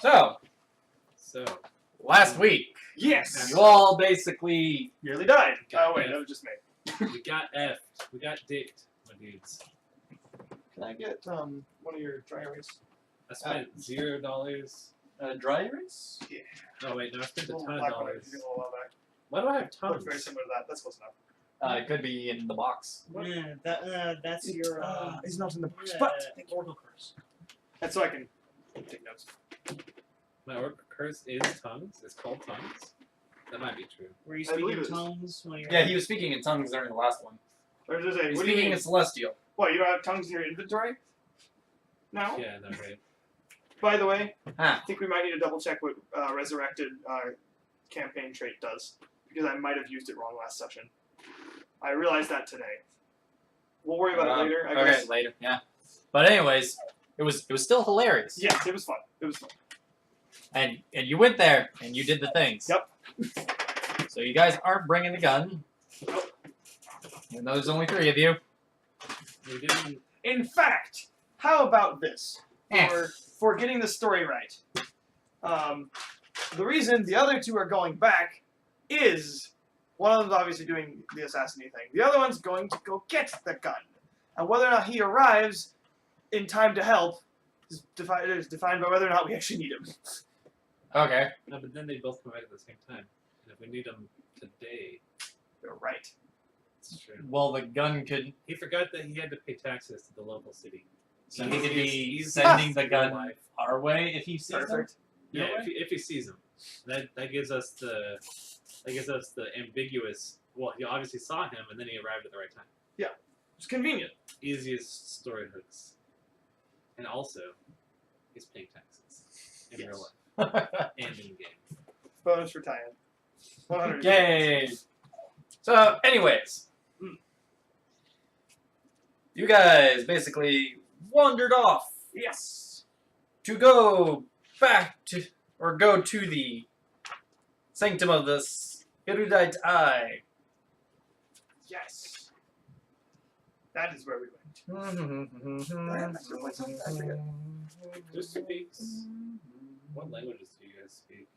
So, last week, Yes! you all basically... Nearly died. Got Oh, wait, F. that was just me. We got F'd. We got dicked, my dudes. Can I get one of your dry erase? I spent $0. Dry erase? Yeah. Oh wait, no, I spent a Little ton of black one, dollars. you get a little while back. Why do I have Looks tons? very similar to that. That's close enough. it could be in the box. Yeah, that's your. It's not in the box, yeah, but Oracle curse. that's so I can take notes. My Oracle curse is tongues. It's called tongues. That might be true. Were you I believe speaking it is. tongues when you're? Yeah, he was speaking in tongues during the last one. Or does it say, He's what do you speaking mean? in Celestial. What, you don't have tongues in your inventory? No? Yeah, no, right. By the way, Ah. I think we might need to double check what Resurrected campaign trait does. Because I might have used it wrong last session. I realized that today. We'll worry about it later, I guess. Okay, later, yeah. But anyways, it was still hilarious. Yes, it was fun. It was fun. And you went there, and you did the things. Yep. So you guys aren't bringing the gun. Nope. And there's only 3 of you. We didn't. In fact, how about this? Eh. For getting the story right. The reason the other 2 are going back is one of them's obviously doing the assassinating thing. The other one's going to go get the gun. And whether or not he arrives in time to help is defined by whether or not we actually need him. Okay. No, but then they both come back at the same time. And if we need them today, You're right. it's true. Well, the gun could... He forgot that he had to pay taxes to the local city. So he could be He's- sending the real gun life. our way if he sees them. Perfect. Yeah, Your way? if he sees them, that gives us the ambiguous. Well, he obviously saw him, and then he arrived at the right time. It's convenient. Easiest story hooks, and also he's paying taxes in Yes. real life and in game. Bonus for tie-in. 100. Yay! So, anyways. You guys basically wandered off Yes. to go back to, or go to the Sanctum of the Erudite Eye. Yes. That is where we went. Who speaks? What languages do you guys speak?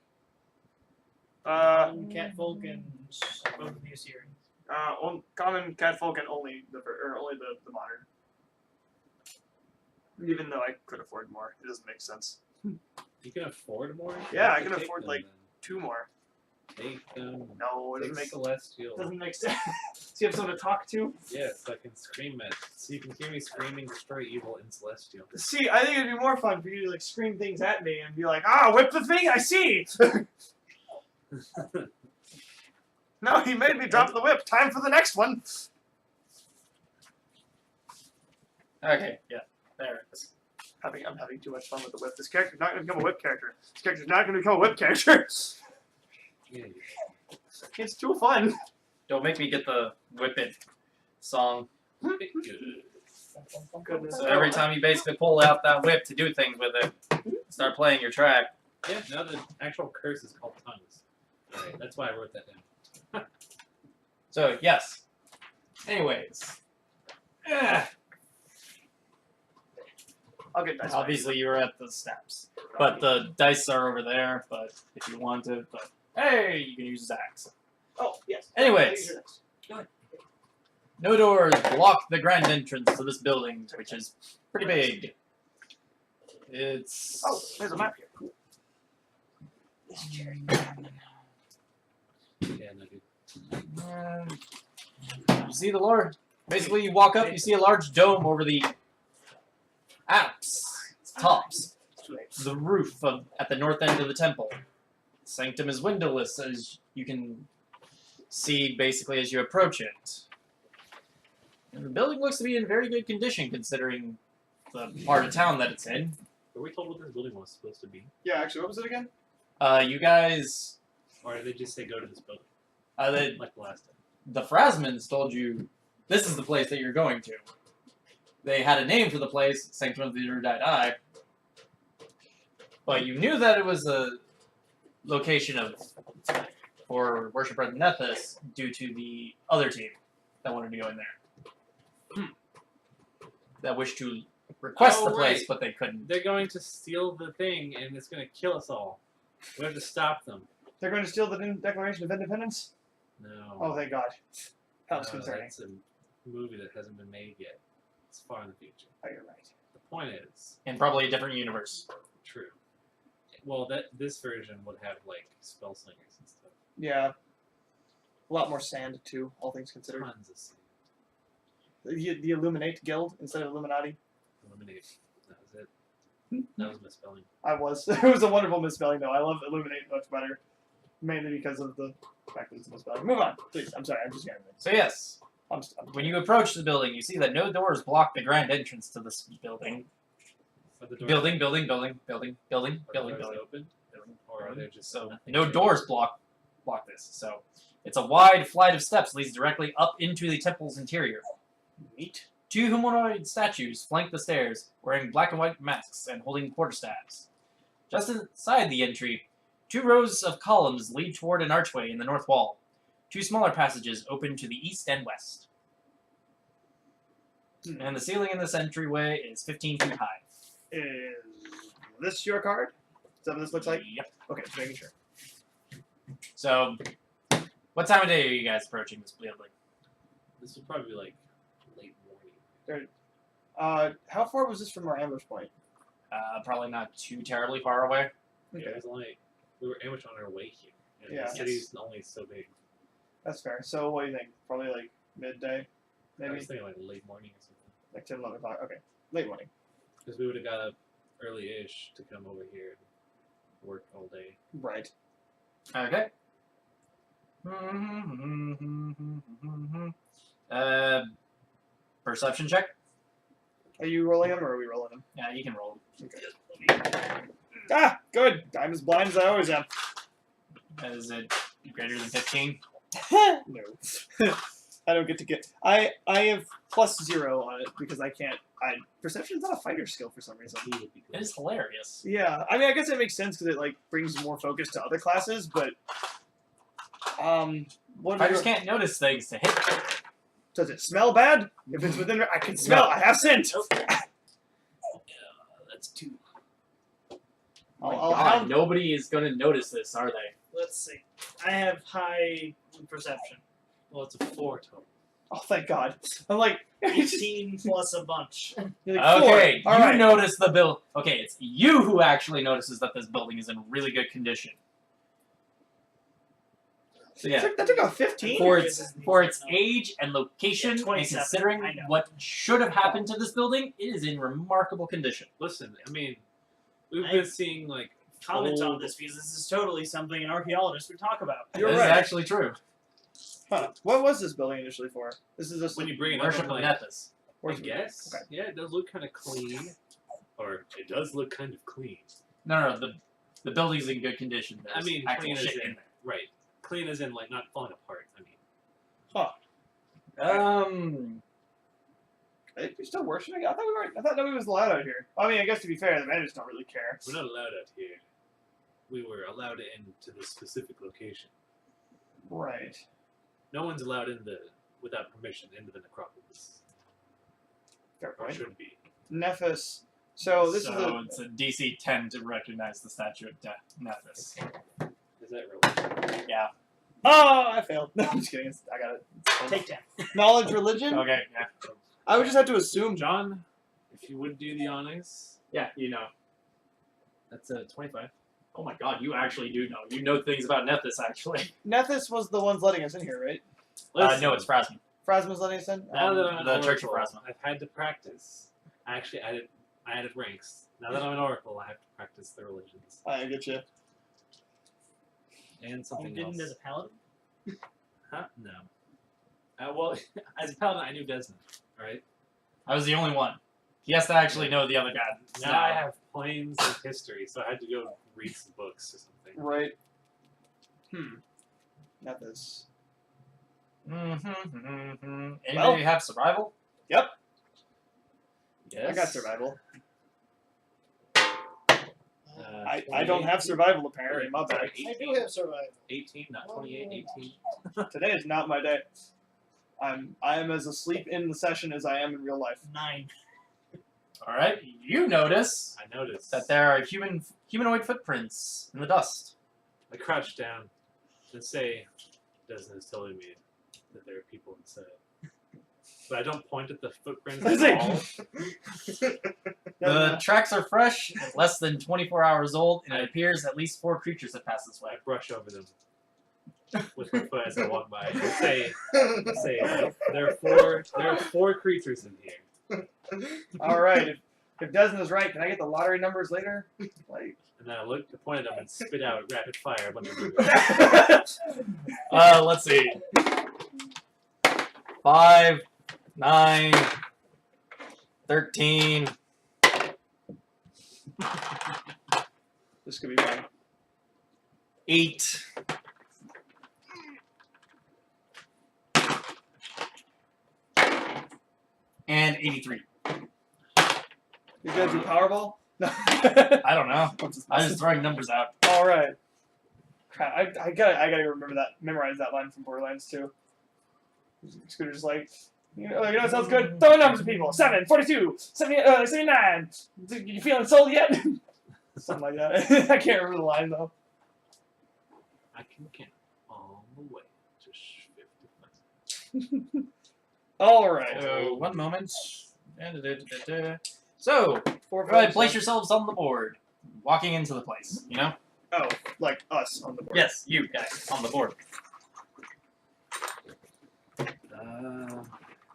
Catfolk and both of the Assyrians. Common, catfolk, and only the modern. Even though I could afford more, it doesn't make sense. You can afford more. Yeah, You I have can to take afford, them, like, then. 2 more. Take them. No, it Take doesn't make celestial. doesn't make sense. So you have someone to talk to. Yes, I can scream it. So you can hear me screaming, destroy evil in celestial. See, I think it'd be more fun for you to like scream things at me and be like, "Ah, whip the thing! I see." No, he made me drop the whip. Time for the next one. Okay, yeah, there it is. I'm having too much fun with the whip. This character's not going to become a whip character. This character's not going to become a whip character. Yeah. It's too fun. Don't make me get the Whip It song. Good. Goodness. So every time you basically pull out that whip to do things with it, start playing your track. Yeah, now the actual curse is called tongues. Alright, that's why I wrote that down. So, yes. Anyways. I'll get dice. Obviously, you were at the steps. But the dice are over there, but if you want to, but hey, you can use Zax. Oh, yes. Anyways. No doors block the grand entrance to this building, which is pretty big. It's... Oh, there's a map here. Cool. Yeah, no, dude. You see the large... Basically, you walk up, you see a large dome over the apse, tops, the roof at the north end of the temple. The sanctum is windowless, as you can see basically as you approach it. And the building looks to be in very good condition, considering the part of town that it's in. Were we told what this building was supposed to be? Yeah, actually, what was it again? You guys... Or did they just say go to this building? The Like the last time. Frasmans told you this is the place that you're going to. They had a name for the place, Sanctum of the Erudite Eye, but you knew that it was a location for Worship Red Nethys due to the other team that wanted to go in there. That wished to request Oh, the place, right. but they couldn't. They're going to steal the thing, and it's going to kill us all. We have to stop them. They're going to steal the Declaration of Independence? No. Oh, thank God. That was No, concerning. That's a movie that hasn't been made yet. It's far in the future. Oh, you're right. The point is, In probably a different universe. true. Well, this version would have like spell slingers and stuff. Yeah. A lot more sand, too, all things considered. Tons of sand. The Illuminate Guild instead of Illuminati. Eliminate. That was it. That was misspelling. I was. It was a wonderful misspelling, though. I love Illuminate much better. Mainly because of the fact that it's a misspelling. Move on, please. I'm sorry, I'm just getting it. So yes, I'm when you approach the building, you see that no doors block the grand entrance to this building. Are the doors, Building. are the doors open? Or are they just So nothing no to- doors block this. So it's a wide flight of steps leads directly up into the temple's interior. Neat. 2 humanoid statues flank the stairs, wearing black and white masks and holding quarterstaffs. Just inside the entry, 2 rows of columns lead toward an archway in the north wall. 2 smaller passages open to the east and west. And the ceiling in this entryway is 15 feet high. Is this your card? Is that what this looks like? Yep. Okay, just making sure. So, what time of day are you guys approaching this building? This would probably be like late morning. How far was this from our ambush point? Probably not too terribly far away. Yeah, it was like we were ambushed on our way here. And Yeah. the city's only so big. That's fair. So what do you think? Probably like midday? I Maybe? was thinking like late morning or something. Like 10, 11 o'clock? Okay. Late morning. Because we would have got up early-ish to come over here and work all day. Right. Okay. Perception check? Are you rolling them or are we rolling them? Yeah, you can roll. Ah! Good! I'm as blind as I always am. Is it greater than 15? No. I don't get to get. I have +0 on it because I can't. Perception's not a fighter skill for some reason. He would be It good. is hilarious. Yeah, I mean, I guess it makes sense because it like brings more focus to other classes, but what Fighters can't notice things to hit. does it smell bad? If it's within, I can smell. I have scent. That's 2. Oh I'll my God, hound- nobody is going to notice this, are they? Let's see. I have high perception. Well, it's a 4 total. Oh, thank God! I'm like, it's just- 18 plus a bunch. you're like, 4. Okay, All you right. notice the bill. Okay, it's you who actually notices that this building is in really good condition. So yeah, That took a 15. for This its is for its decent, age and location, Yeah, and 27, considering I know. what should have happened to this building, it is in remarkable condition. Listen, I mean, we've I- been seeing like Comment on old- this because this is totally something an archaeologist would talk about. You're This right. is actually true. Huh. What was this building initially for? This is just when you bring it up, Worship I'm of like, Nephthys. I where's- guess. Okay. Yeah, it does look kind of clean. Or it does look kind of clean. No, the building's in good condition. I There's mean, actual clean as shit in, in there. right. Clean as in, like, not falling apart. I mean, I think we're still worshiping. I thought nobody was allowed out here. I mean, I guess to be fair, the managers don't really care. we're not allowed out here. We were allowed into this specific location. Right. No one's allowed without permission into the necropolis. Fair Or point. should be. Nephthys. So this is it's a DC 10 to recognize the statue of Nephthys. Is that real? Yeah. Oh, I failed. No, I'm just kidding. I got it. Take 10. Knowledge religion. Okay. Yeah. I would just have to assume. John, if you would do the honors. Yeah. You know. That's 25. Oh my God, you actually do know. You know things about Nephthys, actually. Nephthys was the ones letting us in here, right? No, it's Phrasma. Phrasma's letting us in. Now that I'm an the oracle, Church of Phrasma. I've had to practice. I actually added ranks. Now that I'm an oracle, I have to practice the religions I get you. and You something didn't else. as a paladin? Huh? No. Well, as a paladin, I knew Desna. All right. I was the only one. He has to actually know the other guy. Now I have planes of history, so I had to go read some books or something. Right. Nephthys. Anybody Well- have survival? Yep. Yes. I got survival. I 28, don't have survival apparently. My bad. Sorry, I 18, do have survival. 18, not 28, 18. Today is not my day. I am as asleep in the session as I am in real life. 9. All right. You notice I noticed that there are humanoid footprints in the dust. I crouch down and say, Desna is telling me that there are people inside. But I don't point at the footprints at all. The tracks are fresh, less than 24 hours old, and it appears at least 4 creatures have passed this way. I brush over them with my foot as I walk by. I say, there are 4 creatures in here. All right. If Desna's right, can I get the lottery numbers later? Like. And then I point at them and spit out rapid fire a bunch of numbers. Let's see. 5, 9, 13. This could be fun. 8. And 83. You gonna do Powerball? No. I don't know. I'm just throwing numbers out. All right. Crap, I gotta remember that, memorize that line from Borderlands 2. Scooter's like, you know what sounds good? Throw numbers at people. 7, 42, 79. You feeling sold yet? Something like that. I can't remember the line though. I can count all the way to 55. All right. So, one moment. So, 4, go ahead, place yourselves on the board. Walking into the place, you know? Oh, like us on the board. Yes, you guys on the board.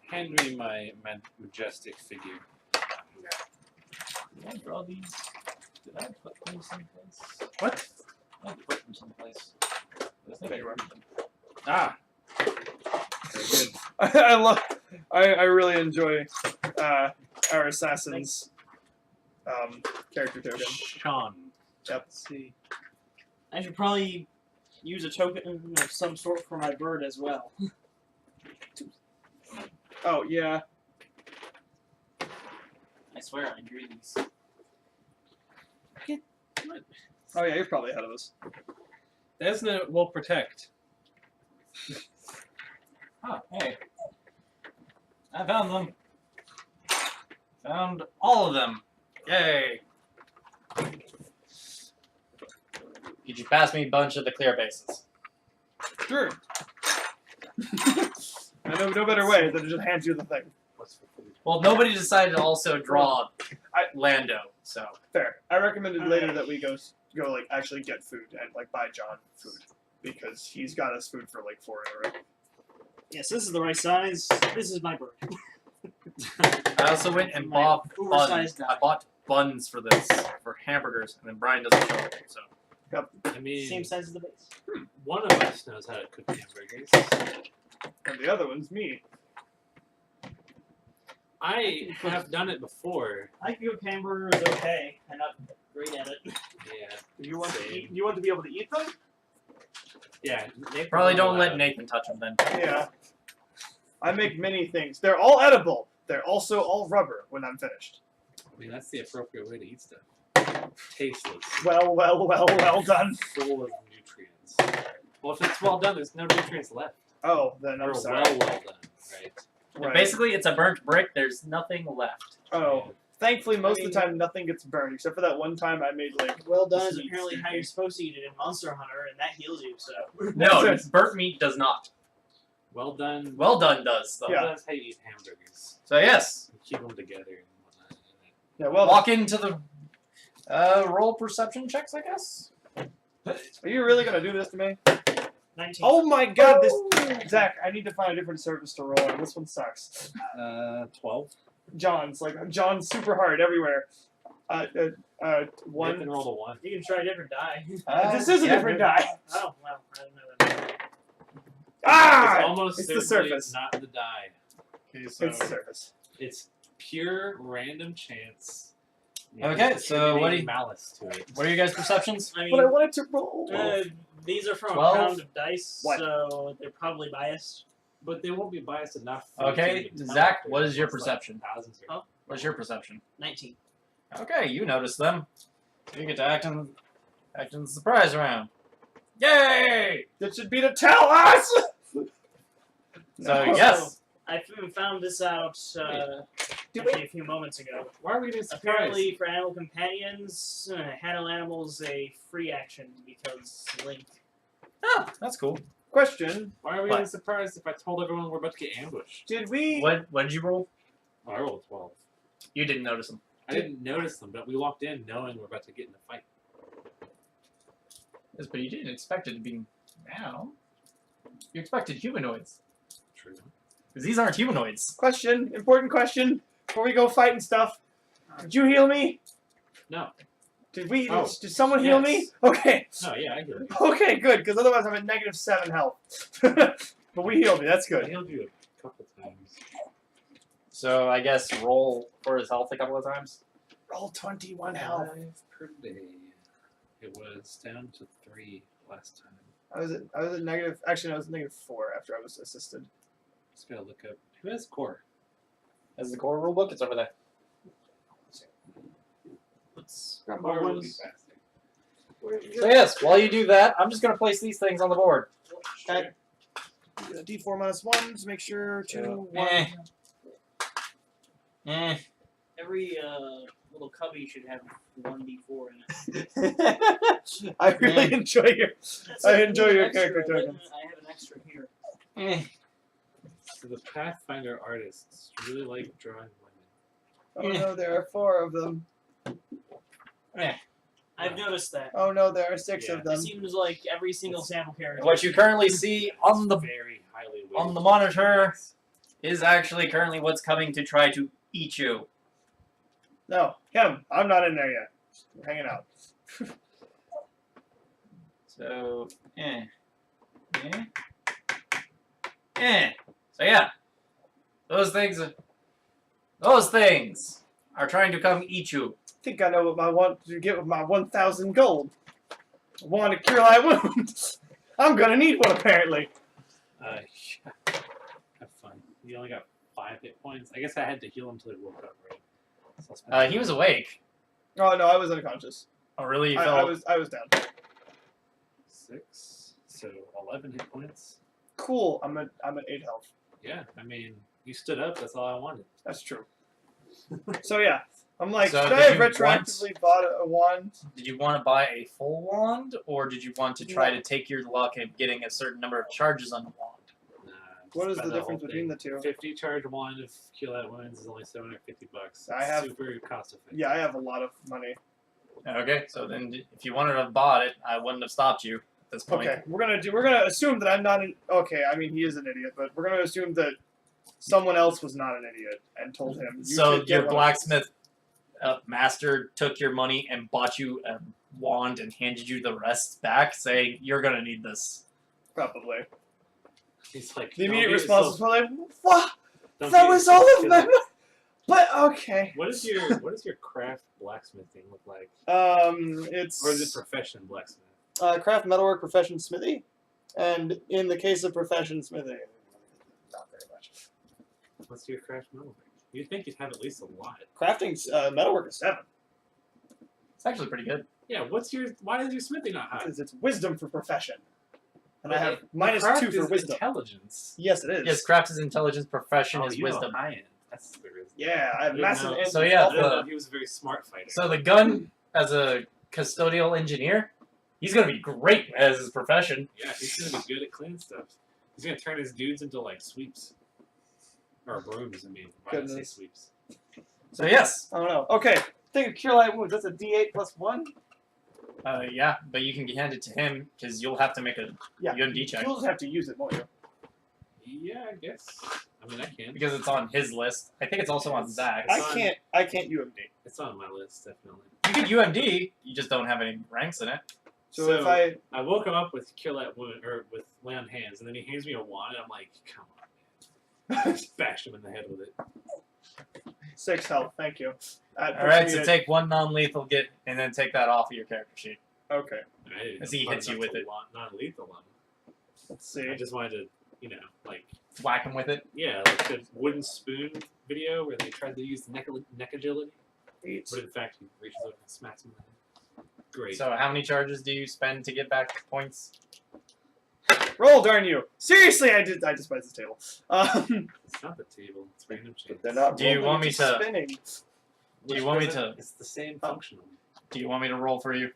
Hand me my majestic figure. Did I draw these? Did I put them someplace? What? I put them someplace. There you are. Ah. Very good. I really enjoy our assassin's character token. Sean. Yep. Let's see. I should probably use a token of some sort for my bird as well. Oh yeah. I swear I drew these. Oh yeah, you're probably ahead of us. Desna will protect. Oh, hey. I found them. Found all of them. Yay. Could you pass me a bunch of the clear bases? Sure. I know no better way than to just hand you the thing. What's for food? Well, nobody decided to also draw Lando, so. Fair. I recommended later that we go like actually get food and like buy John food because he's got us food for like 4 in a row. Yes, this is the right size. This is my bird. I also went and My bought buns. oversized I guy. bought buns for this, for hamburgers, and then Brian doesn't show up, so. I mean, Same size as the base. one of us knows how to cook hamburgers. And the other one's me. I have done it before. I can cook hamburgers okay. I'm not great at it. Yeah. You want to Same. eat? You want to be able to eat them? Yeah. Nathan Probably won't don't allow let it. Nathan touch them then. Yeah. I make many things. They're all edible. They're also all rubber when I'm finished. I mean, that's the appropriate way to eat stuff. Tasteless. Well done. Full of nutrients. Well, if it's well done, there's no nutrients left. Oh, then Or I'm sorry. well done, right? Right. Basically, it's a burnt brick. There's nothing left. Oh, thankfully, most I of the time nothing gets burned, except for that one time I made like. Well done is Sweet, apparently how sweet. you're supposed to eat it in Monster Hunter, and that heals you, so. No, That's it. burnt meat does not. Well done. Well done does, though. Yeah. That's how you eat hamburgers. So, yes. You keep them together and whatnot. Yeah, well. Walk into the roll perception checks, I guess. Are you really gonna do this to me? 19. Oh my God! This Zach, I need to find a different service to roll on. This one sucks. 12. John's super hard everywhere. One. Nathan rolled a 1. You can try a different die. This is a different die. Oh, well, I don't know that. Ah! It's almost It's the certainly surface. not the die. Okay, so It's the surface. it's pure random chance. Okay, There's so what do you- malice to it? What are your guys' perceptions? I But I mean, wanted to roll. these are from 12? a pound of dice, What? so they're probably biased. But they won't be biased enough. For Okay, you to tell Zach, if what is your it's like perception? thousands or- Oh. What's your perception? 19. Okay, you notice them. You get to act in the surprise round. Yay! That should be to tell us. So No. yes, I found this out actually a few moments ago. Why are we getting surprised? Apparently, for animal companions, handle animals a free action because Link. Oh, that's cool. Question: Why are we What? getting surprised if I told everyone we're about to get ambushed? Did we? What did you roll? Oh, I rolled 12. You didn't notice them. I didn't notice them, but we walked in knowing we're about to get in a fight. Yes, but you didn't expect it to be now. You expected humanoids. True. Because these aren't humanoids. Question. Important question. Before we go fighting stuff, did you heal me? No. Did we? Oh, Did someone heal me? yes. Okay. No, yeah, I healed you. Okay, good. Because otherwise I'm at -7 health. But we healed me. That's I good. healed you a couple times. So I guess roll for his health a couple of times. Roll 21 health. 5 per day. It was down to 3 last time. I was at negative. Actually, no, I was at -4 after I was assisted. Just gotta look up who has core. As the core rulebook, it's over there. Let's grab my Core will be ones. faster. So yes, while you do that, I'm just going to place these things on the board. Okay. D4 -1s. Make sure 2, 1. Eh. Eh. Every little cubby should have 1d4 in it. I really enjoy your. That's I like enjoy an your extra, character but tokens. I have an extra here. Eh. So the Pathfinder artists really like drawing women. Oh no, there are 4 of them. Eh. I've noticed that. Oh no, there are 6 of It them. seems like every single sample character. What you currently see on the Very highly weighted. on the monitor is actually currently what's coming to try to eat you. No, him. I'm not in there yet. I'm hanging out. So, So yeah, those things are trying to come eat you. I think I know what I want to get with my 1,000 gold. I want to cure thy wound. I'm gonna need one apparently. Yeah. Have fun. You only got 5 hit points. I guess I had to heal him until he woke up, right? So I'll spend He was awake. Oh no, I was unconscious. Oh really? You I felt? was down. 6, so 11 hit points. Cool. I'm at 8 health. Yeah, I mean, you stood up. That's all I wanted. That's true. So yeah, I'm like, So should I did have you want- retroactively bought a wand? Did you want to buy a full wand, or did you want to try to take your luck at getting a certain number of charges on the wand? Nah, What is just the buy difference whole between thing. the two? 50 charge wand of Kill That Wounds is only $750. I have- super cost effective. Yeah, I have a lot of money. Okay, so then if you wanted to have bought it, I wouldn't have stopped you at this point. Okay, we're gonna assume that I'm not an. Okay, I mean he is an idiot, but we're gonna assume that someone else was not an idiot and told him. You So should get your one of blacksmith master took your money and bought you a wand and handed you the rest back, saying you're gonna need this. these. Probably. He's like, The "Don't immediate be response so- was probably, "What? don't That be was so all of kill them." that." But okay. What does your craft blacksmithing look like? It's Or is it profession blacksmith? craft metalwork profession smithy, and in the case of profession smithy, not very much. What's your craft metal? You'd think you'd have at least a lot. Crafting metalwork is 7 It's actually pretty good. Yeah, why is your smithing not high? because it's wisdom for profession, and I But have it- -2 craft for is wisdom. Intelligence. Yes, it is. Yes, craft is intelligence, profession Oh, is you know wisdom. high end. That's the reason. Yeah, I have Didn't massive. know. and So, yeah, I didn't the- know he was a very smart fighter. So the gun, as a custodial engineer, he's gonna be great as his profession. Yeah, he's gonna be good at cleaning stuff. He's gonna turn his dudes into like sweeps. Or brooms, I mean. Why did I say Goodness. sweeps? So yes, I don't know. Okay, think of cure light wounds. That's a D8 plus 1. yeah, but you can hand it to him because you'll have to make a Yeah, UMD check you'll just have to use it, won't you? Yeah, I guess. I mean, I can. because it's on his list. I think it's also on Zach's. I can't UMD. It's on my list, definitely. You can UMD, you just don't have any ranks in it. So if I I woke him up with kill that wound, or with lay on hands, and then he hands me a wand, and I'm like, come on, man. Just bashed him in the head with it. 6 health, thank you. That All right, puts me so at- take one non-lethal get, and then take that off of your character sheet. Okay, I didn't As he know hits you enough with to it. Non-lethal one. let's see. I just wanted to, like, Whack him with it. yeah, like the wooden spoon video where they tried to use the neck agility, 8. but in fact he reaches over and smacks him in the head. Great. So how many charges do you spend to get back points? Roll, darn you! Seriously, I despise this table. It's not the table. It's random chance. They're not. Do you rolling, want me it's to- spinning? Do you want me to? It's the same functional. Do you want me to roll for you?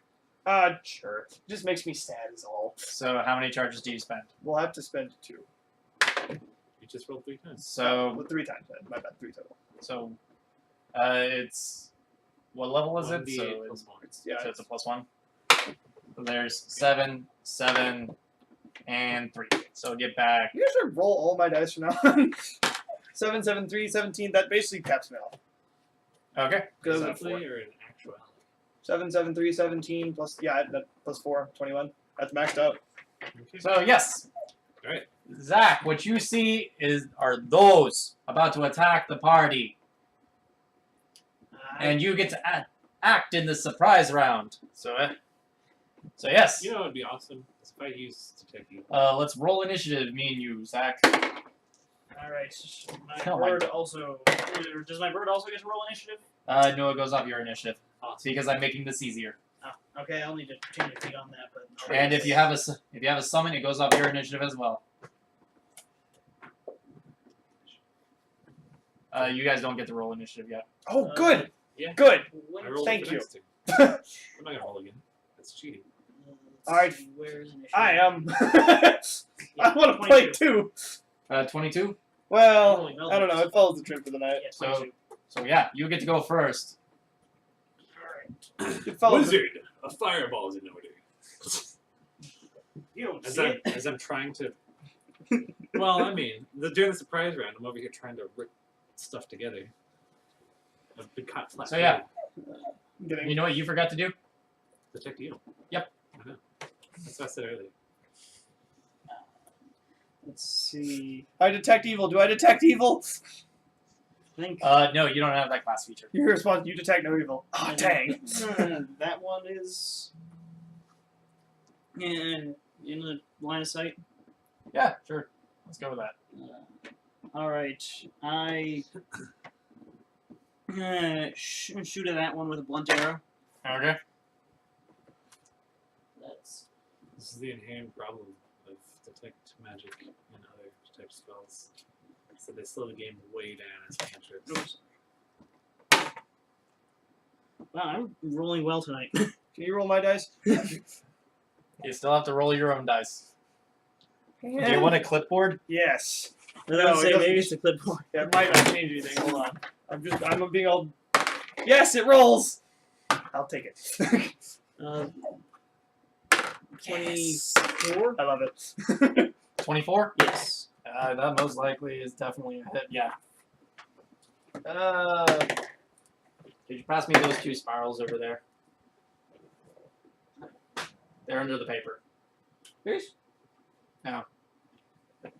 Sure. It just makes me sad is all. So how many charges do you spend? We'll have to spend 2. You just rolled 3 times. So Well, 3 times. My bad. 3 total. so, it's what level is it? 1d8 So plus it's, 1. Yeah. so it's a +1. So there's 7, 7, and 3. So get back. You guys should roll all my dice from now on. 7, 7, 3, 17. That basically caps me off. Okay. Because Exactly, or in actuality? 7, 7, 3, 17 plus that plus 4, 21. That's maxed out. Okay. So yes, Alright. Zach, what you see are those about to attack the party, and you get to act in the surprise round. So yes. You know what would be awesome? Is if I use Detect Evil. Let's roll initiative, me and you, Zach. Alright. Oh My my bird also. Does my bird also get to roll initiative? No, it goes off your initiative. Awesome. Because I'm making this easier. Oh, okay, I'll need to change the feet on that, but. I'll And do if this. you have a summon, it goes off your initiative as well. You guys don't get to roll initiative yet. Oh, good. Yeah. Good. When- I rolled Thank for you. next turn. I'm not gonna roll again. That's cheating. let's Alright. see, Where's initiative? I am. Yeah, I want to play 22. 2. 22. Well, Rolling I don't know. It follows the trip for the night. Yeah, So- 22. So yeah, you get to go first. Alright. It follows the- Wizard! A fireball is in order. You don't As see I'm, it? as I'm trying to. Well, I mean, during the surprise round, I'm over here trying to rip stuff together. I've been caught flat. So, yeah. Getting You know what you forgot to do? Detect Evil. Yep. I know. That's what I said earlier. Let's see. I detect evil. Do I detect evil? I think. No, you don't have that class feature. Your response. You detect no evil. Oh, dang. That one is. In the line of sight. Yeah, sure. Let's go with that. Alright. I. Shoot at that one with a blunt arrow. Okay. That's. This is the inherent problem of detect magic and other type spells. So they slow the game way down as cantrips. Oops. Wow, I'm rolling well tonight. Can you roll my dice? You still have to roll your own dice. Do you want a clipboard? Yes. I No, would it say doesn't- maybe it's a clipboard. Yeah, it might not change anything. Hold on. I'm being all. Yes, it rolls. I'll take it. 24? I love it. 24? Yes. That most likely is definitely a hit. Yeah. Could you pass me those 2 spirals over there? They're under the paper. Yes. No.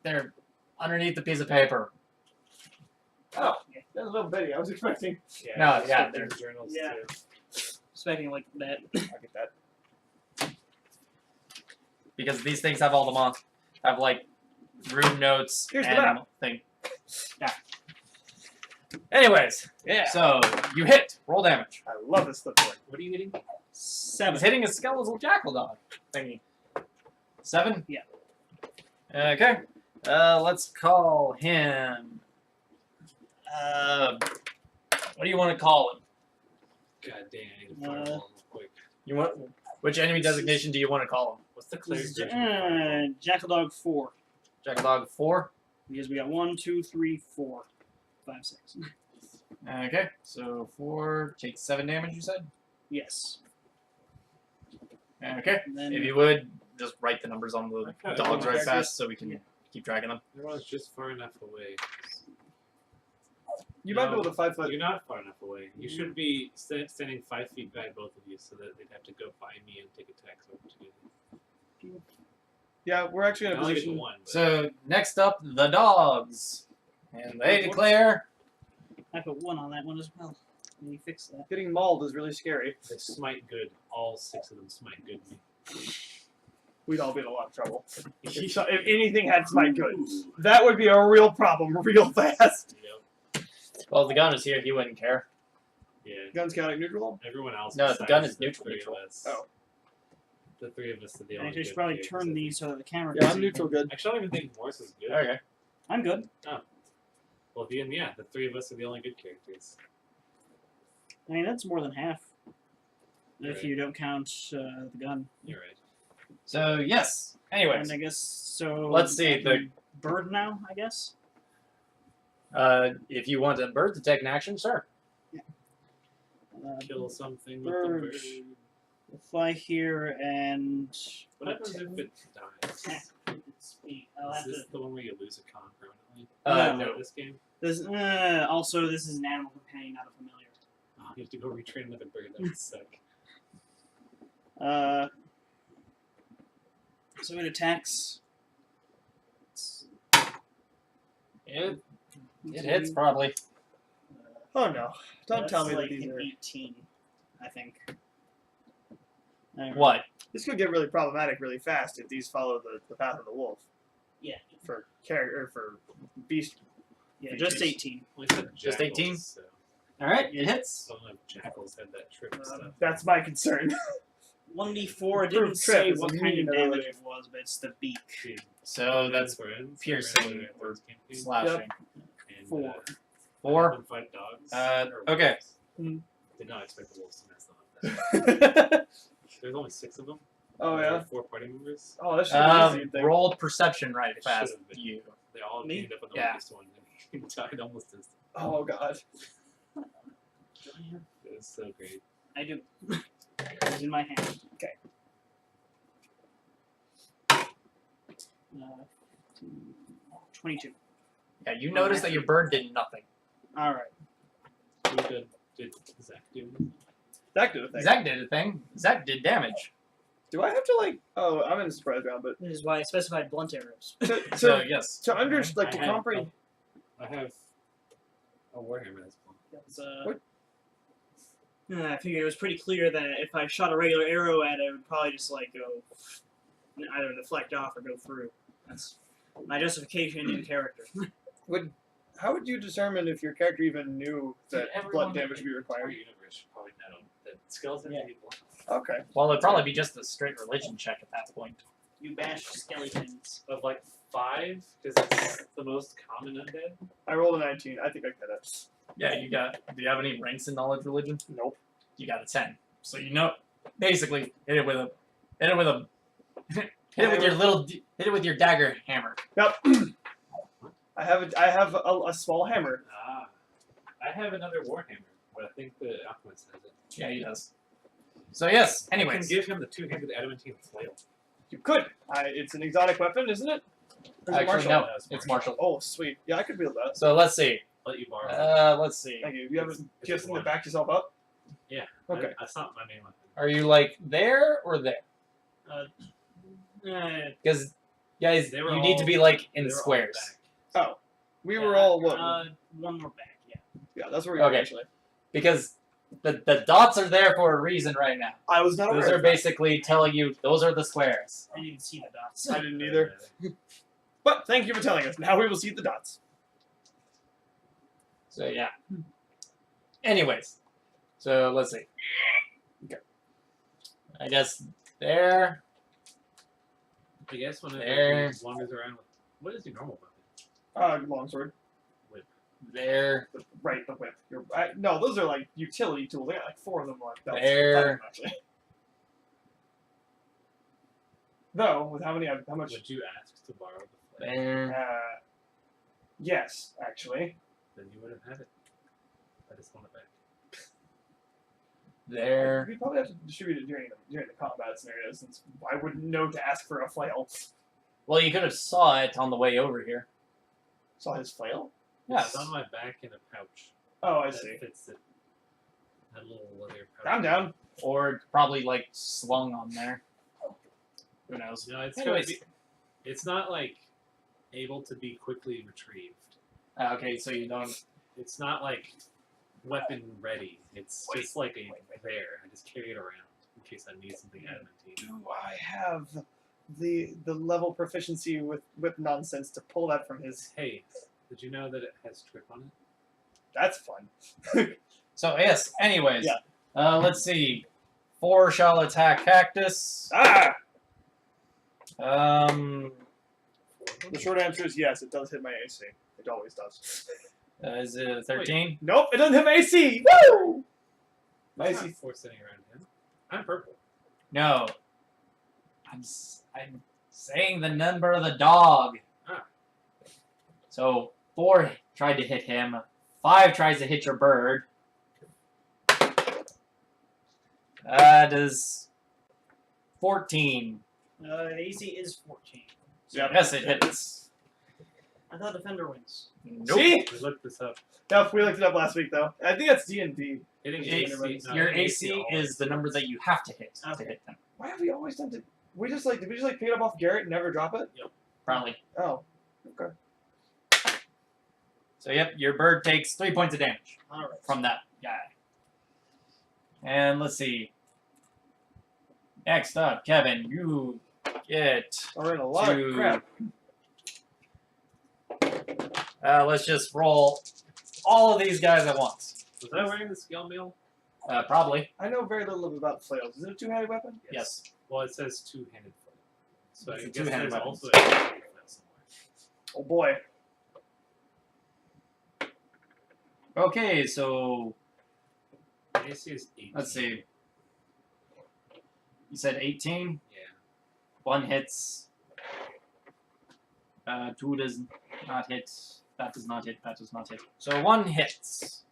They're underneath the piece of paper. Oh, that's a little bitty. I was expecting. Yeah, No, just yeah, got their journals yeah. too. Expecting like that. I'll get that. Because these things have all the have like room notes Here's the and map. thing. Yeah. Anyways, Yeah. so you hit. Roll damage. I love this clipboard. What are you hitting? 7. He's hitting a skeletal jackal dog thingy. 7? Yeah. Okay. Let's call him. What do you want to call him? God dang, I need to fireball real quick. You want which enemy designation do you want to call him? What's the This cleric is version of fireball? Jackal Dog 4. Jackal dog 4. Because we got 1, 2, 3, 4, 5, 6. Okay. So 4 takes 7 damage. You said. Yes. Okay. And then If you would just write the numbers on the Okay. dogs right Characters. fast so we can Yeah. keep tracking them. Everyone's just far enough away. You might be No, able to 5 foot. You're not far enough away. You should be standing 5 feet back, both of you, so that they'd have to go by me and take attacks opportunity. Yeah, we're actually I in a only get to position. 1. But So next up, the dogs, and they declare. I put 1 on that one as well. Let me fix that. Getting mauled is really scary. they smite good. All 6 of them smite good me. We'd all be in a lot of trouble. If anything had smite good, that would be a real problem real fast. Yep. Well, if the gun is here, he wouldn't care. Yeah. Gun's chaotic neutral. Everyone else. No, the gun besides is neutral, three of neutral. us Oh. the three of us are the I only should good probably characters, turn I think. these so that the camera. Yeah, can I'm see neutral them. good. Actually, I don't even think Morse is good. Okay. I'm good. Well, the three of us are the only good characters. I mean, that's more than half. If Right. you don't count the gun. You're right. So yes. Anyways, And I guess so. Let's see, I can bird now. I guess. if you want a bird to take an action, sir. Kill something bird. with the bird. We'll fly here and. What happens if it dies? I'll have Is this to. the one where you lose a con permanently? No. This game? This, also, this is an animal companion, not a familiar. Oh, you have to go retrain another bird. That would suck. So it attacks. It hits probably. Oh no! Don't That's tell me like that these an are. 18, I think. Alright. What? This could get really problematic really fast if these follow the path of the wolf Yeah. for character for beast. Yeah, just creatures. 18. Well, you said Just jackals, 18? So All right, it hits. I don't know if jackals had that trick stuff. That's my concern. 1d4. It Improved didn't trip say is what a kind of mean damage ability. it was, but it's the beak. So that's friends, piercing or slashing. And, 4. 4. and fight dogs. or okay. wolves. Did not expect the wolves to mess them up. There's only 6 of them. Oh There yeah. are 4 party members. Oh, that should be easy. Thing. Roll perception right It fast. should've been. You. They all Me? ended up on the Yeah. weakest one. And he died almost instantly. Oh god. It was so great. I do. It's in my hand. Okay. 22. Yeah, you notice that your bird did nothing. Alright. Who did Zach do? That did a thing. Zach did a thing. Zach did damage. Do I have to like? Oh, I'm in the surprise round, but This is why I specified blunt arrows. to So yes. to understand, like I to have- comprehend. I have a warhammer as well. That's, What? I figured it was pretty clear that if I shot a regular arrow at it, it would probably just like go either deflect off or go through. That's my justification in character. How would you determine if your character even knew that Everyone blood damage would be in our required? universe should probably know that skeletons Yeah. need blood. Okay. Well, it'd probably be just a straight religion check at that point. You bash skeletons. Of like 5, because it's the most common undead. I rolled a 19. I think I get it. Yeah, you got. Do you have any ranks in knowledge religion? Nope. You got a 10. So you know, basically, hit it with a, hit it with your hit it with your dagger hammer. Yep. I have a small hammer. Ah. I have another warhammer, but I think the alchemist has it. Yeah, he does. So yes. I Anyways, can give him the 2-handed adamantine flail. You could. It's an exotic weapon, isn't it? Or is it actually martial? no, No, it's it's martial. martial. Oh, sweet. Yeah, I could wield that. So let's see. Let you borrow it. Let's see. Thank you. You have It's just to one. back yourself up. Yeah. Okay. That's not my main weapon. Are you like there or there? Because guys, They were you need to all- be like They in were all squares. back. Oh, we were all what? One more back, yeah. Yeah, that's where we were Okay. actually. Because the dots are there for a reason right now. I was not Those aware are of that. basically telling you those are the squares. I didn't even see the dots. I didn't either. But thank you for telling us. Now we will see the dots. So yeah. Anyways, so let's see. Okay. I guess there. I guess when There. it wanders around with. What is your normal weapon? Longsword. There. Right, the whip. No, those are like utility tools. I got like 4 of them like that. There. Actually. Though, with how much? Would you ask to borrow the flail? There. Yes, actually. Then you would have had it. I just want it back. There. We probably have to distribute it during the combat scenario, since I wouldn't know to ask for a flail. Well, you could have saw it on the way over here. Saw his flail? Yes. It's on my back in a pouch. Oh, I that see. Fits it. That little leather pouch. I'm down. Or probably like slung on there. Who knows? No, it's Anyways. it's not like able to be quickly retrieved. Okay, so you don't. It's not like weapon ready. It's just like there. I just carry it around in case I need something adamantine. Do I have the level proficiency with whip nonsense to pull that from his? Hey, did you know that it has trip on it? That's fun. So yes. Anyways. Yeah. Let's see. 4 shall attack Cactus. Ah! Um, The short answer is yes, it does hit my AC. It always does. is it a 13? Nope, it doesn't hit my AC! Woo! My There's AC. not 4 sitting around him. I'm purple. No. I'm saying the number of the dog. Ah. So 4 tried to hit him. 5 tries to hit your bird. Does 14. AC is 14. Yep. Yes, it hits. I thought Defender wins. Nope. See? We looked this up. Nope, we looked it up last week, though. I think that's D&D. Hitting It- no, your hitting AC always is the number that you have to hit to Okay. hit them. Why have we always done it? Did we just pick it up off Garrett and never drop it? Probably. Oh. Okay. So yep, your bird takes 3 points of damage Alright. from that guy. And let's see. Next up, Kevin, you get We're in a lot of crap. let's just roll all of these guys at once. Was I wearing the scale meal? Probably. I know very little about flails. Is it a two-handed weapon? Yes. Well, it says two-handed flail. So It's I a guess two-handed there's weapon. also a two-handed flail somewhere. Oh boy. Okay, so AC is 18. let's see. You said 18. Yeah. 1 hits. 2 does not hit. That does not hit. That does not hit. So 1 hits.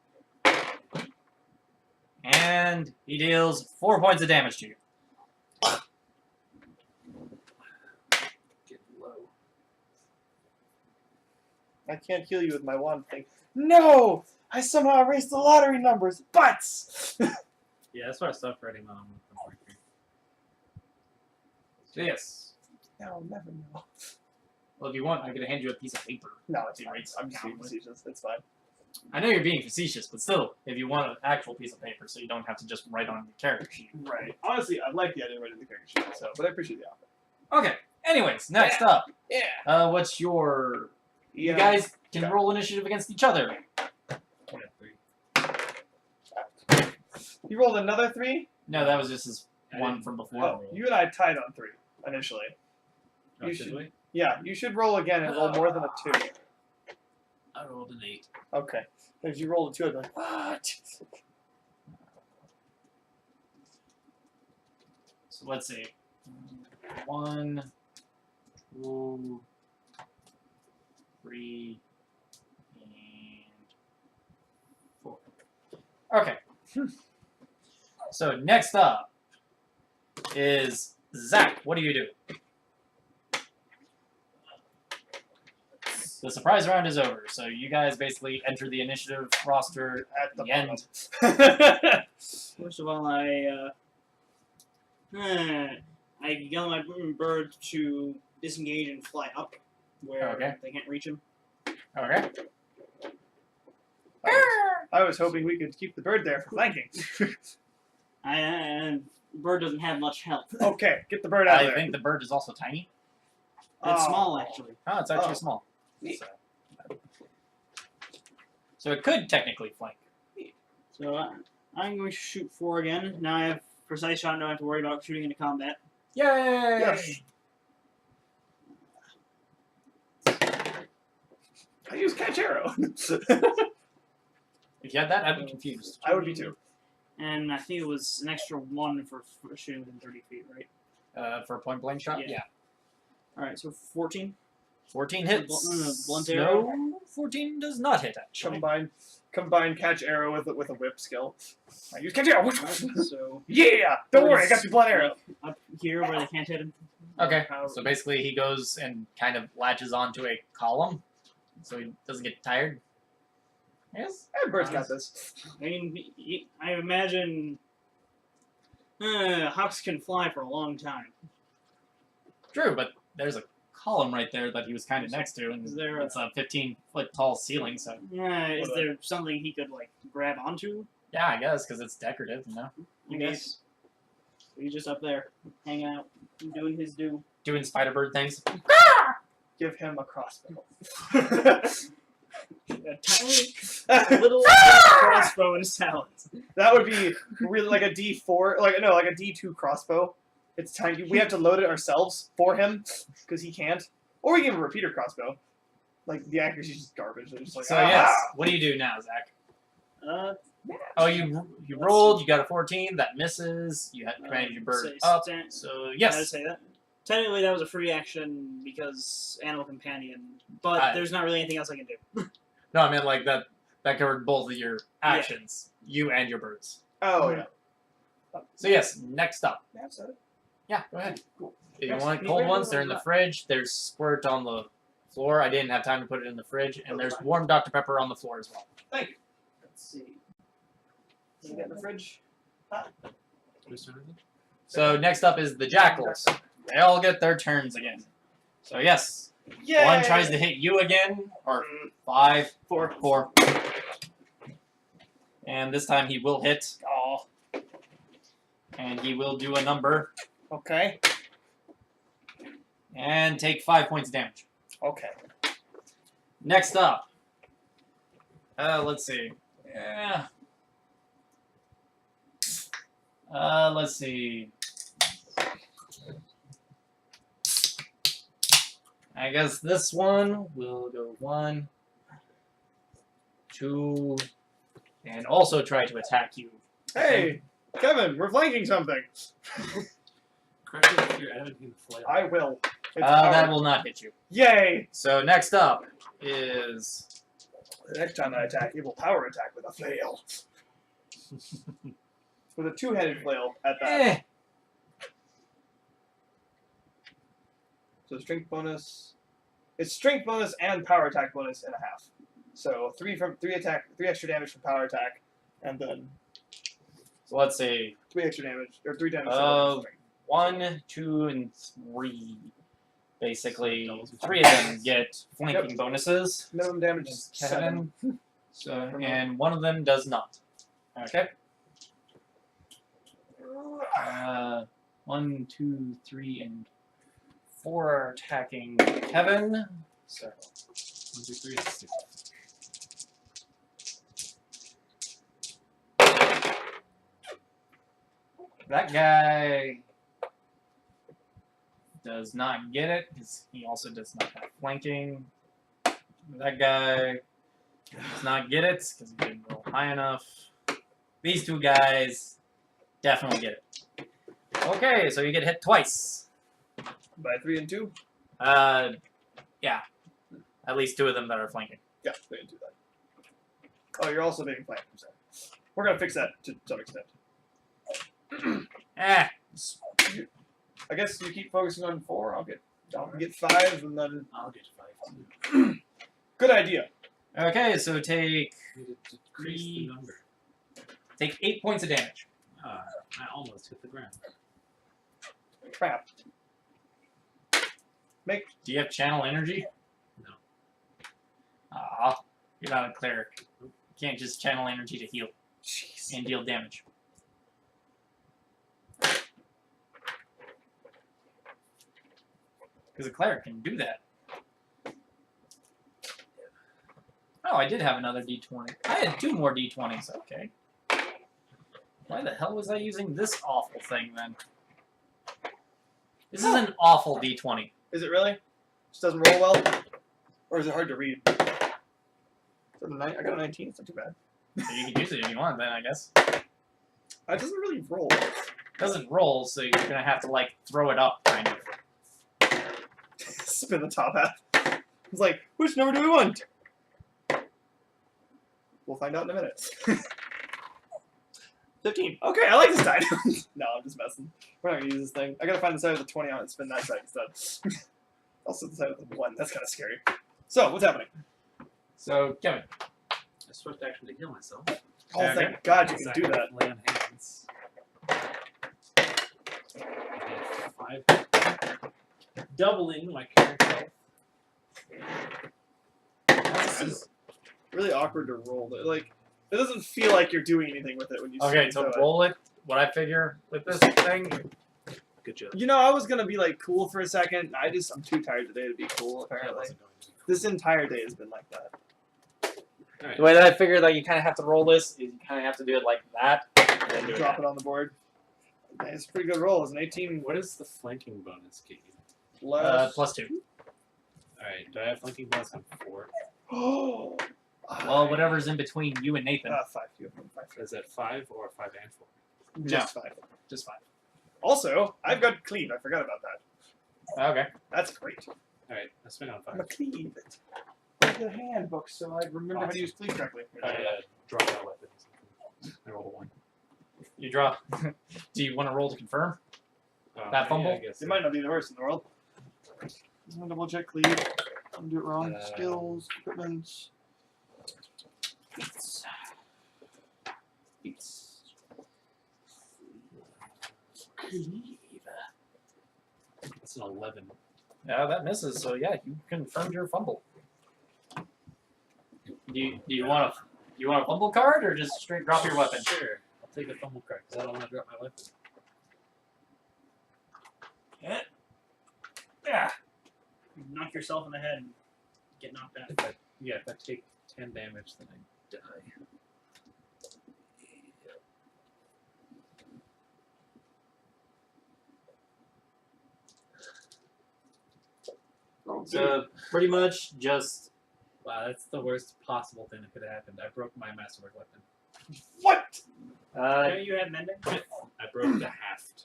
And he deals 4 points of damage to you. Get low. I can't heal you with my wand thing. No! I somehow erased the lottery numbers. Butts! Yeah, that's why I stopped writing them. So yes. Now I'll never know. Well, if you want, I could hand you a piece of paper. No, it's See, fine. rates I'm just being count. facetious. It's fine. I know you're being facetious, but still, if you want an actual piece of paper, so you don't have to just write on your character sheet. Right. Honestly, I like the idea of writing the character sheet, so, but I appreciate the offer. Okay. Anyways, next up. Yeah. What's your? Yeah. You guys can Okay. roll initiative against each other. Yeah, 3. You rolled another 3? No, that was just his I one didn't- from before. Oh, you and I tied on 3 initially. Oh, You should should- we? Yeah, you should roll again and roll more than a 2. I rolled an 8. Okay. If you rolled a 2, I'd be like, what? So let's see. 1, 2, 3, and 4. Okay. So next up is Zach. What do you do? The surprise round is over, so you guys basically enter the initiative roster At the the end. First of all, I yell at my bird to disengage and fly up where Okay. they can't reach him. Okay. I was hoping we could keep the bird there for flanking. And bird doesn't have much health. Okay, get the bird out of I there. think the bird is also tiny. It's Oh. small, actually. Oh, it's actually Oh. small. Neat. So it could technically flank. So I'm going to shoot 4 again. Now I have precise shot. I don't have to worry about shooting into combat. Yay! Yes. I use catch arrow. If you had that, I'd be confused. I would be too. And I think it was an extra 1 for shooting within 30 feet, right? For a point blank shot? Yeah. Alright, so 14. 14 hits. Blunt No, 14 does not hit, actually. Combine catch arrow with a whip skill. I use catch arrow. Alright, so Yeah! Don't worry, I got your blood arrow. up here where they can't hit him. Okay, Power- so basically he goes and kind of latches onto a column, so he doesn't get tired. Yes? Bird's got this. I mean, I imagine hawks can fly for a long time. True, but there's a column right there that he was kind of next to, and Is there a- it's a 15-foot tall ceiling, so Is there something he could like grab onto? yeah, I guess, because it's decorative, you know? I guess. He's just up there, hanging out, doing his due. Doing spider bird things. Give him a crossbow. a tiny little crossbow in his talons. That would be really like a D4, like a D2 crossbow. It's tiny. We have to load it ourselves for him because he can't. Or we give him a repeater crossbow. Like the accuracy is just garbage. They're just like, So yes, what do you do now, Zach? Oh, you rolled. You got a 14. That misses. You had commanded your bird up. So Yes. yes. Say that. Technically, that was a free action because animal companion, but there's not really anything else I can do. No, I mean like that. That covered both of your actions, you and your birds. Oh yeah. So yes, next up. Yeah, I've said it. Yeah, go ahead. Cool. If you Yes, want me cold very ones, well they're in the done. fridge. There's squirt on the floor. I didn't have time to put it in the fridge, and there's warm Dr. Pepper on the floor as well. Thank you. Let's see. What do we got in the fridge? Whose turn is it? So next up is the jackals. They all get their turns again. So yes, Yay! one tries to hit you again, or 5, 4. And this time he will hit. Oh. And he will do a number Okay. and take 5 points of damage. Okay. Next up. Let's see. Yeah. Let's see. I guess this one will go 1, 2, and also try to attack you. Hey, Kevin, we're flanking something. Correct it if you're editing the flail. I will. It's That powered. will not hit you. Yay! So next up is The next time I attack, it will power attack with a flail. With a two-headed flail at that. eh. So strength bonus. It's strength bonus and power attack bonus and a half. So 3 extra damage from power attack, and then So let's see. 3 extra damage or 3 damage. Uh, from strength. 1, 2, and 3. Basically, 3 of them get flanking bonuses. Minimum damage is 7. So, and 1 of them does not. Okay. 1, 2, 3, and 4 are attacking Kevin. So 1, 2, 3, and 6. that guy does not get it because he also does not have flanking. That guy does not get it because he didn't roll high enough. These 2 guys definitely get it. Okay, so you get hit twice. By 3 and 2? Yeah. At least 2 of them that are flanking. Yeah, 3 and 2 then. Oh, you're also being flanked. I'm sorry. We're gonna fix that to some extent. Eh. I guess you keep focusing on 4. I'll get 5, and then I'll get 5 too. good idea. Okay, so take Need to decrease the number. 8 points of damage. I almost hit the ground. Crap. Do you have channel energy? No. Ah, you're not a cleric. You can't just channel energy to heal Jeez. and deal damage. Because a cleric can do that. Oh, I did have another d20. I had 2 more d20s. Okay. Why the hell was I using this awful thing then? This is an awful d20. Is it really? Just doesn't roll well? Or is it hard to read? I got a 19, it's not too bad. So you can use it if you want then, I guess. It doesn't really roll. It doesn't roll, so you're gonna have to like throw it up kind of. Spin the top half. It's like, which number do we want? We'll find out in a minute. 15. Okay, I like this die. No, I'm just messing. We're not gonna use this thing. I gotta find the side with the 20 on it and spin that side instead. I'll spin the side with the 1. That's kind of scary. So, what's happening? So, Kevin. I swift action to heal myself. Oh, Okay. thank God you Because can I do that. Lay on hands. I get 5. Doubling my character. This is really awkward to roll. Like, it doesn't feel like you're doing anything with it when you Okay, so do it. roll it. What I figure with this thing. Good job. You know, I was gonna be like cool for a second. I'm too tired today to be cool. I Apparently, wasn't going to be cool. this entire day has been like that. All right. The way that I figured that you kind of have to roll this is you kind of have to do it like that. And then do it Drop that. it on the board. It's a pretty good roll. It's an 18 What does the flanking bonus get you? plus. +2. All right. Do I have flanking bonus on 4? Oh. Well, whatever's in between you and Nathan. 5. You have 5. Is that 5 or 5 and 4? Just 5. Just 5. Also, I've got cleave. I forgot about that. Okay. That's great. All right. I spin on 5. I'm a cleave. Where's the handbook so I remember how to use cleave correctly? I draw my weapons. I roll a 1. You draw. Do you want to roll to confirm? That fumble? Yeah, I guess It so. might not be the worst in the world. I'm gonna double check cleave. I'm gonna do it wrong. Skills, equipment. Beats. Beats. Cleave. That's an 11. Yeah, that misses. So yeah, you confirmed your fumble. Do you want a fumble card or just straight drop your weapon? Sure. I'll take a fumble card because I don't want to drop my weapon. Yeah. You knock yourself in the head and get knocked out. If I take 10 damage, then I die. So pretty much just Wow, that's the worst possible thing that could have happened. I broke my masterwork weapon. What? Don't you have mending? I broke the haft.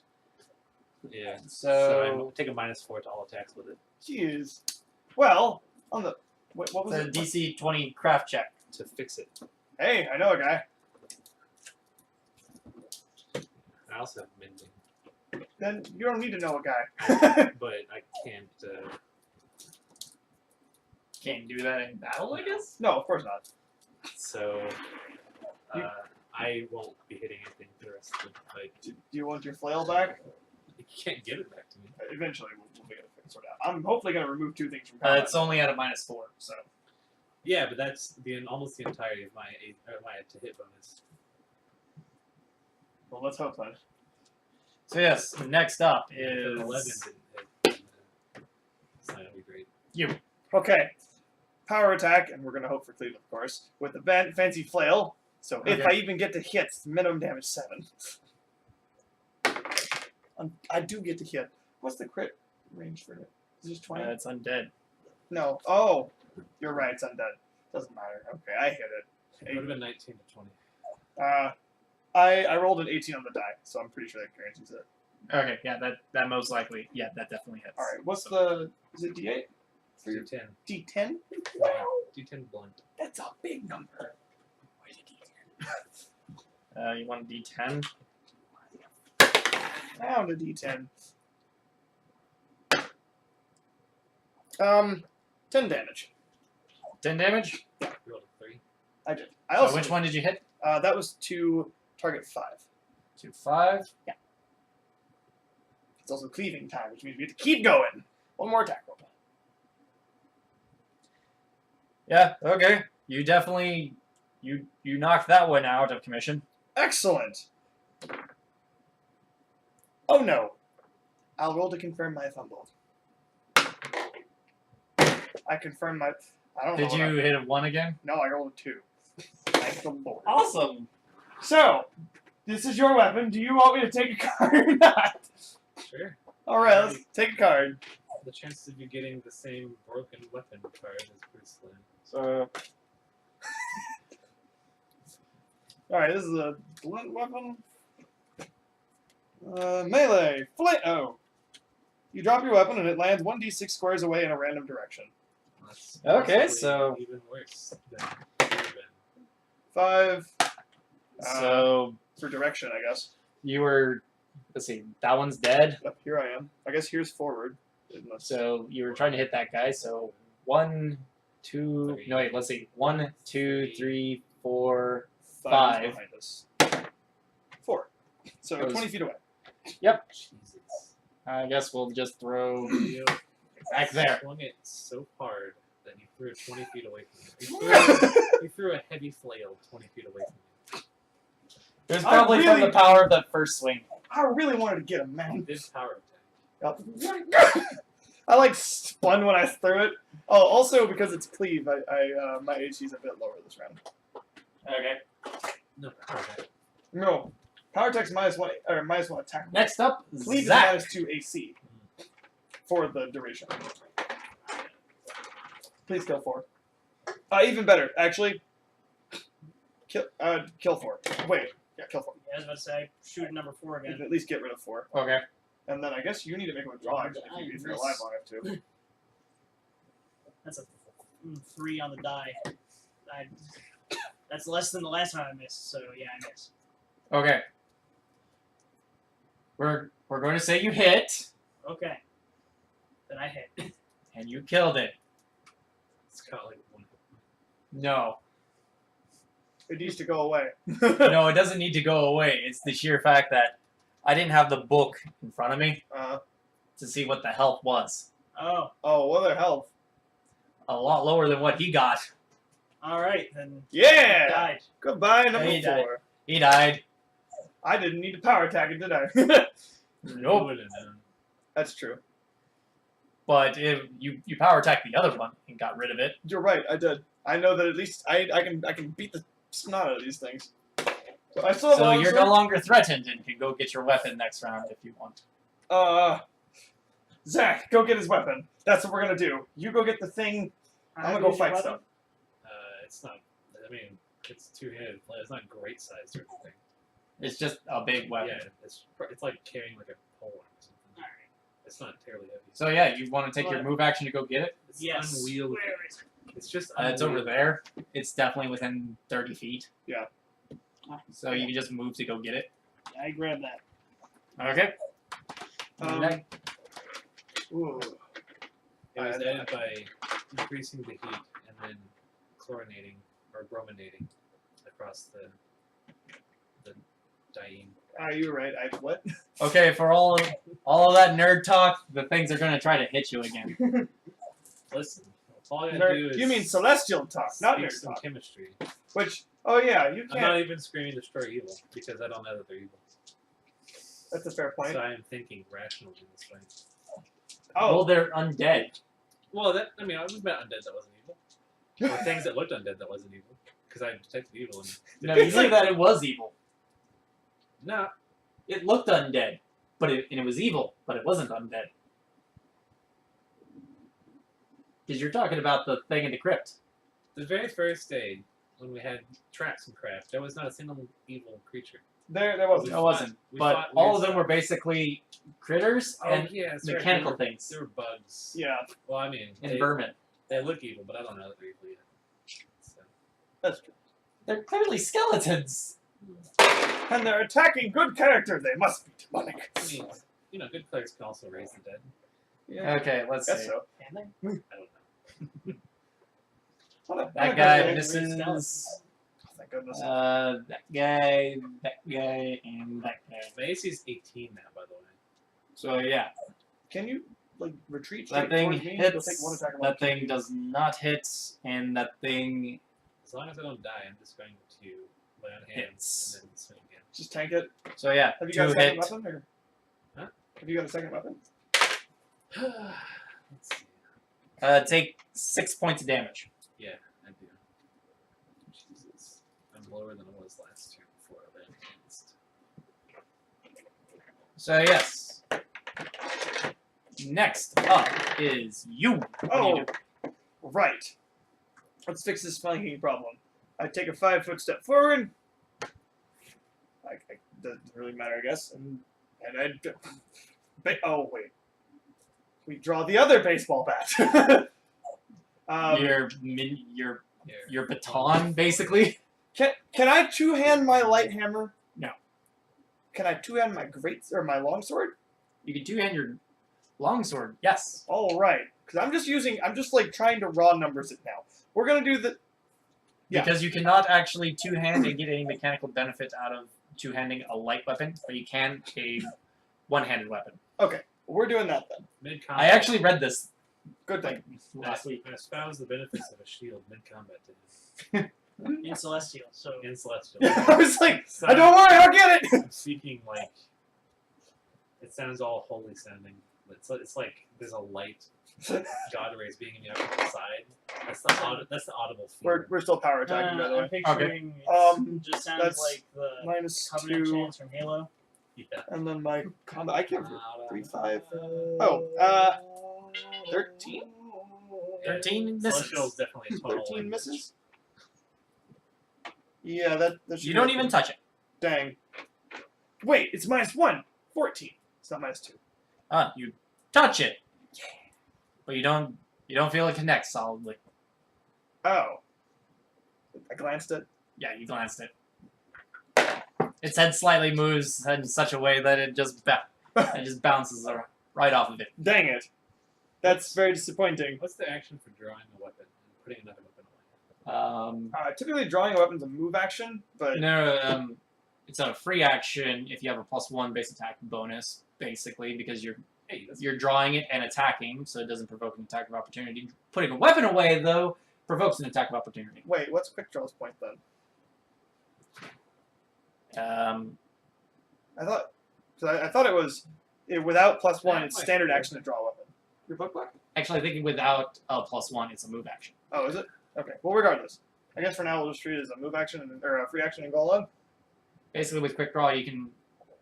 Yeah. so I take a -4 to all attacks with it Jeez. Well, on the what was it's a it? DC 20 craft check. to fix it. Hey, I know a guy. I also have mending, Then you don't need to know a guy. but I can't. Can't do that in battle, I guess. No, of course not. So I won't be hitting anything for the rest of the fight. Do you want your flail back? You can't give it back to me. Eventually, we'll be able to sort it out. I'm hopefully going to remove 2 things from combat. It's only at a -4, so Yeah, but that's almost the entirety of my to hit bonus. Well, let's hope then. so yes. Next up If an 11 is didn't hit, then, it's not gonna be great. Okay. Power attack, and we're going to hope for cleave, of course, with the fancy flail. So if Okay. I even get to hit, it's minimum damage 7. I do get to hit. What's the crit range for it? Is it just 20? it's undead. No. Oh, you're right. It's undead. Doesn't matter. Okay, I hit it. It would have been 19 to 20. I rolled an 18 on the die, so I'm pretty sure that guarantees it. Okay, yeah, that most likely, yeah, that definitely hits. All right. What's the? Is it D8? For your D10. D10? D10 blunt. That's a big number. Where's the D10? You want a D10? Found a D10. 10 damage. 10 damage. You rolled a 3. I did. I So also. which one did you hit? That was to target 5. 2, 5. It's also cleaving time, which means we have to keep going. One more attack roll. Yeah. Okay. You definitely you knocked that one out of commission. Excellent. Oh no. I'll roll to confirm my fumble. I confirmed my. I don't know. Did you hit a 1 again? No, I rolled a 2. Thank the Lord. Awesome. So, this is your weapon. Do you want me to take a card or not? Sure. Alright, let's take a card. The chances of you getting the same broken weapon card is pretty slim. So. Alright, this is a blunt weapon. Melee. Oh. You drop your weapon and it lands 1d6 squares away in a random direction. That's Okay, possibly so- even worse than it would have been. 5 So for direction, I guess. you were. Let's see. That one's dead. Yep, here I am. I guess here's forward. Unless, So you were trying to hit that guy. So 1, 2. No wait. Let's see. 1, 2, 3, 4. 5 5. is behind us. 4. So Goes- 20 feet away. Jesus. I guess we'll just throw You back there. swung it so hard that you threw it 20 feet away from you. You threw a heavy flail 20 feet away from you. It was I probably from really- the power of that first swing. I really wanted to get him, You man. did power attack. Yep. I like spun when I threw it. Oh, also because it's cleave, my AC is a bit lower this round. Okay. No. Okay. No, power attack's -1 or -1 attack. Next up, Cleave Zach. is -2 AC for the duration. Please kill 4. Even better, actually. Kill 4. Wait, yeah, kill 4. Yeah, I was about to say, shoot number 4 You again. can at least get rid of 4. Okay. And then I guess you need to make a withdraw actually if you're alive long enough to. That's a 3 on the die. That's less than the last time I missed, so yeah, I missed. Okay. We're going to say you hit, Okay. Then I hit. and you killed it. It's got like 1. No. It needs to go away. No, it doesn't need to go away. It's the sheer fact that I didn't have the book in front of me to see what the health was. Oh, Oh, what other health? A lot lower than what he got. alright, then Yeah! died. Goodbye, number He died. 4. He died. I didn't need to power attack it, did I? Nope. That's true. But you power attacked the other one and got rid of it. You're right, I did. I know that at least I can beat the snot out of these things. So I still have So a you're longsword. no longer threatened and can go get your weapon next round if you want. Zach, go get his weapon. That's what we're gonna do. You go get the thing. I'm gonna go fight stuff. It's not. I mean, it's two-handed. It's not great size or anything. It's just a big weapon. Yeah, it's like carrying like a pole or something. Alright. It's not terribly heavy. So yeah, you want to take your What? move action to go get it? It's Yes. unwieldy. Where is it? It's just It's over unwieldy. there. It's definitely within 30 feet. Ah, So you can just move to go get it. I grabbed that. Okay. Ooh. It was added by increasing the heat and then chlorinating or brominating across the dying. You're right. What? Okay, for all of that nerd talk, the things are gonna try to hit you again. Listen, all I gotta do Nerd, is you mean celestial talk, not speak nerd some talk. chemistry. Which, oh yeah, you I'm not can't. even screaming destroy evil because I don't know that they're evil. That's a fair point. So I am thinking rationally in this way. Well, Oh, they're undead. Well, I mean, I was met undead that wasn't evil. Or things that looked undead that wasn't evil. Because I detected evil and No, you knew that it was evil. no, It looked undead, but it was evil, but it wasn't undead. Because you're talking about the thing in the crypt. the very first day when we had traps and crap, there was not a single evil creature. there wasn't. It wasn't. we But fought all weird of them stuff. were basically critters and yeah, that's right. mechanical There things were bugs. Yeah, Well, I mean, and vermin. they look evil, but I don't know that they're evil yet. So, that's true. They're clearly skeletons. And they're attacking good character. They must be demonic. I mean, you know, good clerics can also raise the dead. Yeah, Okay, let's guess see. so. Can they? I don't know. That guy They're misses. Thank goodness. That guy, and that guy. My AC's 18 now, by the way. So yeah, Can you like retreat that straight thing towards me? You'll hits. take one attack. That thing does not hit, and that thing As long as I don't die, I'm just going to lay on hands hits. and then swing again. Just tank it. So yeah, Have you got a 2 second hit. weapon? Or? Huh? Have you got a second weapon? Let's see. Take 6 points of damage. Yeah, I do. Jesus. I'm lower than I was last turn before I ran against. So yes. Next up is you. What do Oh, you do? right. Let's fix this flanking problem. I take a 5-foot step forward. Doesn't really matter, I guess. And oh wait, we draw the other baseball bat. Your baton, basically. Can I two-hand my light hammer? No. Can I two-hand my my longsword? You can two-hand your longsword. Yes. All right, because I'm just like trying to raw numbers it now. We're gonna do the. Yeah. Because you cannot actually two-hand and get any mechanical benefit out of two-handing a light weapon, but you can a one-handed weapon. Okay, we're doing that then. Mid-combat. I actually read this Good thing. last week. I espouse the benefits of a shield mid-combat to him. In Celestial, so In Celestial. I was like, So don't worry, I'll get it. I'm speaking like... It sounds all holy sounding. It's like there's a light god rays beaming me up from the side. That's the audible fear. We're still power attacking, by the I'm way. picturing Okay. it just sounds That's like the Minus Covenant 2, chants from Halo. Yeah. and then my combat. I can't. 3, 5. 13. 13 misses. Celestial is definitely a total 13 language. misses. Yeah, that should. You be don't okay. even touch it. Dang. Wait, it's -1. 14. It's not -2. You touch it, but you don't feel it connect solidly. Oh. I glanced at. Yeah, you glanced it. Its head slightly moves in such a way that it just bounces right off of it. Dang it. That's very disappointing. What's the action for drawing a weapon and putting another weapon away? Typically, drawing a weapon's a move action, but No, it's a free action if you have a +1 base attack bonus, basically, because you're drawing it and attacking, so it doesn't provoke an attack of opportunity. Putting a weapon away, though, provokes an attack of opportunity. wait, what's quick draw's point then? I thought it was without +1. It's standard action to draw a weapon. Your book black? Actually, I think without a +1, it's a move action. Oh, is it? Okay. Well, regardless, I guess for now we'll just treat it as a move action or a free action and go alone. Basically, with quick draw, you can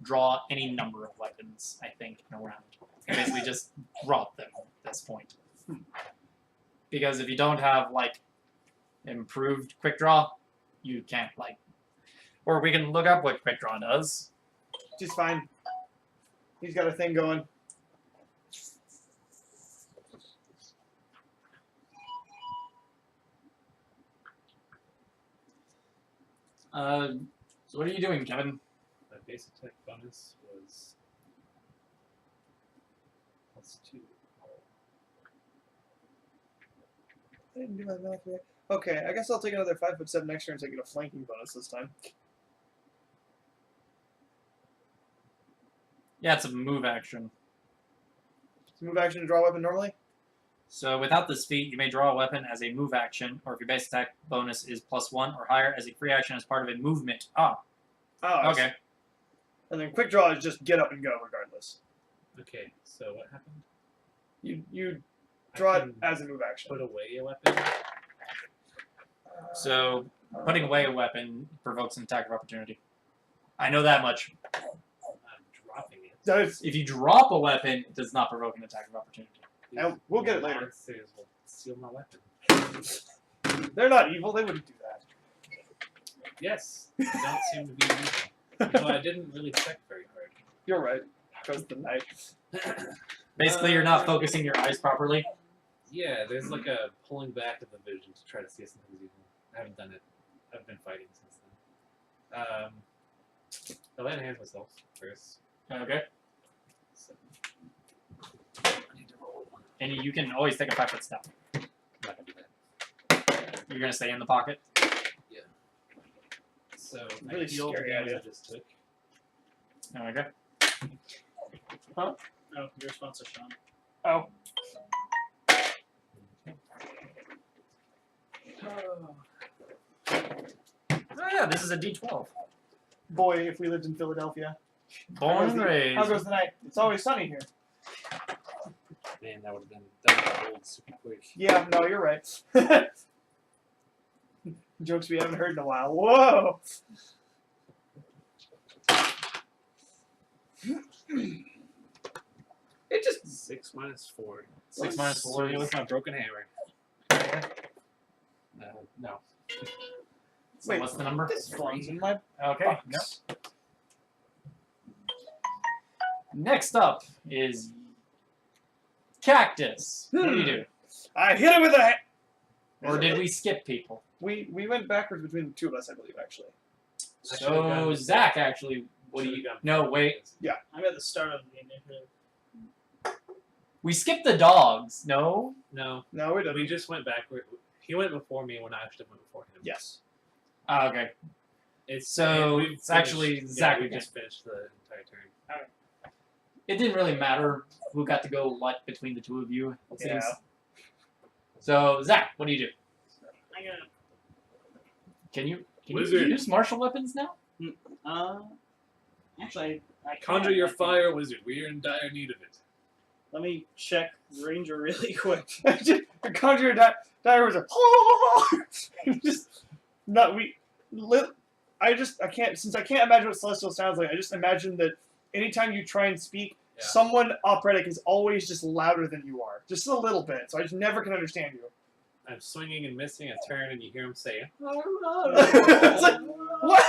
draw any number of weapons, I think, in a round. And basically just drop them at this point. Because if you don't have, like, improved quick draw, you can't, like... Or we can look up what quick draw does. She's fine. He's got a thing going. So what are you doing, Kevin? My base attack bonus was +2. I didn't do my math right. Okay, I guess I'll take another 5'7" extra and take a flanking bonus this time. Yeah, it's a move action. It's a move action to draw a weapon normally? So without this feat, you may draw a weapon as a move action, or if your base attack bonus is +1 or higher, as a free action as part of a movement. Oh, Okay. And then quick draw is just get up and go regardless. Okay, so what happened? You draw I it can as a move action. put away a weapon. So putting away a weapon provokes an attack of opportunity. I know that much. I'm dropping it. Does If you drop a weapon, it does not provoke an attack of opportunity. And we'll get it later. Monsters will steal my weapon. they're not evil. They wouldn't do that. Yes, they don't seem to be evil. So I didn't really check very hard. You're right. Goes the knight. Basically, you're not focusing your eyes properly. Yeah, there's like a pulling back of the vision to try to see if something's evil. I haven't done it. I've been fighting since then. I'll lay hands myself first. Okay. So, And you can always take a 5-foot step. I'm not gonna do that. You're gonna stay in the pocket. So Really I heal the scary damage idea. I just took. Okay. Oh, your response is Sean. Oh. Oh yeah, this is a D12. Boy, if we lived in Philadelphia. Born and How raised. goes the night? It's always sunny here. Man, that would have rolled super quick. Yeah, no, you're right. Jokes we haven't heard in a while. Whoa! It just 6 minus 4. 6 minus 4. You with my broken hammer. No. So Wait, what's the number? this belongs in my Okay. box. Yep. Next up is Cactus. What do you do? I hit it with a. Or did we skip people? We went backwards between the two of us, I believe, actually. I should've So gone- Zach, actually, what do should've you? gone No, first. wait. I'm at the start of the initiative. We skipped the dogs. No. No, No, we didn't. we just went backward. He went before me when I actually went before him. Yes. Ah, okay. It's So, we've it's actually finished- Zach Yeah, we again. just finished the entire turn. It didn't really matter who got to go what between the two of you. It Yeah. seems. So Zach, what do you do? I'm gonna. Can you Wizard. use martial weapons now? Actually, I can. Conjure your I can- fire, wizard. We are in dire need of it. Let me check the ranger really quick. The conjurer diary was just not we. I can't since I can't imagine what celestial sounds like. I just imagine that anytime you try and speak, someone operatic is always just louder than you are, just a little bit. So I just never can understand you. I'm swinging and missing a turn, and you hear him say, It's like, what?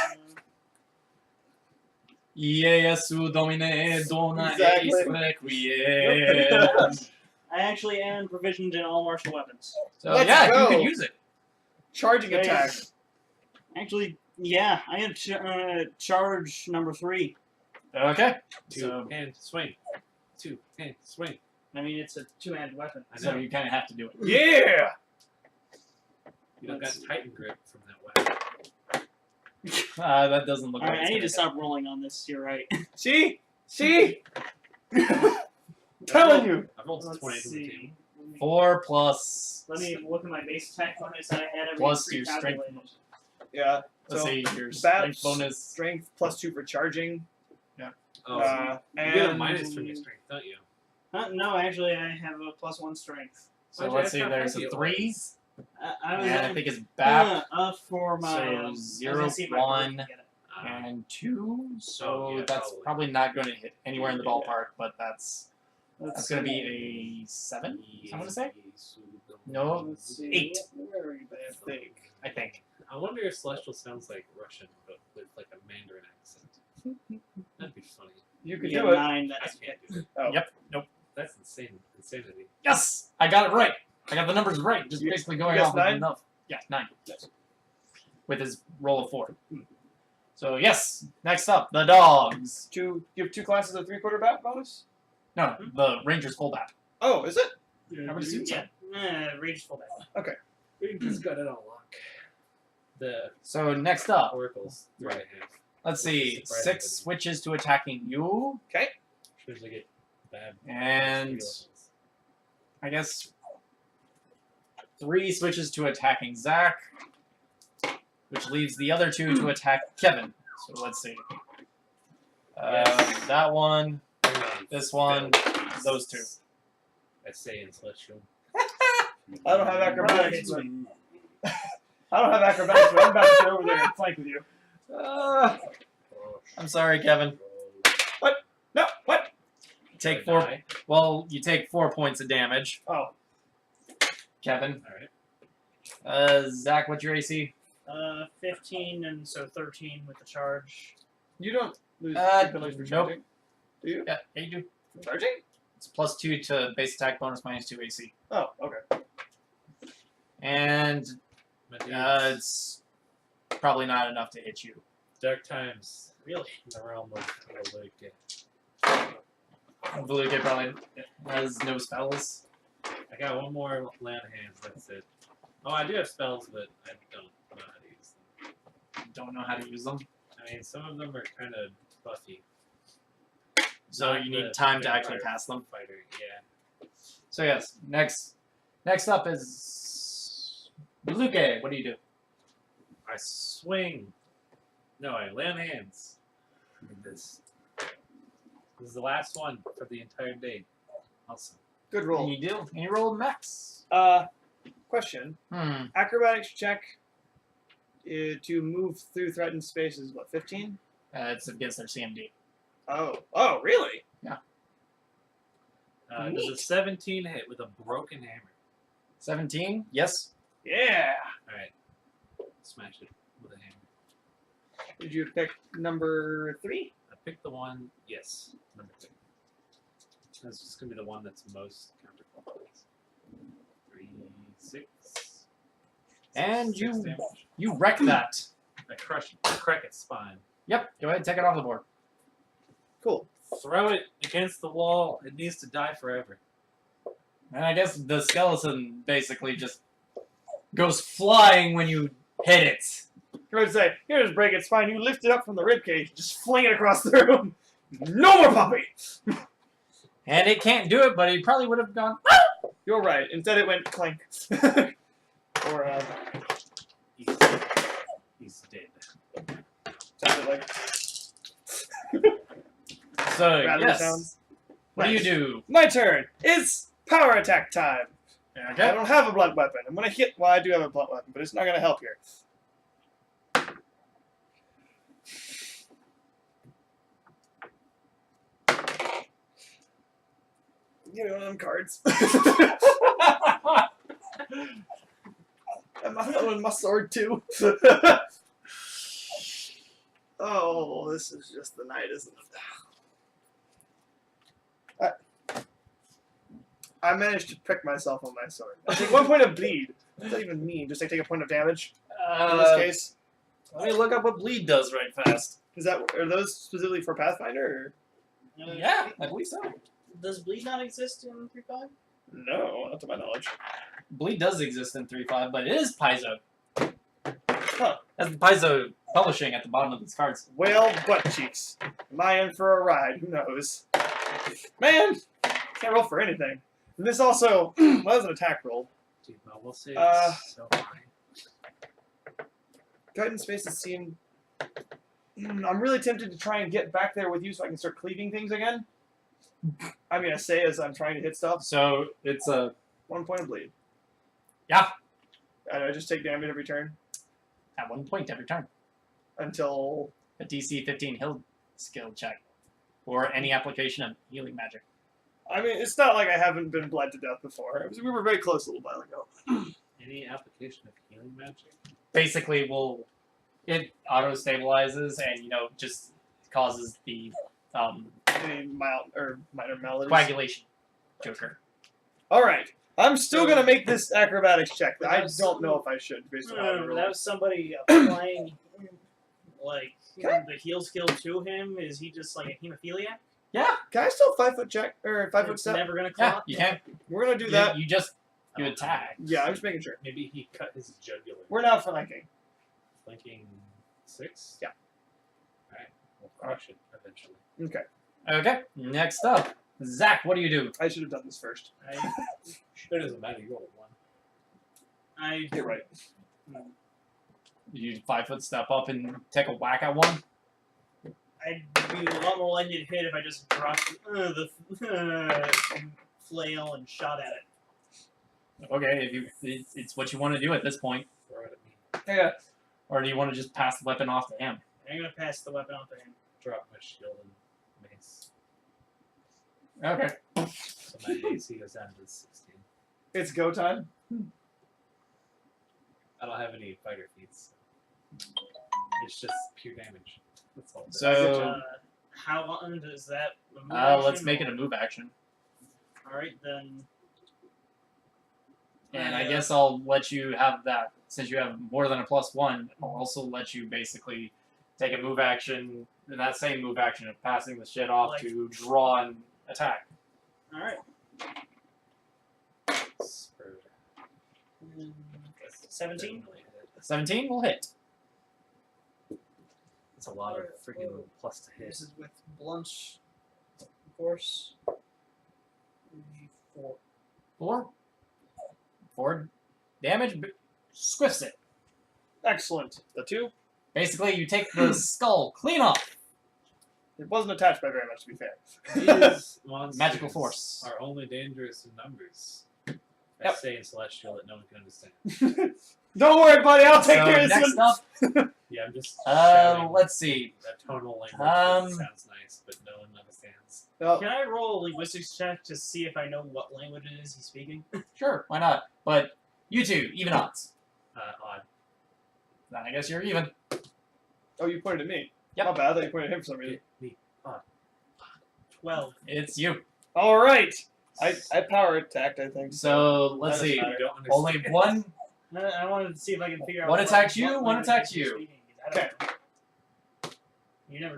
Iesu Domine Dona Exactly. Eis Requiem. I actually am provisioned in all martial weapons. So Let's yeah, go. you can use it. Charging Okay. attack. Actually, yeah, I am charge number 3. Okay. two So, hand swing. 2 hand swing. I mean, it's a 2-handed weapon. I so know. you kind of have to do it. Yeah. You don't got Let's see. Titan grip from that weapon. That doesn't look Alright, like I need to it's stop rolling on this. You're right. See. Telling you. I've rolled Let's 20 from the see. table. 4 plus. Let me look at my base attack bonus that I had every Plus your strength. pre-calculated. Yeah. Let's So, see your bat- strength bonus. Strength +2 for charging. Oh, you get a And minus from your strength, don't you? No, actually, I have a +1 strength. So Why'd you let's ask see, how there's heavy a it 3. was? I was And I think it's back. for my So, I was 0, gonna see if my 1, bird could get it. and 2. So Oh, yeah, that's probably. probably not going to hit anywhere in the Yeah. ballpark, but that's Let's going to see. be a 7. I'm going to say. No. Let's see. 8. Very bad thing. I think. I wonder if Celestial sounds like Russian, but with like a Mandarin accent. That'd be funny. you could Yeah, do it. 9. I That's can't do it. Oh. Yep. Nope. That's insane. Insanity. Yes, I got it right. I got the numbers right. Just You- basically you going guessed off of 9? enough. Yeah, 9. With his roll of 4. So yes, next up, the dogs. You have 2 classes of 3/4 bat bonus. No, the Rangers fullback. Oh, is it? I would assume so. Yeah. Rage full back. We just got it on lock. The So next up, oracles. 3.5. let's see, Surprising. 6 switches to attacking you, Usually get bad. and I guess 3 switches to attacking Zach, which leaves the other 2 to attack Kevin. So let's see. Yes. That one, this one, those 2. I say in Celestial. I don't have acrobatics. Right. I don't have acrobatics, but I'm about to get over there and flank with you. I'm sorry, Kevin. No, what? Take 4. Well, you take 4 points of damage, Oh, Kevin. Alright. Zach, what's your AC? 15 and so 13 with the charge. you don't lose abilities for nope. charging. Do you? Yeah, you do. Charging? It's +2 to base attack bonus -2 AC. Oh, okay. And My dudes, it's probably not enough to hit you. Dark times Really? in the realm of Luke. Veluca probably has no spells. I got one more land hands, that's it. Oh, I do have spells, but I don't know how to use them. Don't know how to use them. I mean, some of them are kind of buffy. So Not you the need time to actually vampire cast them. Fighter, yeah. So yes, next up is Veluca. What do you do? I swing. No, I land hands. Look at this. This is the last one for the entire day. Awesome. Good And roll. you roll max. Question. Hmm. Acrobatics check to move through threatened spaces, what, 15? It's against their CMD. Oh, really? Does a Neat. 17 hit with a broken hammer? 17. Yes. Yeah. Alright. Smash it with a hammer. Did you pick number 3? I picked the one, yes, number 2. That's just going to be the one that's most counterclockwise. 3, 6. And 6 you- damage. You wreck that. I crack its spine. Yep. Go ahead and take it off the board. Cool. Throw it against the wall. It needs to die forever. And I guess the skeleton basically just goes flying when you hit it. I would say, here's break its spine. You lift it up from the ribcage, just fling it across the room. No more puppy! And it can't do it, but he probably would have gone. You're right. Instead, it went clank. Or, He's dead. sounded like So rattling yes, sounds. What do you do? My turn. It's power attack time. I Okay. don't have a blunt weapon. I'm gonna hit. Well, I do have a blunt weapon, but it's not gonna help here. Give me one of them cards. I'm with my sword too. Oh, this is just the night, isn't it? I managed to prick myself on my sword. I take 1 point of bleed. What does that even mean? Just take a point of damage in this case? Let me look up what bleed does right fast. Is that are those specifically for Pathfinder? Yeah, I believe so. Does bleed not exist in 3.5? Or? No, not to my knowledge. Bleed does exist in 3.5, but it is Paizo. Huh. That's Paizo publishing at the bottom of these cards. Well, butt cheeks. Am I in for a ride? Who knows? Man, can't roll for anything. And this also was an attack roll. Dude, no, we'll see. So fine. Guidance spaces seem. I'm really tempted to try and get back there with you so I can start cleaving things again. I mean, I say as I'm trying to hit stuff. So it's a 1 point of bleed. Yeah. And I just take damage every turn at 1 point every turn. until. A DC 15 heal skill check, or any application of healing magic. I mean, it's not like I haven't been bled to death before. We were very close a little while ago. Any application of healing magic? Basically, it auto stabilizes and just causes the Any mild or minor maladies. coagulation to occur. All right. I'm still gonna make this acrobatics check. I don't know if I should based on how I That roll. was somebody applying like Okay. the heal skill to him. Is he just like a hemophiliac? Yeah, Can I still 5 foot check or 5 foot It's step? never gonna yeah, clock. you can. We're gonna do You, that. you just Oh, attack. Yeah, I'm just making sure. Maybe he cut his jugular. We're not flanking. Flanking 6? Yeah. Alright, we'll crush it eventually. Okay. Okay, next up, Zach. What do you do? I should have done this first. It doesn't matter, you roll 1. I You're right. You 5 foot step up and take a whack at one. I'd be a lot more likely to hit if I just dropped the flail and shot at it. Okay, it's what you want to do at this point, Throw it at me. Yeah. or do you want to just pass the weapon off to him? I'm gonna pass the weapon off to him. Drop my shield and mace. Okay. So my AC goes down to 16. It's go time. I don't have any fighter feats. So it's just pure damage. That's all. So How long does that? let's make it a move action, All right then. and I guess I'll let you have that since you have more than a +1. I'll also let you basically take a move action, and that same move action of passing the shit off to draw and attack. All right. Spurred. 17. Definitely hit. 17 will hit. That's a lot of freaking plus to hit. This is with blunt force. 4. 4 damage, squiffs it. Excellent. The 2. Basically, you take the skull clean off. It wasn't attached by very much, to be fair. These monsters Magical force. are only dangerous in numbers. I Yep. say in Celestial that no one can understand. Don't worry, buddy. I'll take So care of this next one. up, Yeah, I'm just shouting let's see. a tonal language Um, that sounds nice, but no one understands. Oh, Can I roll a linguistics check to see if I know what language it is he's speaking? Sure, why not? But you two, even odds. Odd. Then I guess you're even. oh, you pointed at me. Yep. My bad. I thought you pointed at him for some reason. Me. 12. It's you. All right. I power attacked, I think. So let's That see. doesn't You don't understand. Only one. I wanted to see if I can figure out. One what- attacks you, what one language attacks he's you. speaking. I don't know. You never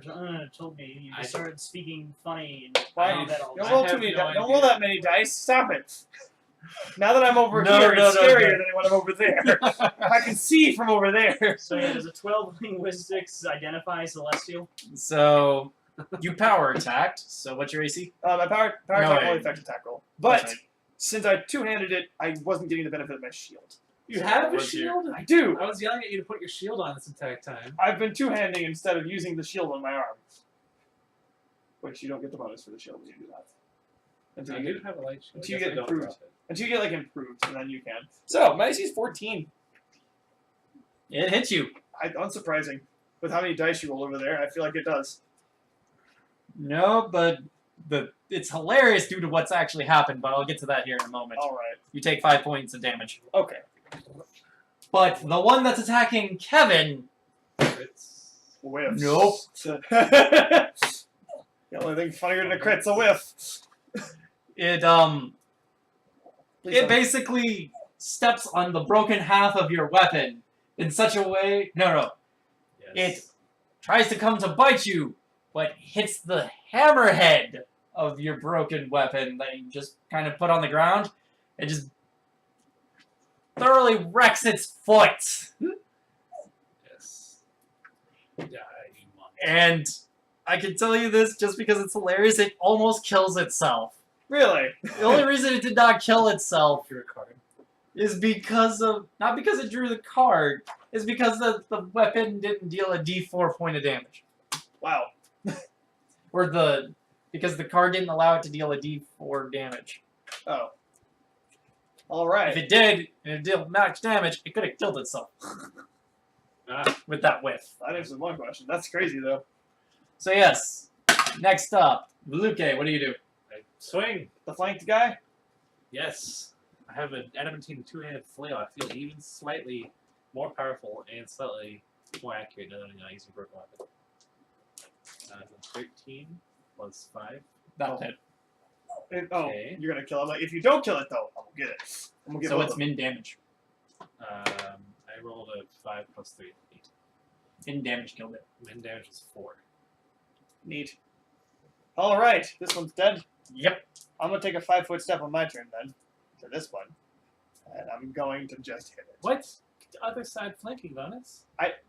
told me. You I- just started speaking funny. And Why I you- did that all the Don't I time. roll too have many. no Don't idea. roll that many dice. Stop it. Now that I'm over No, here, no, it's no, scarier no. than when I'm over there. I can see from over there. So yeah, does a 12 linguistics identify celestial? So you power attacked. So what's your AC? My power No, attack wait. only affects attack roll. But That's right. since I two-handed it, I wasn't getting the benefit of my shield. You have a What's your- shield? I do. I was yelling at you to put your shield on this entire time. I've been two-handing instead of using the shield on my arm. Which you don't get the bonus for the shield when you do that. Until I you do get, have a light shield. until you I guess get I don't improved. drop it. until you get like improved, and then you can. So my AC is 14. It hits you. Unsurprising. With how many dice you roll over there, I feel like it does. No, but it's hilarious due to what's actually happened, but I'll get to that here in a moment. All right. You take 5 points of damage. Okay. But the one that's attacking Kevin, Crits. Whiffs. Nope. The only thing funnier than a crit's a whiff. it Please it don't. basically steps on the broken half of your weapon in such a way. No. Yes. It tries to come to bite you, but hits the hammerhead of your broken weapon that you just kind of put on the ground. It just thoroughly wrecks its foot. Yes. Die, you monster. And I can tell you this just because it's hilarious, it almost kills itself. Really? The only reason it did not kill itself Your card. is because of, not because it drew the card, is because the weapon didn't deal a d4 point of damage. Wow. Or because the card didn't allow it to deal a d4 damage. Oh. All If right. it did, and it dealt max damage, it could have killed itself Ah, with that whiff. That answers one question. That's crazy though. So yes, next up, Luke, what do you do? I swing. The flanked guy. Yes. I have an adamantine two-handed flail. I feel even slightly more powerful and slightly more accurate now that I'm using a broken weapon. 13 plus 5. That'll hit. Okay. You're gonna kill him. Like, if you don't kill it though, I'm gonna get it. I'm gonna get So both it's of them. min damage. I rolled a 5 plus 3. 8. Min damage killed it. Min damage is 4. Neat. All right. This one's dead. Yep. I'm gonna take a 5-foot step on my turn then to this one, and I'm going to just hit it. What? The other side flanking on us?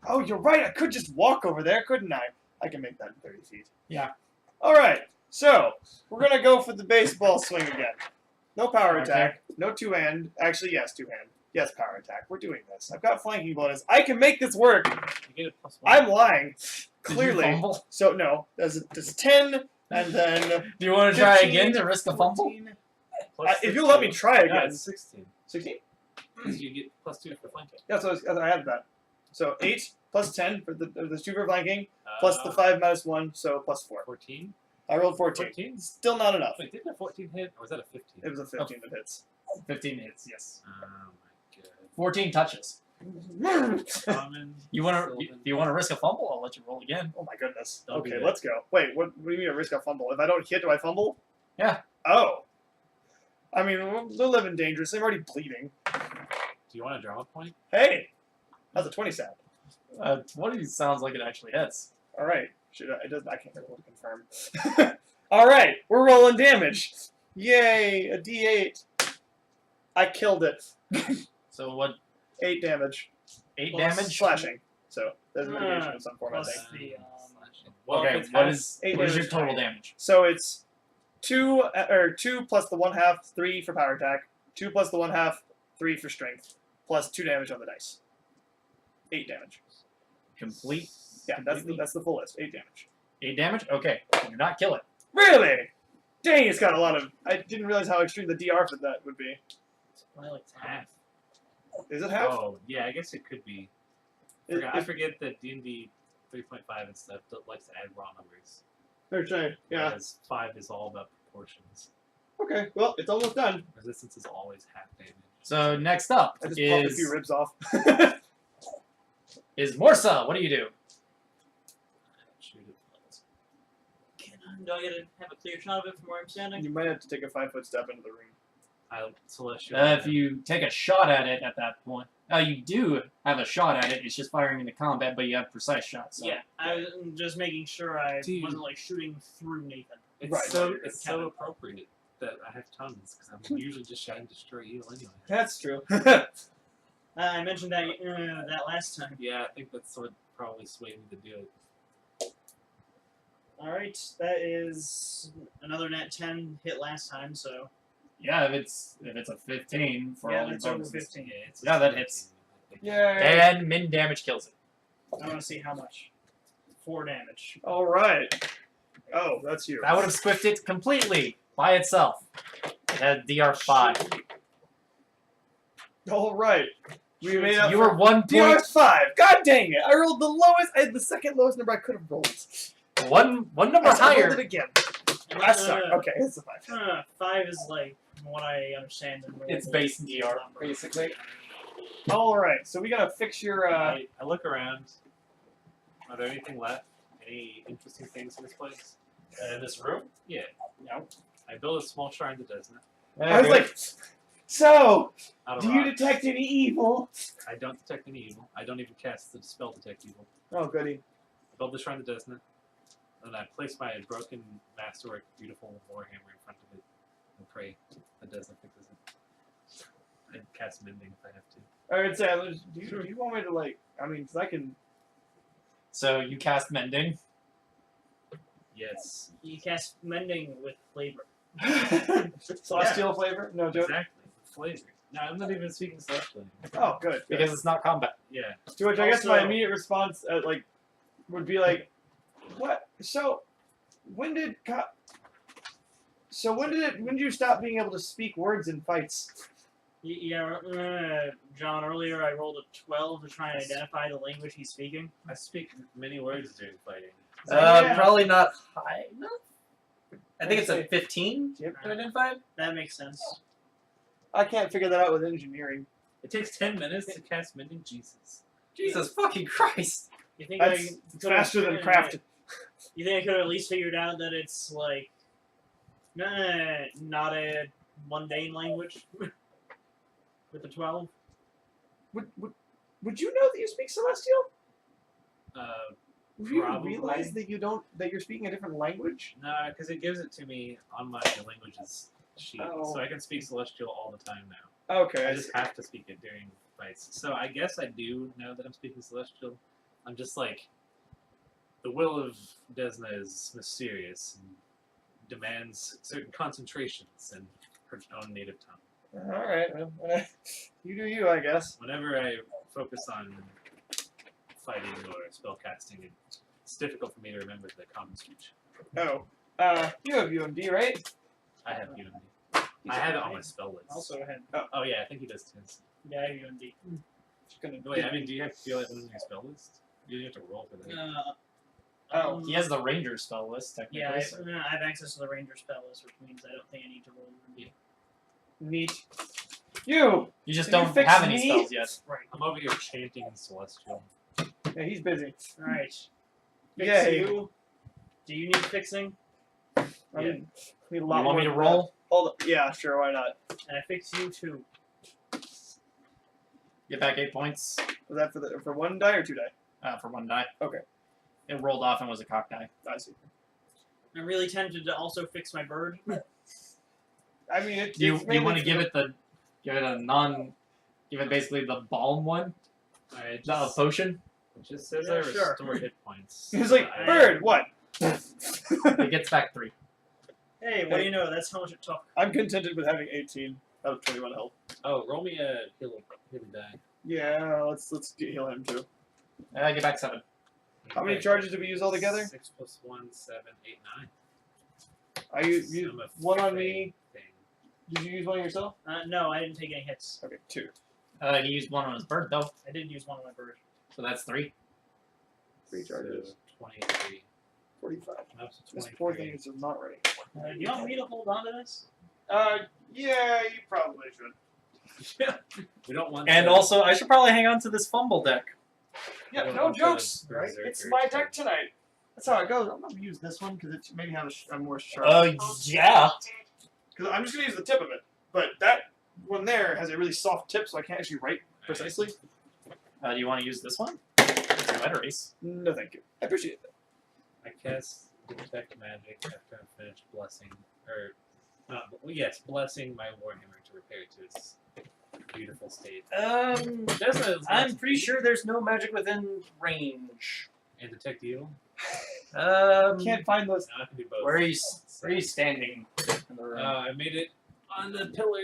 Oh, you're right. I could just walk over there, couldn't I? I can make that in 30 feet. Yeah. All right. So we're gonna go for the baseball swing again. No power Power attack. No two-hand. Actually, yes, two-hand. Yes, power attack. We're doing this. I've got flanking bonus. I can make this work. You get a plus 1. I'm lying. Did you Clearly. fumble? So no. There's 10, and then Do you want to try 15, again to risk a fumble? 14. Plus If you let me 16. try Yeah, again. it's 16. 16. Because you get plus 2 for flanking. Yeah, so I had that. So 8 plus 10 for the 2 for flanking, plus the 5 minus 1, so plus 4. 14? I rolled 14. 14? Still not enough. Wait, didn't a 14 hit? Or was that a 15? It was a 15 that hits. 15 hits, yes. Oh my god. 14 touches. Common. You want to? Sylvan. Do you want to risk a fumble? I'll let you roll again. Oh my goodness. Don't do Okay, that. let's go. Wait, what do you mean a risk of fumble? If I don't hit, do I fumble? Yeah. Oh. I mean, they're living dangerously. I'm already bleeding. Do you want a drama point? Hey! That's a 20 sound. 20 sounds like it actually hits. All right. Should I? It does. I can't roll to confirm. All right, we're rolling damage. Yay! A D8. I killed it. So what? 8 damage. 8 Plus damage? slashing. So there's mitigation of some form, I plus think. the, Slashing. Well, if Okay, it's what half- is 8 what is your damage. total damage? So it's 2 plus the 1/2, 3 for power attack. 2 plus the 1/2, 3 for strength, plus 2 damage on the dice. 8 damage. Complete. Yeah, that's the full list. 8 damage. 8 damage? Okay. Do not kill it. Really? Dang, it's got a lot of. I didn't realize how extreme the DR for that would be. It's probably like half. Is it half? Oh, yeah, I guess it could be. It- I it- forget that D&D 3.5 and stuff likes to add raw numbers. Okay, yeah. Whereas 5 is all about proportions. Okay, well, it's almost done. Resistance is always half damage. So next up I just popped a is few ribs off. Morsa. What do you do? Shoot it. Do I get to have a clear shot of it from where I'm standing? You might have to take a 5-foot step into the room. I'll celestial. If you take a shot at it at that point, you do have a shot at it. It's just firing into combat, but you have precise shots. So. Yeah, I was just making sure I Dude. wasn't like shooting through Nathan. It's Right, so right, it's Kevin. so appropriate that I have tons because I'm usually just shot and destroy you anyway. That's true. I mentioned that last time. Yeah, I think that's what probably swayed me to do it. All right, that is another net 10 hit last time, so Yeah, if it's a 15 for yeah, all your that's over bonuses. 15. It's Yeah, that hits. Yay! And min damage kills it. I want to see how much. 4 damage. All right. Oh, that's you. That would have squiffed it completely. by itself. It had DR5. All right. We made up You were 1 point. DR5. God dang it! I rolled the lowest. I had the second lowest number I could have rolled. One number I rolled higher. it again. I suck. Okay, it's a 5. 5 is like, from what I understand. It's base DR, basically. All right. So we gotta fix your. I look around. Are there anything left? Any interesting things in this place? In this room? Yeah. No. I built a small shrine to Desna. I was like, so Out of do you rocks. detect any evil? I don't detect any evil. I don't even cast the spell detect evil. Oh, goody. I built the shrine to Desna, and I place my broken masterwork, beautiful warhammer in front of it, and pray that Desna fixes it. I cast mending if I have to. All right, Sam. Do you want me to like? I mean, 'cause I can. So you cast Mending. Yes. You cast mending with flavor. Celestial flavor? No joke. Exactly. The flavor. No, I'm not even speaking celestial anymore. Oh, good. Because it's not combat. Yeah. To which I guess my Also- immediate response, would be like, "What? So, when did when did you stop being able to speak words in fights?" Yeah, John, earlier I rolled a 12 to try and identify the language he's speaking. I speak many words during fighting. Yeah. Probably not high enough. I think it's Let's a 15 Yep. to identify. That makes sense. I can't figure that out with engineering. It takes 10 minutes to cast mending. Jesus. Jesus fucking Christ. You think That's I could've faster than figured- craft. You think I could have at least figured out that it's like, not a mundane language with the 12? Would you know that you speak Celestial? Would you Probably. realize that you're speaking a different language? No, because it gives it to me on my languages sheet, Oh. so I can speak Celestial all the time now. Okay. I just have to speak it during fights. So I guess I do know that I'm speaking Celestial. I'm just like, the will of Desna is mysterious and demands certain concentrations in her own native tongue. All right. Well, you do you, I guess. Whenever I focus on fighting or spellcasting, it's difficult for me to remember the common speech. Oh. You have UMD, right? I have UMD. I have it on my spell list. Also had Oh yeah, I think he does too. yeah, UMD. Just gonna Wait, I mean, do you have to feel it on your spell list? You have to roll for that. Oh, He has the ranger spell list, technically. Yeah, so- I have access to the ranger spell list, which means I don't think I need to roll. Yeah. Neat. You! You just Can you don't fix have any me? spells yet. Right. I'm over here chanting in Celestial. Yeah, he's busy. Alright. Fix Yay. you. Do you need fixing? I mean, need a You lot want more me to than roll? that. Hold up. Yeah, sure, why not? And I fix you too. Get back 8 points Was that for one die or 2 die? for 1 die. Okay. It rolled off and was a cock die. I see. I'm really tempted to also fix my bird. I mean, it's You mainly want to for give it a non, give it basically the balm one, Alright, not a potion. it just says Yeah, I sure. restore hit points. He's like, I- bird, what? It gets back 3. Hey, what do you know? That's how much it took. I'm contented with having 18 out of 21 health. Oh, roll me a heal die. Yeah, let's heal him too. Get back 7. How many Okay. charges did we use altogether? 6 + 1, 7, 8, 9. I used I'm a one on fey me. thing. Did you use one yourself? No, I didn't take any hits. Okay, 2. He used 1 on his bird though, I did use one on my bird. so that's 3. 3 charges. So 23. 45. Up to This 23. poor thing is just not ready. Do you want me to hold on to this? Yeah, you probably should. We don't want And to- also, I should probably hang on to this fumble deck. Yeah, don't no want jokes, the right? berserker It's my to- deck tonight. That's how it goes. I'm gonna use this one because it maybe have a more sharp. Yeah. Because I'm just gonna use the tip of it, but that one there has a really soft tip, so I can't actually write precisely. Do you want to use this one? Better race. No, thank you. I appreciate that. I cast detect magic after I'm finished blessing, or not? Yes, blessing my warhammer to repair it to its beautiful state. I'm pretty sure there's no magic within range. And detect evil. Can't find those. Now I can do both. Where are you standing in the room? I made it on the pillar.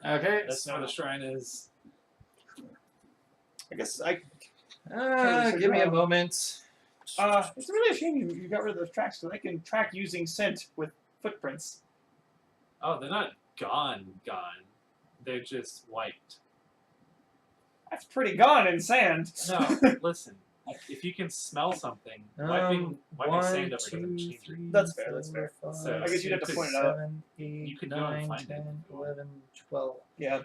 Okay. That's where the shrine is. I guess I. Give me a moment. It's really a shame you got rid of those tracks because I can track using scent with footprints. Oh, they're not gone. They're just wiped. That's pretty gone in sand. No, listen. If you can smell something, wiping sand over doesn't change it. That's fair, that's fair. So I guess you'd have to point it out. 7, 8, You could go and 9, find it 10, if you want. 11, 12. Yeah.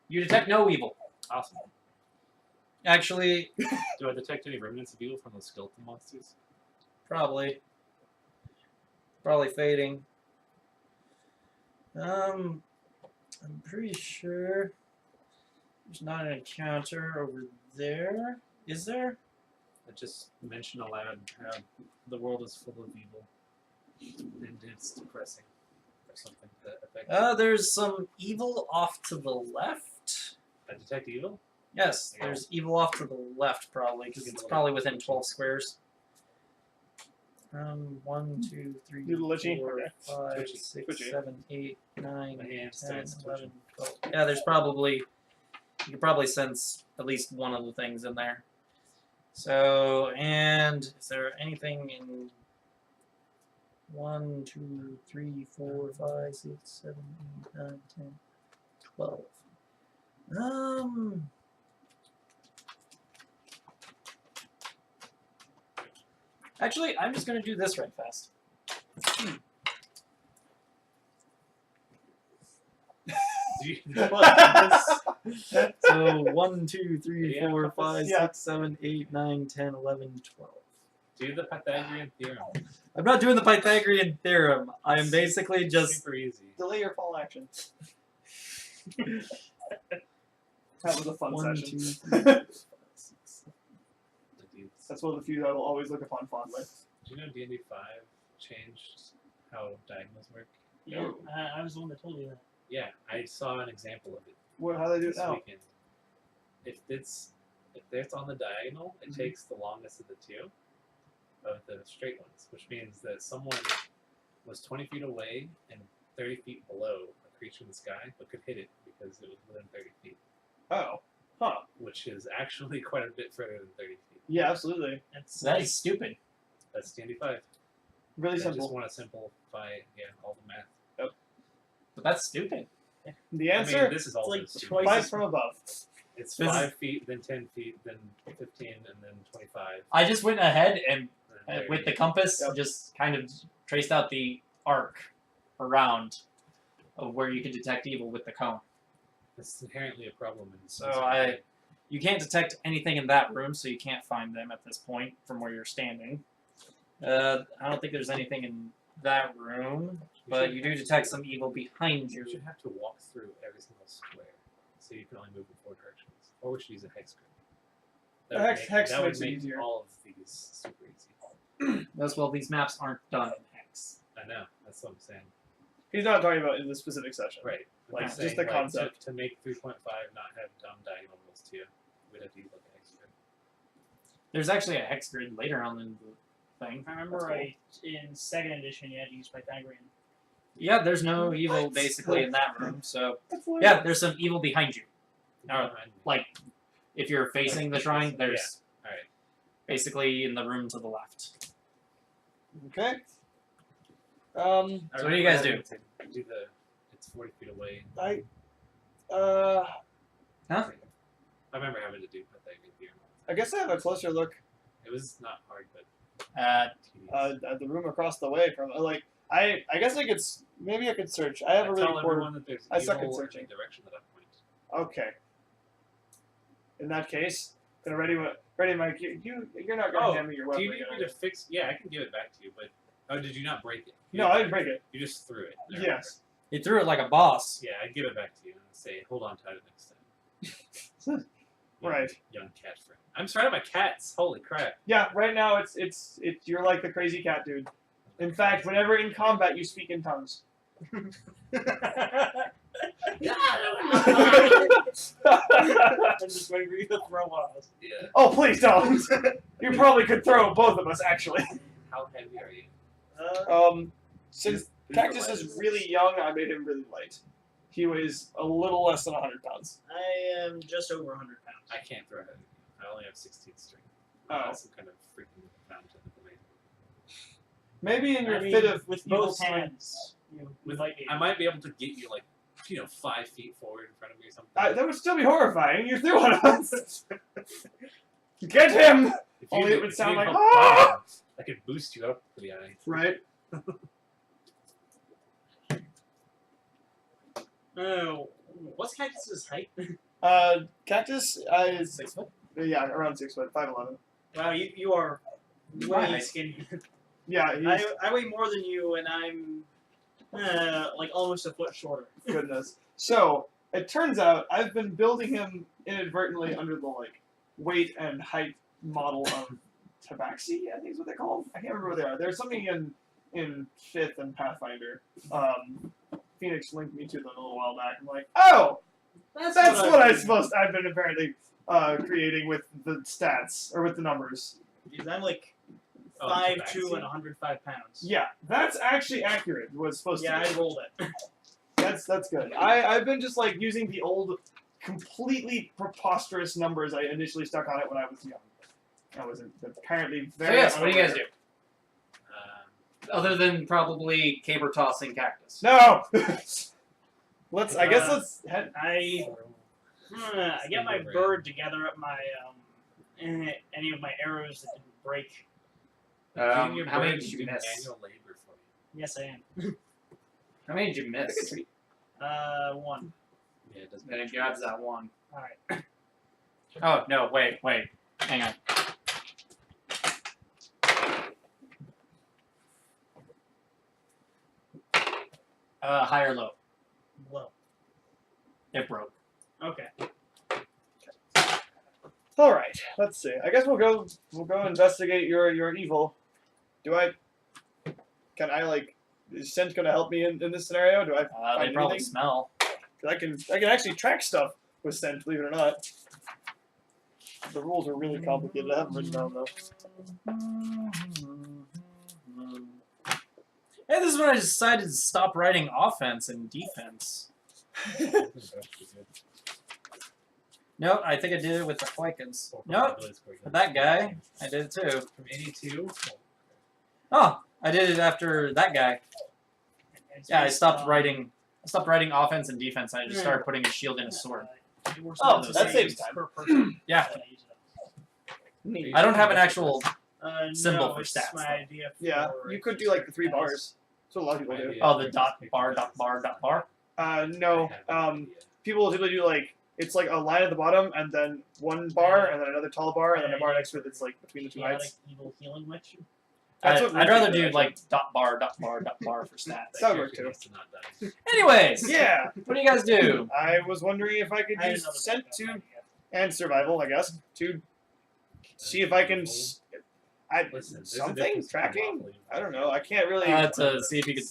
You detect no evil. Awesome. Actually, Do I detect any remnants of evil from those skeletal monsters? probably fading. I'm pretty sure there's not an encounter over there. Is there? I just mentioned aloud how the world is full of evil. And it's depressing. Or something to that effect. There's some evil off to the left. I detect evil? Yes, Yeah. there's evil off to the left probably, because it's probably within 12 squares. 1, 2, 3, You Lichy? 4, Okay. 5, Twitchy. 6, Twitchy. 7, 8, 9, My hand 10, starts 11, 12. Yeah, there's probably, you could probably sense at least one of the things in there. So, and is there anything in 1, 2, 3, 4, 5, 6, 7, 8, 9, 10, 12? Actually, I'm just going to do this right fast. Do you, So 1, 2, 3, Yeah, 4, 5, yeah. 6, 7, 8, 9, 10, 11, 12. do the Pythagorean theorem. I'm not doing the Pythagorean theorem. I'm basically just Super easy. Delay your fall action. That was a fun 1, session. 2, 3, 4, 5, 6, 7. That's one of the few that I will always look upon fondly. Do you know D&D 5 changed how diagonals work? Yeah, I was the one that told you that. Yeah, I saw an example of it How do they do it this now? weekend. If it's on the diagonal, it Mhm. takes the longest of the two of the straight ones, which means that someone was 20 feet away and 30 feet below a creature in the sky, but could hit it because it was within 30 feet, Oh. Huh. which is actually quite a bit further than 30 feet. Yeah, absolutely. That is stupid. That's D&D 5. Really I just simple. want to simplify, all the math. But that's stupid. The I answer, mean, this is all like just twice five from above. It's This is- 5 feet, then 10 feet, then 15, and then 25. I just went ahead and And then with the 30. compass, Yep. just kind of traced out the arc around of where you can detect evil with the cone. It's inherently a problem. In So you can't detect anything in that room, so you can't find them at this point from where you're standing. I don't think there's anything in that room, but you do detect some evil behind you. You should have to walk through every single square, so you can only move in 4 directions. Or we should use a hex grid. Hex that would makes it make easier. all of these super easy. As well, these maps aren't done in hex. I know. That's what I'm saying. He's not talking about in the specific session. Right. I'm Like, just just saying, the concept. To make 3.5 not have dumb diagonal rules to you, we'd have to use like a hex grid. There's actually a hex grid later on in the thing. I remember That's cool. in 2nd edition you had to use Pythagorean. Yeah, there's no evil What? basically in that room, so That's yeah, there's some evil behind you. Behind me. Like, if you're facing the shrine, there's Alright. basically in the room to the left. Okay. I So what do you remember guys having to do it's 40 feet away. I remember having to do Pythagorean theorem. I guess I have a closer look It was not hard, but Uh, tedious. at the room across the way from I guess I could maybe I could search. I have a really tell important. everyone that there's I suck at evil in searching. the direction that I point. Okay. In that case, gonna ready Mike. You're not gonna Oh, hand me your Do weapon. you need again, me are to fix? Yeah, I can give it back to you, but did you not break it? You No, I didn't break it. You just threw it. I Yes. he threw it like a boss. remember. Yeah, I'd give it back to you and say, hold on to it next time. Right. Young cat friend. I'm surrounded by cats. Holy crap. Yeah. Right now, it's you're like the crazy cat dude. In fact, whenever in combat, you speak in tongues. I'm just waiting for you to throw one of us. Yeah. Oh, please don't. You probably could throw both of us, actually. How heavy are you? Since Who's the Cactus is lightest? really young, I made him really light. He weighs a little less than 100 pounds. I am just over 100 pounds. I can't throw heavy. I only have 16th strength. Oh. That's some kind of freaking mountain of the way. Maybe in your I mean, fit of with evil both swing- hands. We might be. I might be able to get you like 5 feet forward in front of me or something. That would still be horrifying. You threw one of us. Get him! If Only it would if sound you like, help "Ah!" climb, I could boost you up to the eye. Right. What's Cactus's height? Cactus is 6 foot. yeah, around 6 foot, 5'11". Wow, you are My way height. skinny. Yeah, he's I weigh more than you, and I'm like almost a foot shorter. goodness. So it turns out I've been building him inadvertently under the like weight and height model of Tabaxi, I think is what they call them. I can't remember what they are. There's something in 5th and Pathfinder. Phoenix linked me to them a little while back. I'm like, oh, that's what I've been apparently creating with the stats or with the numbers. Because I'm like Oh, 5'2" Tabaxi. and 105 pounds. Yeah, that's actually accurate. Was supposed Yeah, to be. I rolled it. That's good. I've been just like using the old, completely preposterous numbers I initially stuck on it when I was young. I was apparently So very. yes, what do you guys do? Um, Other than probably caber tossing cactus. No. I guess let's head. I get my bird to gather up my any of my arrows that didn't break. getting your How many bird did to you do miss? manual labor for you. Yes, I am. How many did you miss? 1. Yeah, it doesn't Then it grabs that one. All right. Oh no! Wait. Hang on. High or low? Low. It broke. Okay. All right. Let's see. I guess we'll go investigate your evil. Can I like? Is scent gonna help me in this scenario? Do I They find probably anything? smell. 'Cause I can actually track stuff with scent, believe it or not. The rules are really complicated. I haven't written down though. Hey, this is when I decided to stop writing offense and defense. Nope, I think I did it with the Quakens. Nope, with that guy, I did it too. From 82. Oh, I did it after that guy. Yeah, I stopped writing offense and defense. And I just started putting a shield in a sword. Oh, that saves time. Per person. Yeah. Neat. I don't have an actual. symbol no, for it's stats, my though. idea Yeah, for you could do like the 3 bars. That's what a lot of people do. Oh, the dot bar dot bar dot bar. No. People typically do like it's like a line at the bottom and then 1 bar and then another tall bar and then a bar next to it that's like between the 2 chaotic heights. evil healing witch. That's what I'd rather Ruby do does. like dot bar for stats. That would work too. Anyways, Yeah, what do you guys do? I was wondering if I could I had use another scent backup to idea. and survival, I guess, to see if I can. Something tracking. I don't know. I can't really. To see if you could.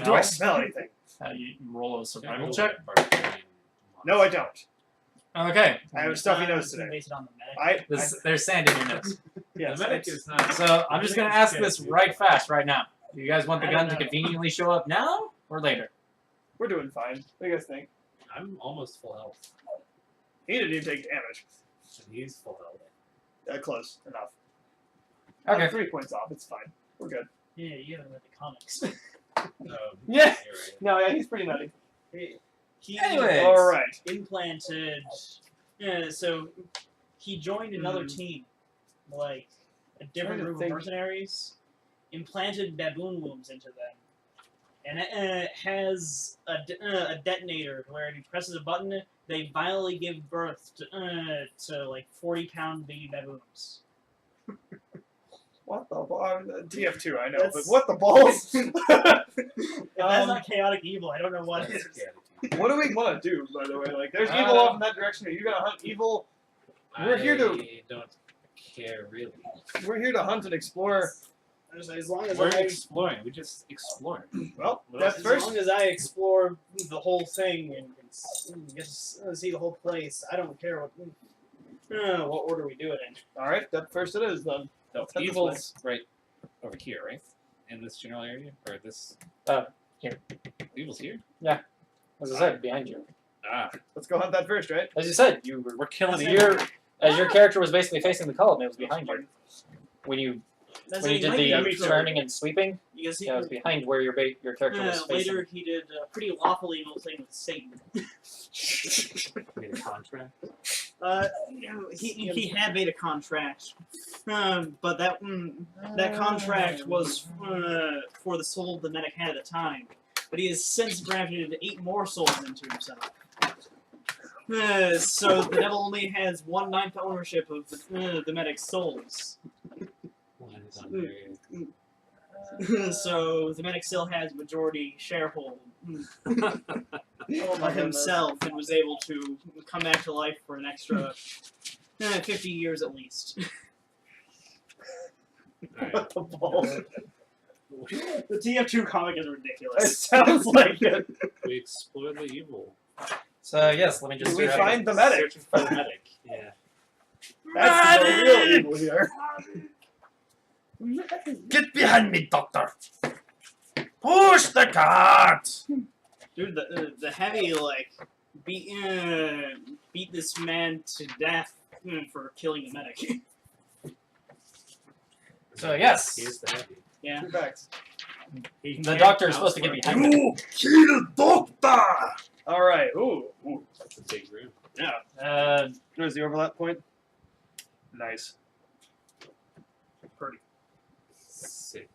Do I smell anything? You roll a survival check. No, I don't. Okay. I have a stuffy nose You can today. base it on the medic. There's sand in your nose. Yes. The medic is not. So I'm just gonna ask this right fast, right now. Do you guys want the gun to conveniently show up now or later? We're doing fine. What do you guys think? I'm almost full health. He didn't even take damage. And he's full health. Close enough. Okay. I'm 3 points off. It's fine. We're good. Yeah, you haven't read the comics. Yeah. You're right. No, yeah, he's pretty nutty. He Anyways. All right. implanted. Yeah, so he joined another team, like a different Trying to group of think. mercenaries, implanted baboon wombs into them, and it has a detonator where if he presses a button, they violently give birth to like 40-pound baby baboons. What the ball? TF2, I know, but That's- what the balls? If that's not chaotic evil, I don't know what That's is. scary. What do we want to do, by the way? Like, there's evil off in that direction. Are you gonna hunt evil? We're here to- I don't care really. We're here to hunt and explore. As long as We're I exploring. We just explore. Well, Well, that's As first. long as I explore the whole thing and get to see the whole place, I don't care what order we do it in. All right, that first it is then. No, That's evil's right over here, right? In this general area, or this. Here. Evil's here. As I said, behind you. Ah, Let's go hunt that first, right? As you said, you were killing your character was basically facing the column. It was behind you when you That's When you he did might the be turning and sweeping, because he, yeah, it was behind where your character was facing. later he did a pretty lawful evil thing with Satan. Made a contract. He had made a contract, but that contract was for the soul the medic had at the time. But he has since grafted 8 more souls into himself. So the devil only has 1/9 ownership of the medic's souls. One is on there. So the medic still has majority sharehold Oh my of himself and was able to come back to life for an extra 50 years at least. Alright. What the balls? The TF2 comic is It ridiculous. sounds like it. We explore the evil. So yes, let me just. We grab find it. the medic. Searching for the medic. Yeah. That's the real evil here. Get behind me, doctor. Push the cart. Dude, the heavy beat this man to death for killing the medic. So yes, He is the heavy. Yeah. 2 bags. He the can't doctor is supposed to get outsmart behind you. me. Kill doctor. All right. Ooh. That's a big room. Yeah. There's the overlap point. Nice. Pretty. Sick.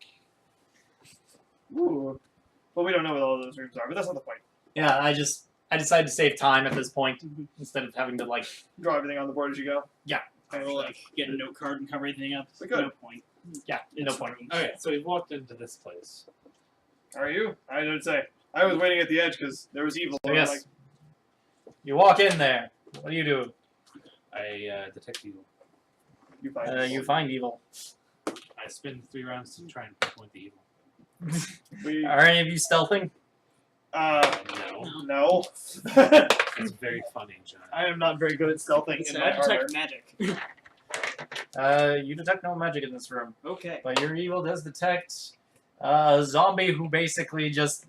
Ooh. Well, we don't know what all those rooms are, but that's not the point. Yeah, I decided to save time at this point instead of having to Draw everything on the board as you go. I will get a note card and cover everything up. We could. No point. Yeah, no It's point. rooms. Alright, so we've walked into this place. Are you? I didn't say. I was waiting at the edge because there was evil. So and I'm yes, you walk in there. What do you do? I detect evil. you find You find evil. I spin 3 rounds to try and pinpoint the evil. We. Are any of you stealthing? No. No. It's very funny, John. I am not very good at stealthing So in I my armor. detect magic. You detect no magic in this room, Okay. but your evil does detect a zombie who basically just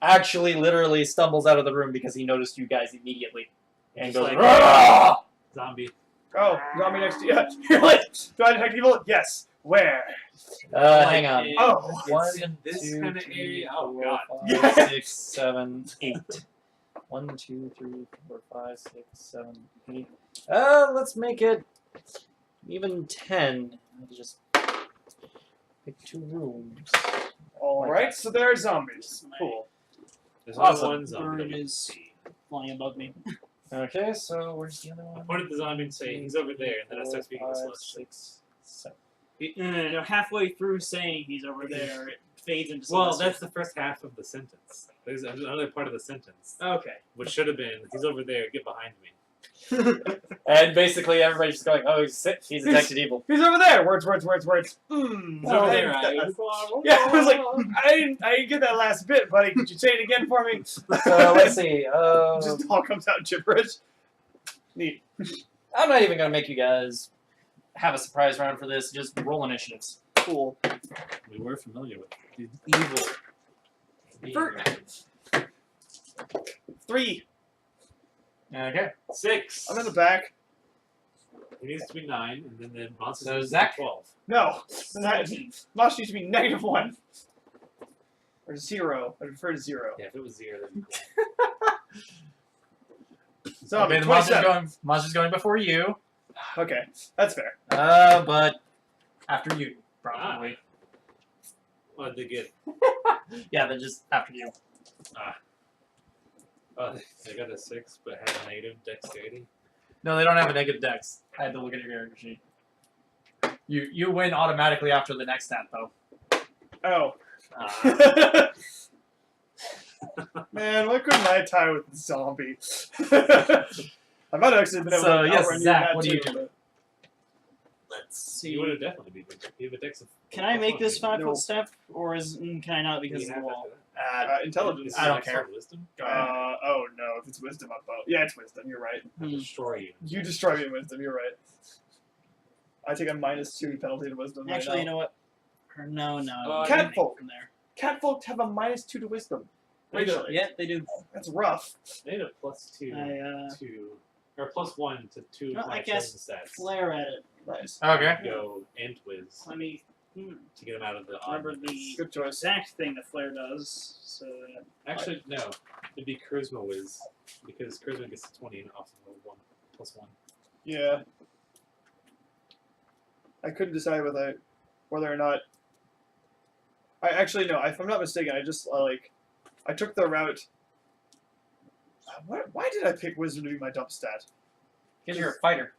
actually literally stumbles out of the room because he noticed you guys immediately and Just goes, like- "Rah!" Zombie. Oh, zombie next to you. You're like, do I detect evil? Yes. Where? Hang on. Oh. It's in 1, this 2, kind of 3, area. Oh 4, god. 5, Yeah. 6, 7, 8. 1, 2, 3, 4, 5, 6, 7, 8. Let's make it even 10. I'll just pick 2 rooms. All Like right. that. So there are zombies. Cool. There's Awesome. only one zombie that Bird we can is- see. Flying above me. Okay, so where's the other I one? pointed at the zombie and say, he's over there, and then I start speaking to 5, Celestial. 6, 7. No, halfway through saying he's over there, it fades into Well, Celestial. that's the first half of the sentence. There's another part of the sentence, Okay. which should have been, he's over there, get behind me. And basically everybody's just going, oh, he's detected evil. He's over there. Words. Words. Hmm. He's over there, Yeah, I was like, I didn't get that last bit, buddy. Could you say it again for me? So let's see. Just all comes out gibberish. Neat. I'm not even going to make you guys have a surprise round for this. Just roll initiatives. Cool. We were familiar with the evil. For- 3. Okay. 6. I'm in the back. It needs to be 9, and then the monster So needs to Zach? be 12. No. Mosh needs to be -1. Or 0. I prefer to 0. Yeah, if it was 0, that'd be cool. So Okay, I'm the at 27. monster's going before you. Okay, that's fair. But after you, probably. What'd they get? Yeah, then just after you. Oh, they got a 6, but had a negative dexterity. No, they don't have a negative dex. I had to look at your character sheet. You win automatically after the next stat, though. Oh. Ah. Man, why couldn't I tie with the zombie? I might have actually been able So, to yes, outrun you Zach, in that what do you too, do? but- Let's see. You would have definitely beat me. You have a dex of. Can I make this 5 No. foot step, or can I not because You of the have wall? after that. Intelligence. I don't Dex care. on Wisdom? Oh no, if it's wisdom, I'm both. Yeah, it's wisdom. You're right. I'll destroy you. You destroy me in wisdom. You're right. I take a -2 penalty to wisdom. right Actually, now. you know what? Or no. Catfolk. From there. Catfolk have a -2 to wisdom. Actually, Yeah, they do. that's rough. They had a +2 I to, or +1 to 2 No, of my I guess chosen stats. flare at it. Nice. Okay. Go and whiz. Let me to get him out of the Remember odd the Good choice. exact thing the flare does. So Actually, no. It'd be Charisma Whiz. Because Charisma gets to 20 and often roll 1 plus 1. Yeah. I couldn't decide whether or not. I actually no. If I'm not mistaken, I just I took the route. Why did I pick Wisdom to be my dump stat? Because you're a fighter.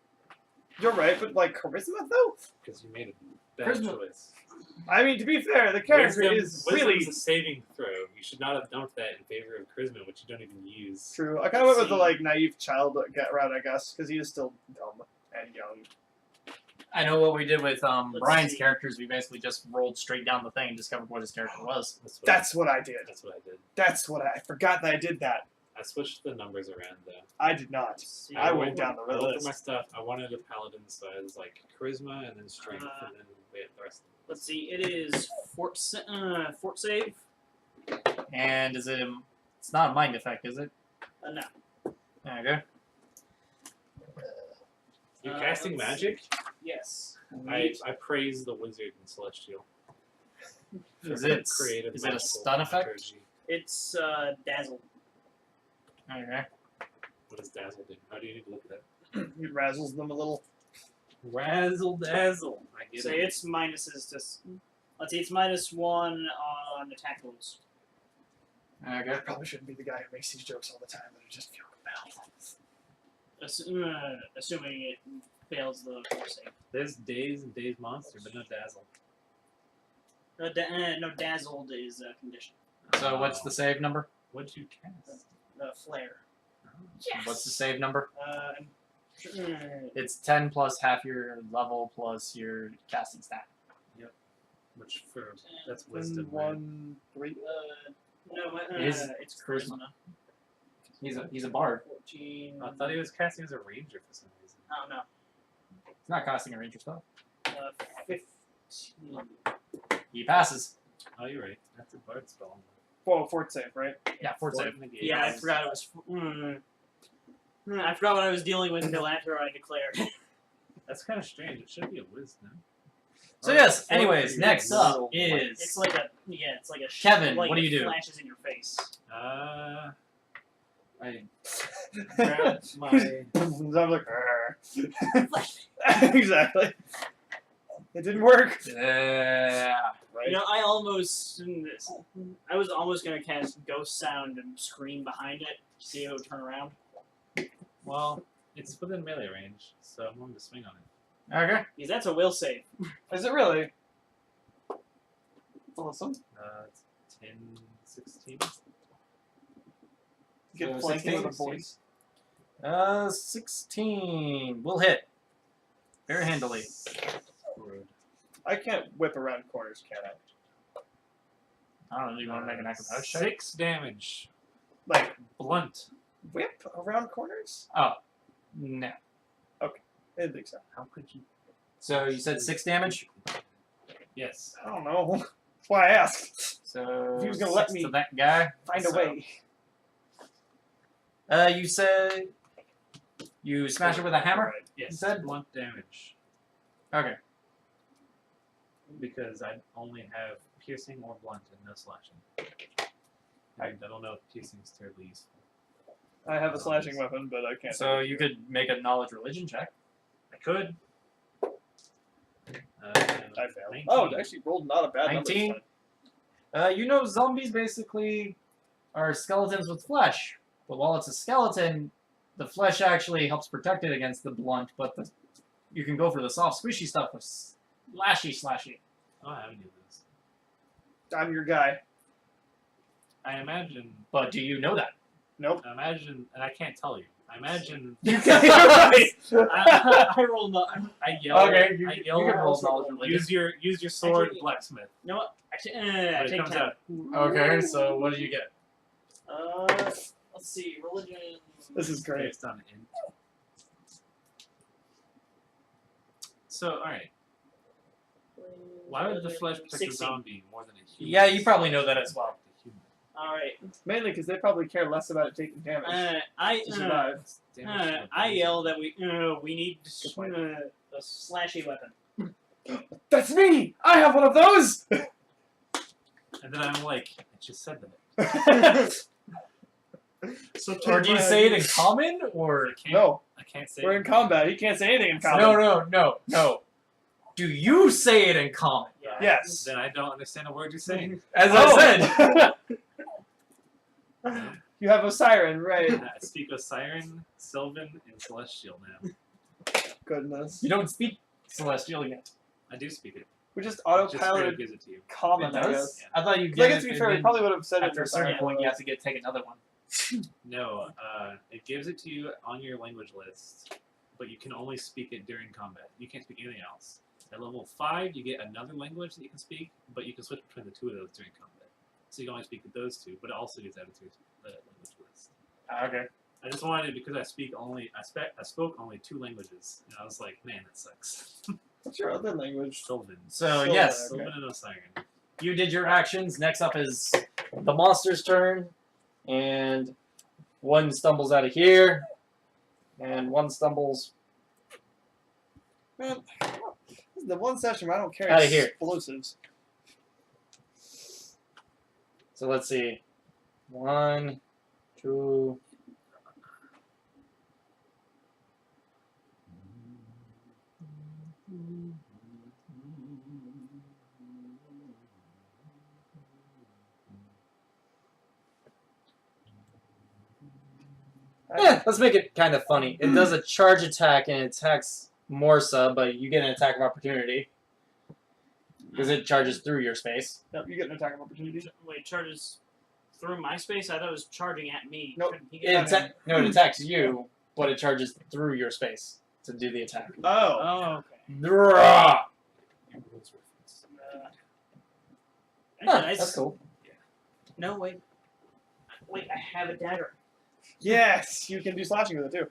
You're right, but like Charisma though. Because you made a bad Charisma- choice. I mean, to be fair, the character is really Wisdom's a saving throw. You should not have dumped that in favor of Charisma, which you don't even use. true. I kind of went with the See. naive child route, I guess, because he is still dumb and young. I know what we did with Brian's see. characters. We basically just rolled straight down the thing and discovered what his character was. That's what I did. That's what I did. That's what I forgot that I did that. I switched the numbers around though. I did not. see, I went rolled- down the I looked list. at my stuff. I wanted a paladin, so I was like charisma and then strength, and then we had the rest. Let's see. It is fort save. And is it? It's not a mind effect, is it? No. Okay. You're casting let's magic. Yes. I praise the wizard and celestial. Is for it? creative Is it a magical stun effect? liturgy. It's dazzle. Okay. What does dazzle do? How do you need to look at that? It razzles them a little. Razzle dazzle. I get So it. its minuses just. Let's see. It's -1 on attack rolls. Okay. I probably shouldn't be the guy who makes these jokes all the time, but I just feel compelled. Assuming it fails the fort save. There's days and days monster, but no dazzle. No, dazzled is a condition. So what's the save number? What'd you cast? The flare. What's the save number? Uh, It's 10 plus half your level plus your casting stat. Which for that's wisdom. right? 1, 3. no, Is it's charisma. charisma. He's a bard. 14. I thought he was casting as a ranger for some reason. Oh no. He's not casting a ranger spell. 15. He passes. Oh, you're right. That's a bard spell. Whoa, fort save, right? Yeah, fort save. negate. Yeah, I forgot it was. I forgot what I was dealing with until after I declared. That's kind of strange. It should be a wisdom. So yes. Anyways, next up It's is like a it's like a Kevin, Like what do it you do? Flashes in your face. I I'm grab my. like, exactly. It didn't work. yeah. Right? You know, I was almost gonna cast Ghost Sound and scream behind it, see if it would turn around. Well, it's within melee range, so I'm going to swing on it. Okay. Because that's a will save. Is it really? Awesome. It's 10, 16. Get So flanking with a 16. voice. 16 will hit very handily. Screwed. I can't whip around corners, can I? I don't know. Do you want to make an acrobatics check? 6 damage. Like, Blunt. whip around corners? Oh, no. I didn't think so. How could you? So you said 6 damage. Yes. I don't know. That's why I asked. So If he was gonna let 6 me to that guy. Find a So, way. You said you smash it with a hammer. Right. Yes. You said? Blunt damage. Okay. Because I only have piercing or blunt and no slashing. I don't know if piercing is terribly useful. I have a slashing weapon, but I can't. So you could make a knowledge religion check. I could. I failed. 19. Oh, it actually rolled not a bad number. 19? this time. You know, zombies basically are skeletons with flesh. But while it's a skeleton, the flesh actually helps protect it against the blunt. But you can go for the soft, squishy stuff with slashy. Oh, I haven't used this. I'm your guy. I imagine. But do you know that? Nope. I imagine, and I can't tell you. I imagine. You can't. You're right. I rolled the. I yell. Okay, you I can yell. roll knowledge religion. Use your sword, Actually- blacksmith. You know what? I But take it comes 10. out. Okay, so what do you get? Let's see. Religion. This is great. Based on int. So, all right. Why would the flesh protect a 16. zombie more than a human? Yeah, you probably know that as well. All right. Mainly because they probably care less about it taking damage to survive. I yell that we need a slashy weapon. That's me! I have one of those! And then I'm like, I just said that. So Or do you say it in common, or No, I can't say we're it in combat. He can't say anything in common. no? Do you say it in common? Yeah. Yes. Then I don't understand a word you're saying. As Oh. I said. You have a siren, right? I speak with Siren, Sylvan, and Celestial now. Goodness. You don't speak Celestial yet. I do speak it. We just Just straight autopiloted up gives it to you. common, It I does? guess. I thought you 'Cause get I guess it, to be and fair, we then probably would have said it after a for certain siren. point, you have to take another one. No, it gives it to you on your language list, but you can only speak it during combat. You can't speak anything else. At level 5, you get another language that you can speak, but you can switch between the two of those during combat. So you can only speak those two, but it also gets added to the language list. Okay. I just wanted it because I spoke only 2 languages, and I was like, man, that sucks. What's your other language? Sylvan. So, Sylvan, yes, okay. Sylvan and a Siren. you did your actions. Next up is the monster's turn. And one stumbles out of here. And one stumbles Man, this is the one session where I don't carry Outta here. explosives. So let's see. 1, 2. Let's make it kind of funny. It does a charge attack and it attacks Morsa, but you get an attack of opportunity. Because it charges through your space. Yep, you get an attack of opportunity. Wait, charges through my space? I thought it was charging at me. Nope. Couldn't he It get that? it attacks you, but it charges through your space to do the attack. Oh. Oh, okay. Huh, Actually, that's cool. No, wait. Wait, I have a dagger. Yes, you can do slashing with it too.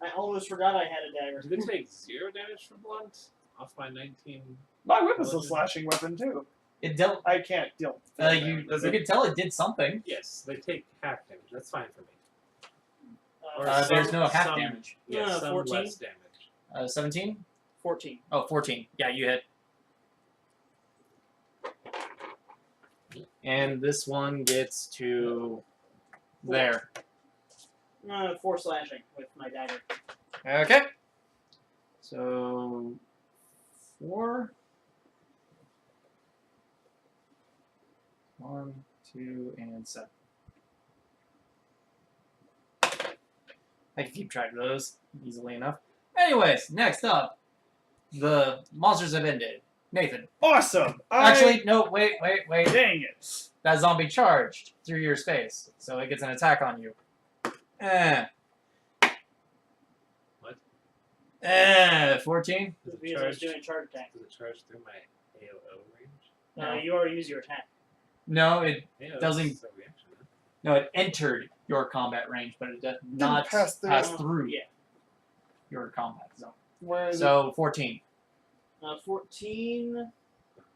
I almost forgot I had a dagger. Does it take 0 damage from blunt? Off my 19. My whip is a slashing weapon too. It dealt. I can't deal. You could tell it did something. Yes, they take half damage. That's fine for me. Or There's some- no half some- damage. Yeah, some 14? less damage. 17? 14. Oh, 14. Yeah, you hit. And this one gets to there. 4 slashing with my dagger. Okay. So 4. 1, 2, and 7. I can keep track of those easily enough. Anyways, next up, the monsters have ended. Nathan. Awesome. Actually, no, wait. Dang it. That zombie charged through your space, so it gets an attack on you. What? 14? Because I was doing a charge attack. Does it charge through my AOO range? No, No. you already used your attack. No, it AOO Doesn't- is a reaction, huh? no, it entered your combat range, but it did not pass pass through. through Yeah. your combat zone. Where is So 14. 14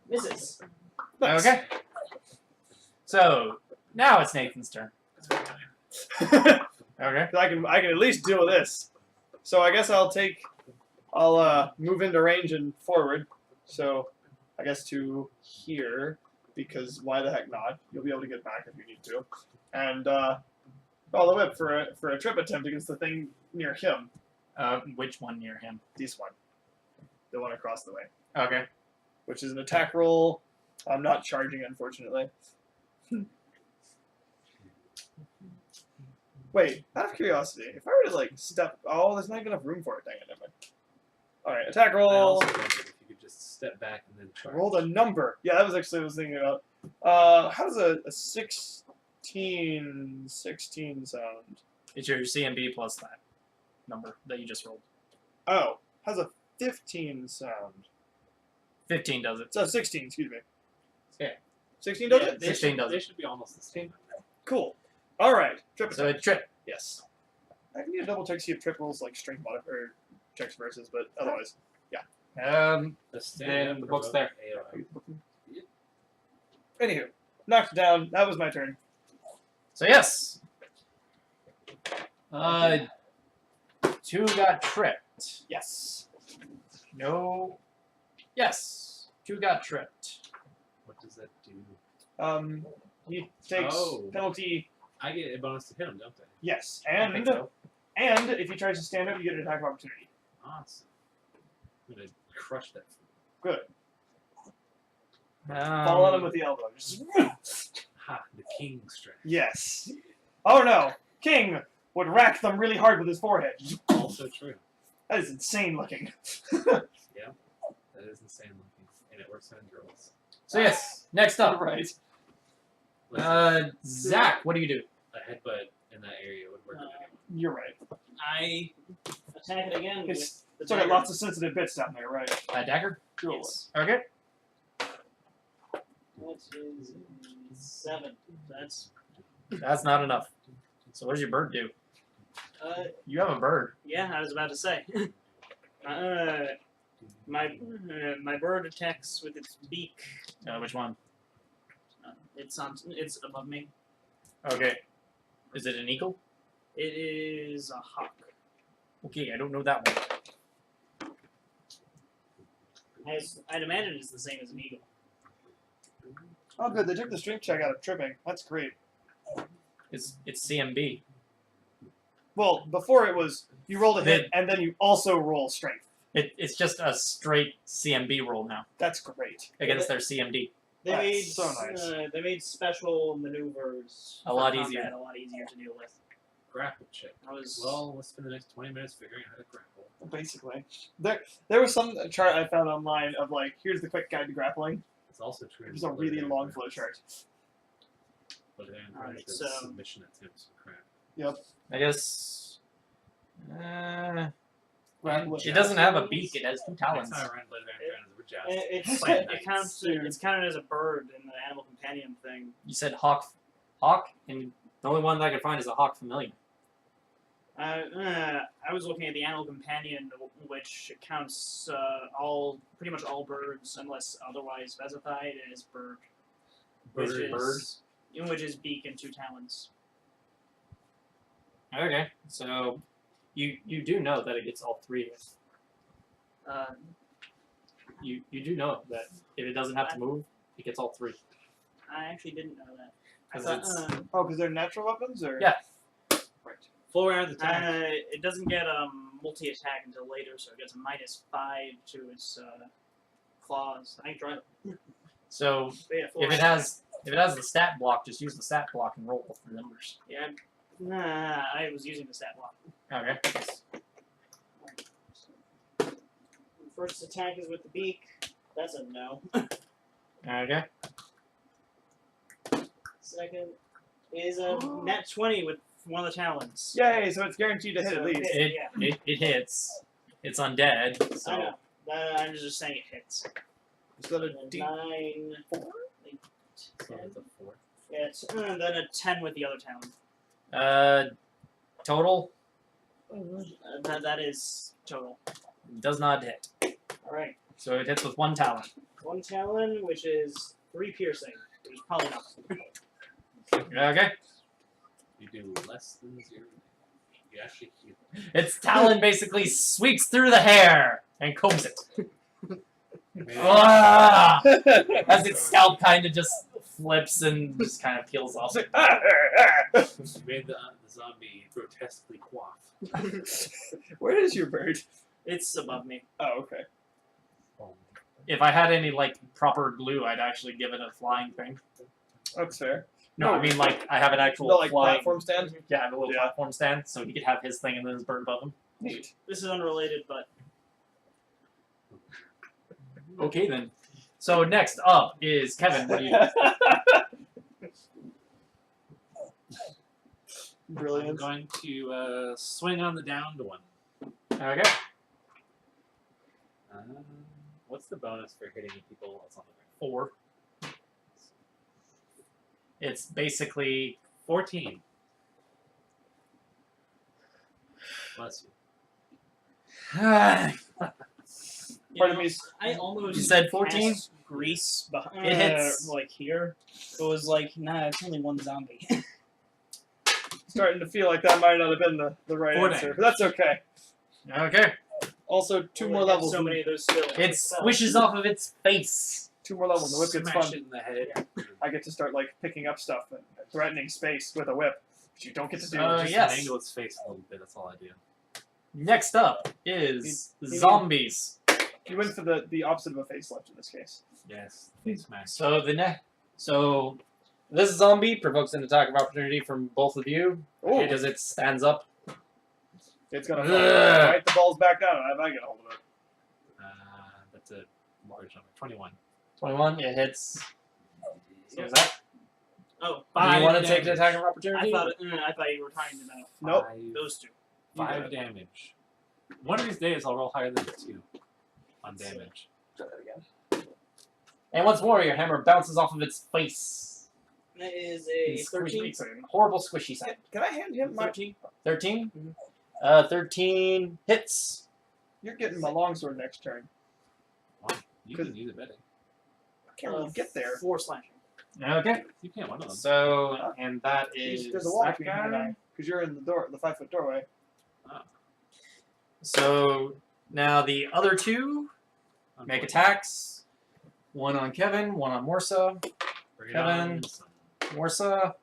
misses. it? Nice. Okay. So now it's Nathan's turn. I Okay. can at least deal with this. So I guess I'll move into range and forward. So I guess to here, because why the heck not? You'll be able to get back if you need to. And call the whip for a trip attempt against the thing near him. Which one near him? This one. The one across the way. Okay. Which is an attack roll. I'm not charging, unfortunately. Wait, out of curiosity, if I were to like step, oh, there's not even enough room for it. Dang it, never mind. All right, attack I roll. also wondered if you could just step back and then charge. Rolled a number. Yeah, that was actually what I was thinking about. How does a 16 sound? It's your CMB plus that number that you just rolled. Oh, how's a 15 sound? 15 does it. So 16, excuse me. Yeah. 16 does Yeah, it? 16 does They it. should be almost the same. Cool. All right, trip So attack. it tripped. Yes. I need to double check see if trip rolls like strength or checks versus, but otherwise. The The book's there. AOO. Anywho, knocked it down. That was my turn. So yes. 2 got tripped. Yes. No. Yes. 2 got tripped. What does that do? He takes Oh. penalty. I get a bonus to hit him, don't I? Yes, I think and so. and if he tries to stand up, you get an attack of opportunity. Awesome. I'm gonna crush that. Good. Fall on him with the elbow. Just, Ha! The king strength. yes. Oh no, King would rack them really hard with his forehead. Also true. That is insane looking. That is insane looking, and it works on girls. So yes, next up. Right. Listen, Zach, what do you do? a headbutt in that area would work on anyone. You're right. I attack it again with It's the got dagger. lots of sensitive bits down there, right? Dagger? Cool. Yes. Okay. That is 7. That's not enough. So what does your bird do? You have a bird. Yeah, I was about to say. My bird attacks with its beak. Which one? It's above me. Okay. Is it an eagle? It is a hawk. Okay, I don't know that one. I'd imagine it's the same as an eagle. Oh, good. They took the strength check out of tripping. That's great. It's CMB. Well, before it was you rolled a hit and then you also roll strength. It's just a straight CMB roll now That's great. against their CMD. They That's made so nice. They made special maneuvers A lot for easier. combat a lot easier to deal with. Grapple check. I was Well, let's spend the next 20 minutes figuring out how to grapple. Basically, there was some chart I found online of like, here's the quick guide to grappling. It's also true. It was a really long flow chart. But then Alright, there's so- submission attempts and crap. Yep. I guess. Grapple It doesn't have a beak. It has 2 talons. Next time I run Blood Vampire we're just it's playing it nice. counts. It's counted as a bird in the animal companion thing. You said hawk, and the only one that I could find is a hawk familiar. I was looking at the animal companion, which counts pretty much all birds unless otherwise specified as bird. Which is, in which is beak and 2 talons. Okay, so you do know that it gets all 3. You do know that if it doesn't have to move, it gets all 3. I actually didn't know that. I 'Cause thought, it's- Oh, because they're natural weapons, or Yeah. Right. Full round attack. it doesn't get multi attack until later, so it gets a -5 to its claws. I tried. So Yeah, if it has the stat block, just use the stat block and roll for numbers. Yeah. I was using the stat block. Okay. First attack is with the beak. That's a no. Okay. Second is a nat 20 with one of the talons. yay! So it's guaranteed to hit So at least. hit. It hits. It's undead. I So know. I'm just saying it hits. Is that a And D? 9, Four? So it's a 4. yeah, and then a 10 with the other talon. Total That is total. does not hit. Alright. So it hits with 1 talon. 1 talon, which is 3 piercing, which is probably not. Okay. You do less than 0. You actually heal. Its talon basically sweeps through the hair and combs it. Maybe Ah! As its scalp kind of just flips and just kind of peels off. you made the zombie grotesquely quaff. Where is your bird? It's above me. Oh, okay. If I had any like proper glue, I'd actually give it a flying thing. That's fair. No, I mean like I have an actual No, like flying platform stand. Yeah, I have a little Yeah. platform stand, so he could have his thing and then his bird above him. Neat. This is unrelated, but Okay then. So next up is Kevin. What do you do? I'm Brilliant. going to swing on the downed one. Okay. What's the bonus for hitting people that's on the 4. It's basically 14. Bless you. Pardon me. I almost You said 14? cast grease behind, It hits. like here. It was like, nah, it's only 1 zombie. Starting to feel like that might not have been the right 4 answer, damage. but that's okay. okay. Also, two Only more have levels. So many of those still. It swishes off of its face. 2 more levels. The whip gets Smash fun. it in the head. I get to start like picking up stuff and threatening space with a whip, which you don't get to do. Just yes. angle its face a little bit. That's all I do. Next up is You- zombies. You went for the opposite of a facelift in this case. Yes, face smash. So this zombie provokes an attack of opportunity from both of you Oh, because it stands up. it's gonna Ugh. bite the balls back down. If I get a hold of it. That's a large number. 21. 21. It hits. So Yeah. is that? Oh, Do you 5 want to take an damage. attack of I opportunity? thought you were talking about Nope. those two. 5 damage. One of these days I'll roll higher than 2 on damage. Try that again. And once more, your hammer bounces off of its face. That is a It's 13. squishy, horrible squishy sound. Can I hand him my? 13. 13? Mhm. 13 hits. You're getting my longsword next turn. You can use it better. I can't really get there. 4 slashing. Okay. You can't one of them. So, and that is There's a wall that between you and guy. I, because you're in the door, the 5-foot doorway. So, now the other two make attacks. One on Kevin, one on Morsa. Bring it Kevin. on, son. Morsa.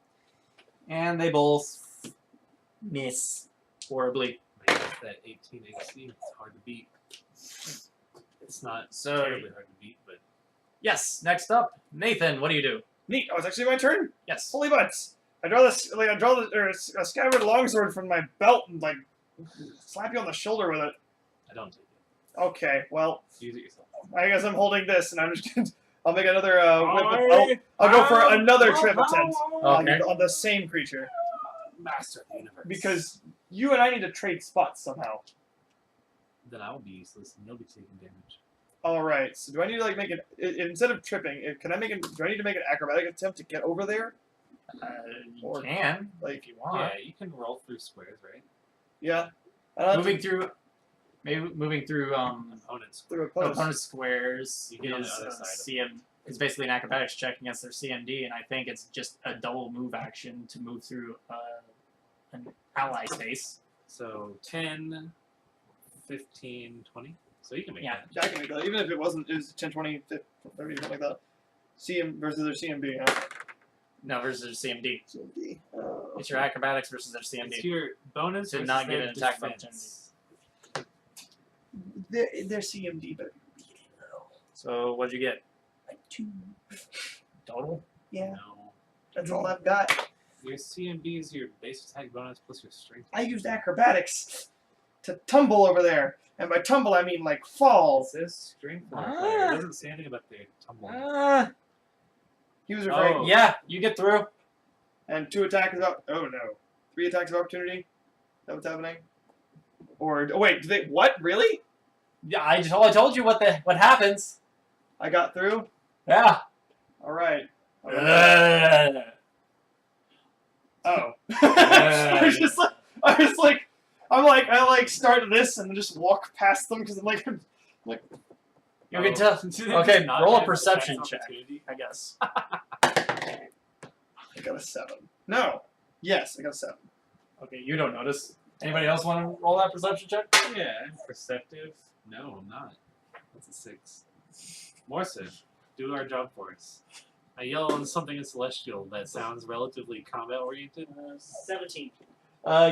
And they both miss horribly. Man, it's that 18 AC. It's hard to beat. It's not So- terribly hard to beat, but Yes, next up, Nathan, what do you do? Neat. Oh, it's actually my turn. Yes. Holy butts! I draw a scabbard longsword from my belt and like slap you on the shoulder with it. I don't take it. Okay, well, Use it yourself. I guess I'm holding this, and I'm just gonna. I'll make another whip. I'll go for another trip attempt Okay. on the same creature Master of the universe. because you and I need to trade spots somehow. Then I will be useless and you'll be taking damage. All right. So do I need to like make it instead of tripping? Can I make it? Do I need to make an acrobatic attempt to get over there? You Or- can, Like, if you want. Yeah, you can roll through squares, right? yeah. Moving through, maybe moving through Opponents. through opponents. opponent squares You get on the is other side of CM. It's basically an acrobatics check against their CMD, and I think it's just a double move action to move through an ally space. So 10, 15, 20. So you can make Yeah. that. Yeah, I can make that. Even if it wasn't, it was 10, 20, 50, 30, something like that. CM versus their CMB, huh? No, versus their CMD. CMD. It's your acrobatics versus their It's CMD. your bonus To versus not get their an attack of defense. Their CMD, but So what'd you get? like 2. Total? Yeah, No. that's all I've got. Your CMB is your base attack bonus plus your strength. I used acrobatics to tumble over there. And by tumble, I mean like fall. It says strength Ah. modifier. It doesn't say anything about their tumbling. He was referring. Oh. Yeah, you get through. And 2 attacks of. Oh no. 3 attacks of opportunity? Is that what's happening? Or. Oh, wait, do they. What? Really? Yeah, I told you what happens. I got through? Yeah. Alright. Oh. I start this and then just walk past them because I'm like, You can tell. Do they Okay, just not roll a have perception attack check. opportunity? I guess. I got a 7. No. Yes, I got a 7. Okay, you don't notice. Anybody else want to roll that perception check? Yeah, perceptive. No, I'm not. That's a 6. Morsa, do our job for us. I yell on something in Celestial that sounds relatively combat oriented. 17.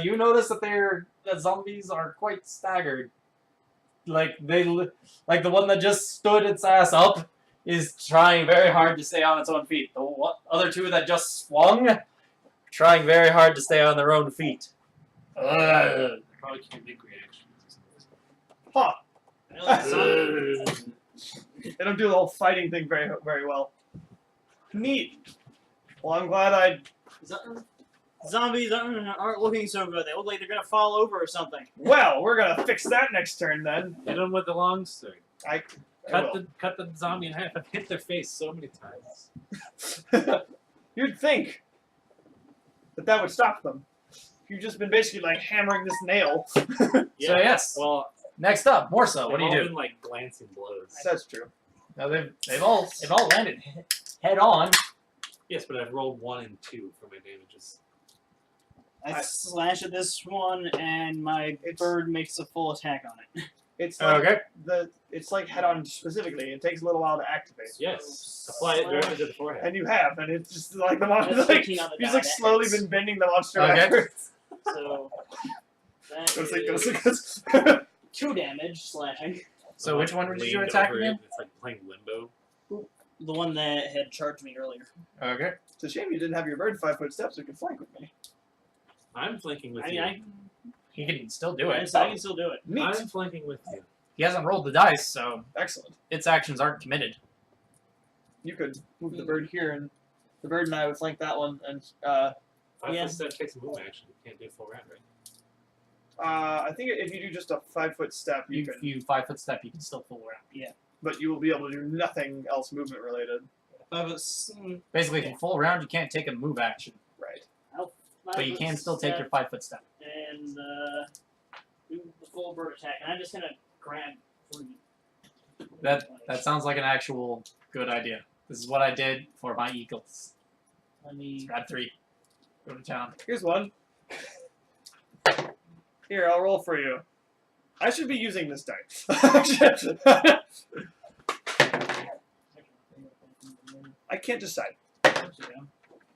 You notice that zombies are quite staggered. Like the one that just stood its ass up is trying very hard to stay on its own feet. The other two that just swung, trying very hard to stay on their own feet. I probably can't make reactions. Huh. I know that's not- They don't do the whole fighting thing very, very well. Neat. Well, I'm glad Zombies aren't looking so good. They look like they're gonna fall over or something. Well, we're gonna fix that next turn then. Hit them with the long sword. I Cut the zombie in half. I've hit their face so many times. will. You'd think that would stop them. You've just been basically like hammering this nail. So yes. Well, Next up, Morsa, what do they've you all do? been like glancing blows. That's true. Now they've all landed head on. Yes, but I've rolled 1 and 2 for my damages. I slash at this one, and my bird makes a full attack on it. It's like Okay. it's like head-on specifically. It takes a little while to activate. Yes. Apply it directly to the forehead. And you have, and it's just like the monster. That's Like, 15 on the he's die, like that slowly hits. been bending the monster Okay. backwards. So that Go sleep, go is sleep, go sleep. 2 damage slashing. So which one did you Leaned attack over again? it, It's like playing limbo. The one that had charged me earlier. Okay. It's a shame you didn't have your bird 5 foot steps so you could flank with me. I'm flanking with I you. mean, He can still do it. I can still do it. Neat. I'm flanking with you. He hasn't rolled the dice, so Excellent. its actions aren't committed. You could move the bird here, and the bird and I would flank that one. And 5 Yeah. foot step takes a move action. You can't do a full round, right? I think if you do just a 5 foot step, you If can. you 5 foot step, you can still full round. But you will be able to do nothing else movement related. Basically, if you full round, you can't take a move action, Right. but you can still take your 5 foot step. And do the full bird attack. And I'm just gonna grab 3. That sounds like an actual good idea. This is what I did for my eagles. Let me. Grab 3. Go to town. Here's one. Here, I'll roll for you. I should be using this dice. I can't decide.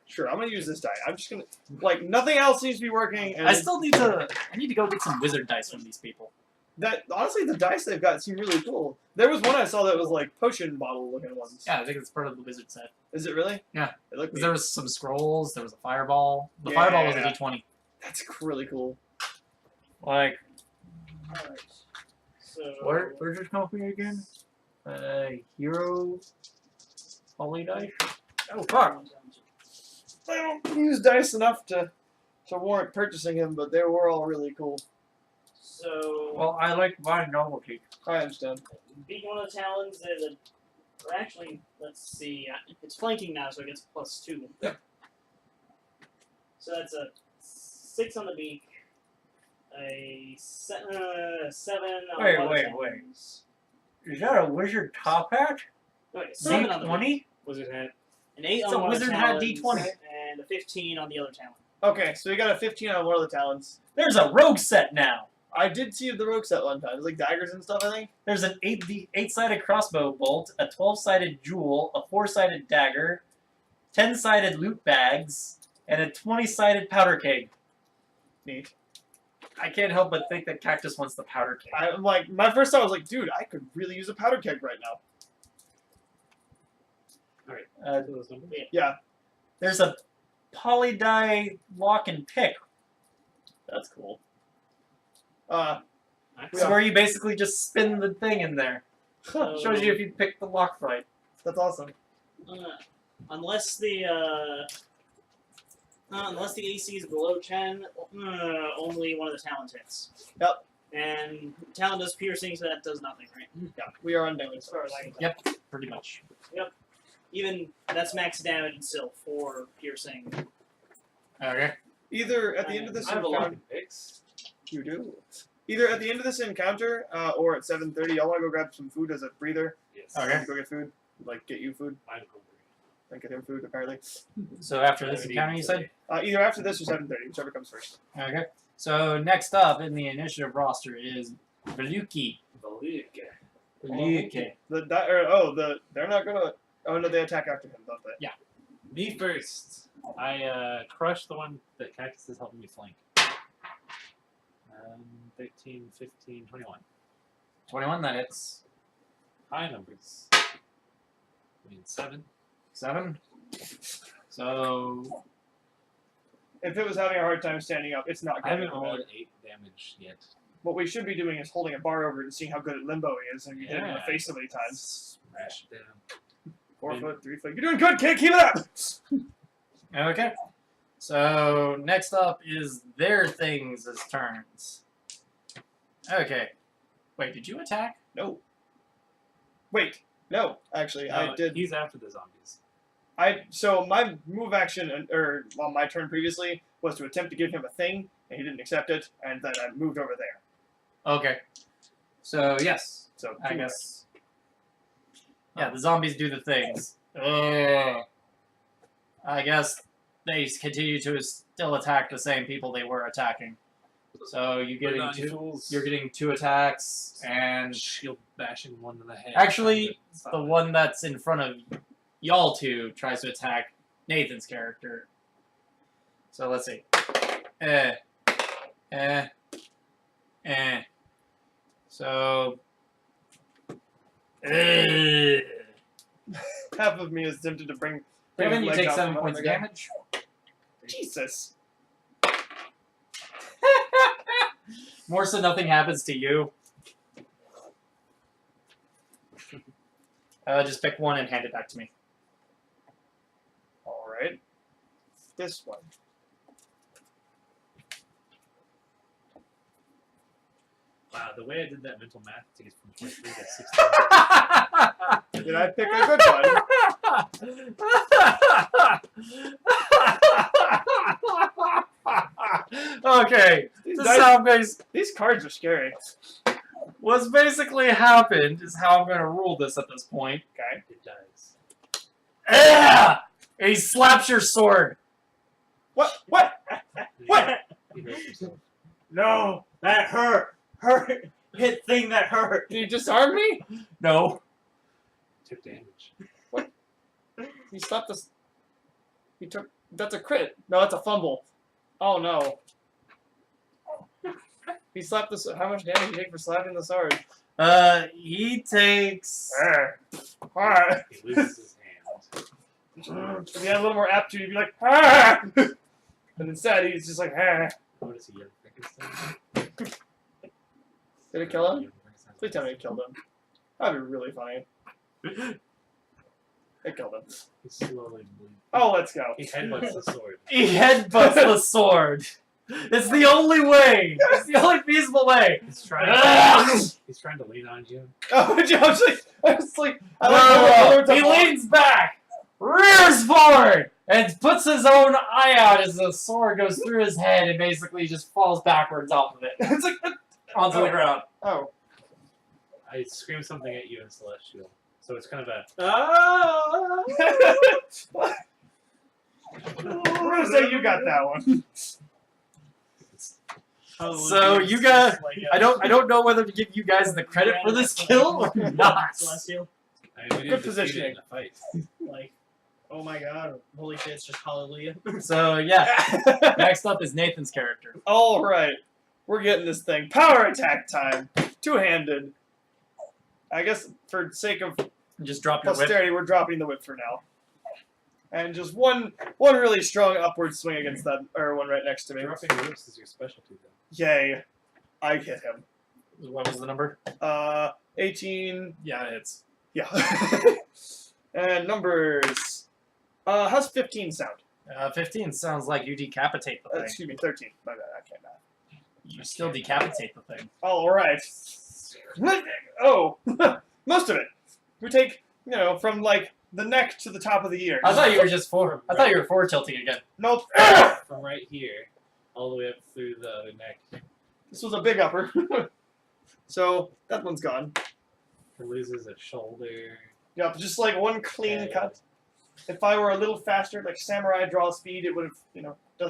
Sure, I'm gonna use this die. I'm just gonna like nothing else seems to be working. And I still need to. I need to go get some wizard dice from these people. that honestly the dice they've got seem really cool. There was one I saw that was like potion bottle looking ones. Yeah, I think it's part of the wizard set. Is it really? Yeah. It looked. 'Cause there was some scrolls. There was a fireball. The Yeah. fireball was a D20. That's really cool. Like, Alright. So. where's your company again? Hero. Holy dice. Oh fuck! I don't use dice enough to warrant purchasing him, but they were all really cool. So. Well, I like buying novelty. I understand. Beat one of the talons. Or actually, let's see. It's flanking now, so it gets +2. Yep. So that's a 6 on the beak. A 7 on Wait, one of the wait, talons. Is that a wizard top hat? Okay, 7 on the beak. D20? Wizard hat. An 8 It's on a one of the wizard hat talons, D20. and a 15 on the other talon. Okay, so we got a 15 on one of the talons. There's a rogue set now. I did see the rogue set one time. It was like daggers and stuff, I think. There's an 8-sided crossbow bolt, a 12-sided jewel, a 4-sided dagger, 10-sided loot bags, and a 20-sided powder keg. Neat. I can't help but think that Cactus wants the powder keg. I'm like, my first thought was like, dude, I could really use a powder keg right now. So those numbers? There's a poly-dye lock and pick. That's cool. It's Yeah. where you basically just spin the thing in there. So- Shows you if you pick the lock right. That's awesome. Unless the AC is below 10, only one of the talons hits. Yep. And talon does piercing, so that does nothing, right? Yeah, we are undamaged. As far as I can tell. Yep, pretty much. Even that's max damage and still 4 piercing. Okay. Either at the end of this I have a lot encounter, of picks. you do. Either at the end of this encounter, or at 7:30, y'all want to go grab some food as a breather. Yes. Okay. Go get food. Like get you food. I'm hungry. And get him food apparently. So after this encounter, you said? Either after this or 7:30, whichever comes first. Okay. So next up in the initiative roster is Beluki. Valika. Beluki. They're not gonna. Oh no, they attack after him, don't they? Me first. I crushed the one that Cactus is helping me flank. 13, 15, 21. 21, that hits. High numbers. I mean 7. 7. So, If it was having a hard time standing up, it's not I going haven't to rolled 8 damage yet. What we should be doing is holding a bar over it and seeing how good at limbo he is, and you hit him in the Yeah. face so many times. Smash it down. 4 Maybe. foot, 3 foot. You're doing good, kid. Keep it up. okay. So, next up is their things as turns. Okay. Wait, did you attack? No. Wait. No. Actually, I No, did. He's after the zombies. So my move action, or on my turn previously, was to attempt to give him a thing, and he didn't accept it, and then I moved over there. Okay. So, yes. So I 2 guess. Yeah, the zombies do the things. Ugh. I guess they continue to still attack the same people they were attacking. So you're getting on, you two. fools. You're getting 2 attacks, and Shield bashing one in the head. actually, trying to stop the it. one that's in front of y'all two tries to attack Nathan's character. So let's see. So. Half of me is tempted to bring Kevin, his you legs take out 7 from points of under the guy. damage. Jesus. More so nothing happens to you. Just pick one and hand it back to me. Alright. This one. Wow, the way I did that mental math to get from 23 to 16. Did I pick a good one? Okay, These, this dice- is how these cards are scary. what's basically happened is how I'm going to rule this at this point. Okay. It dies. Ah! He slaps your sword. What? What? What? You hurt yourself. No, that hurt. Hurt. Hit thing that hurt. Did you disarm me? No. Took damage. He slapped us. He took. That's a crit. No, that's a fumble. Oh no. He slapped us. How much damage did you take for slapping the sword? He takes. Alright. He loses his hand. If he had a little more aptitude, he'd be like, ah! But instead, he's just like, ah. What is he, young Frankenstein? Did it kill him? Young Frankenstein? Please tell me it killed him. That'd be really funny. It killed him. He slowly bleeds. Oh, let's go. He headbutts the sword. He headbutts the sword. It's the only way. It's the only feasible way. He's trying to lean on you. Oh, I was like, I He leans back, rears forward, and puts his own eye out as the sword goes through his head and basically just falls backwards off of it It's like, onto the ground. oh. I scream something at you in Celestial. So it's kind of a. We're gonna say you got that one. So you got. I don't know whether to give you guys the credit for this kill or not. Celestial. I mean, we Good didn't defeat it positioning. in a fight. Like, oh my god, holy shit, it's just hallelujah. So yeah, next up is Nathan's character. All right, we're getting this thing. Power attack time. Two-handed. I guess for sake of Just drop your whip. posterity, we're dropping the whip for now. And just one really strong upward swing against that, or one right next to me. Dropping whips is your specialty, though. Yay. I hit him. What was the number? 18. Yeah, it's. Yeah. And numbers. How's 15 sound? 15 sounds like you decapitate the thing. Excuse me, 13. My bad, I can't math. You still decapitate the thing. All right. Oh, most of it. We take, from like the neck to the top of the ear. I thought you were just forward. I thought you were forward tilting again. Nope. From right here, all the way up through the other neck. This was a big upper. So that one's gone. He loses a shoulder. Yep, just like one clean Okay. cut. If I were a little faster, like samurai draw speed, it would have,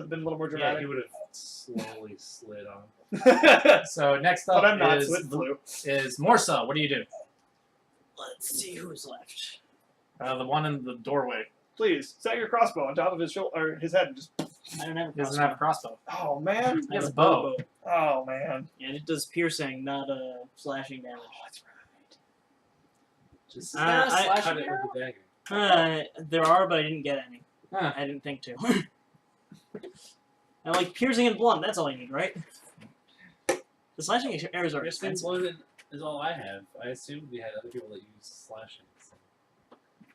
been a little more Yeah, dramatic. he would have slowly slid on. So next up But I'm not, so it is flew. Morsa. What do you do? Let's see who's left. The one in the doorway. Please, set your crossbow on top of his shoulder, or his head. And just. I don't have a He doesn't have a crossbow. Oh man. He has a bow. Oh man. And it does piercing, not slashing damage. Oh, that's right. Just there a slashing cut it with a dagger. There are, but I didn't get any. Huh. I didn't think to. I like piercing and blunt. That's all you need, right? The slashing arrows are Piercing expensive. blunt is all I have. I assumed we had other people that use slashing. So.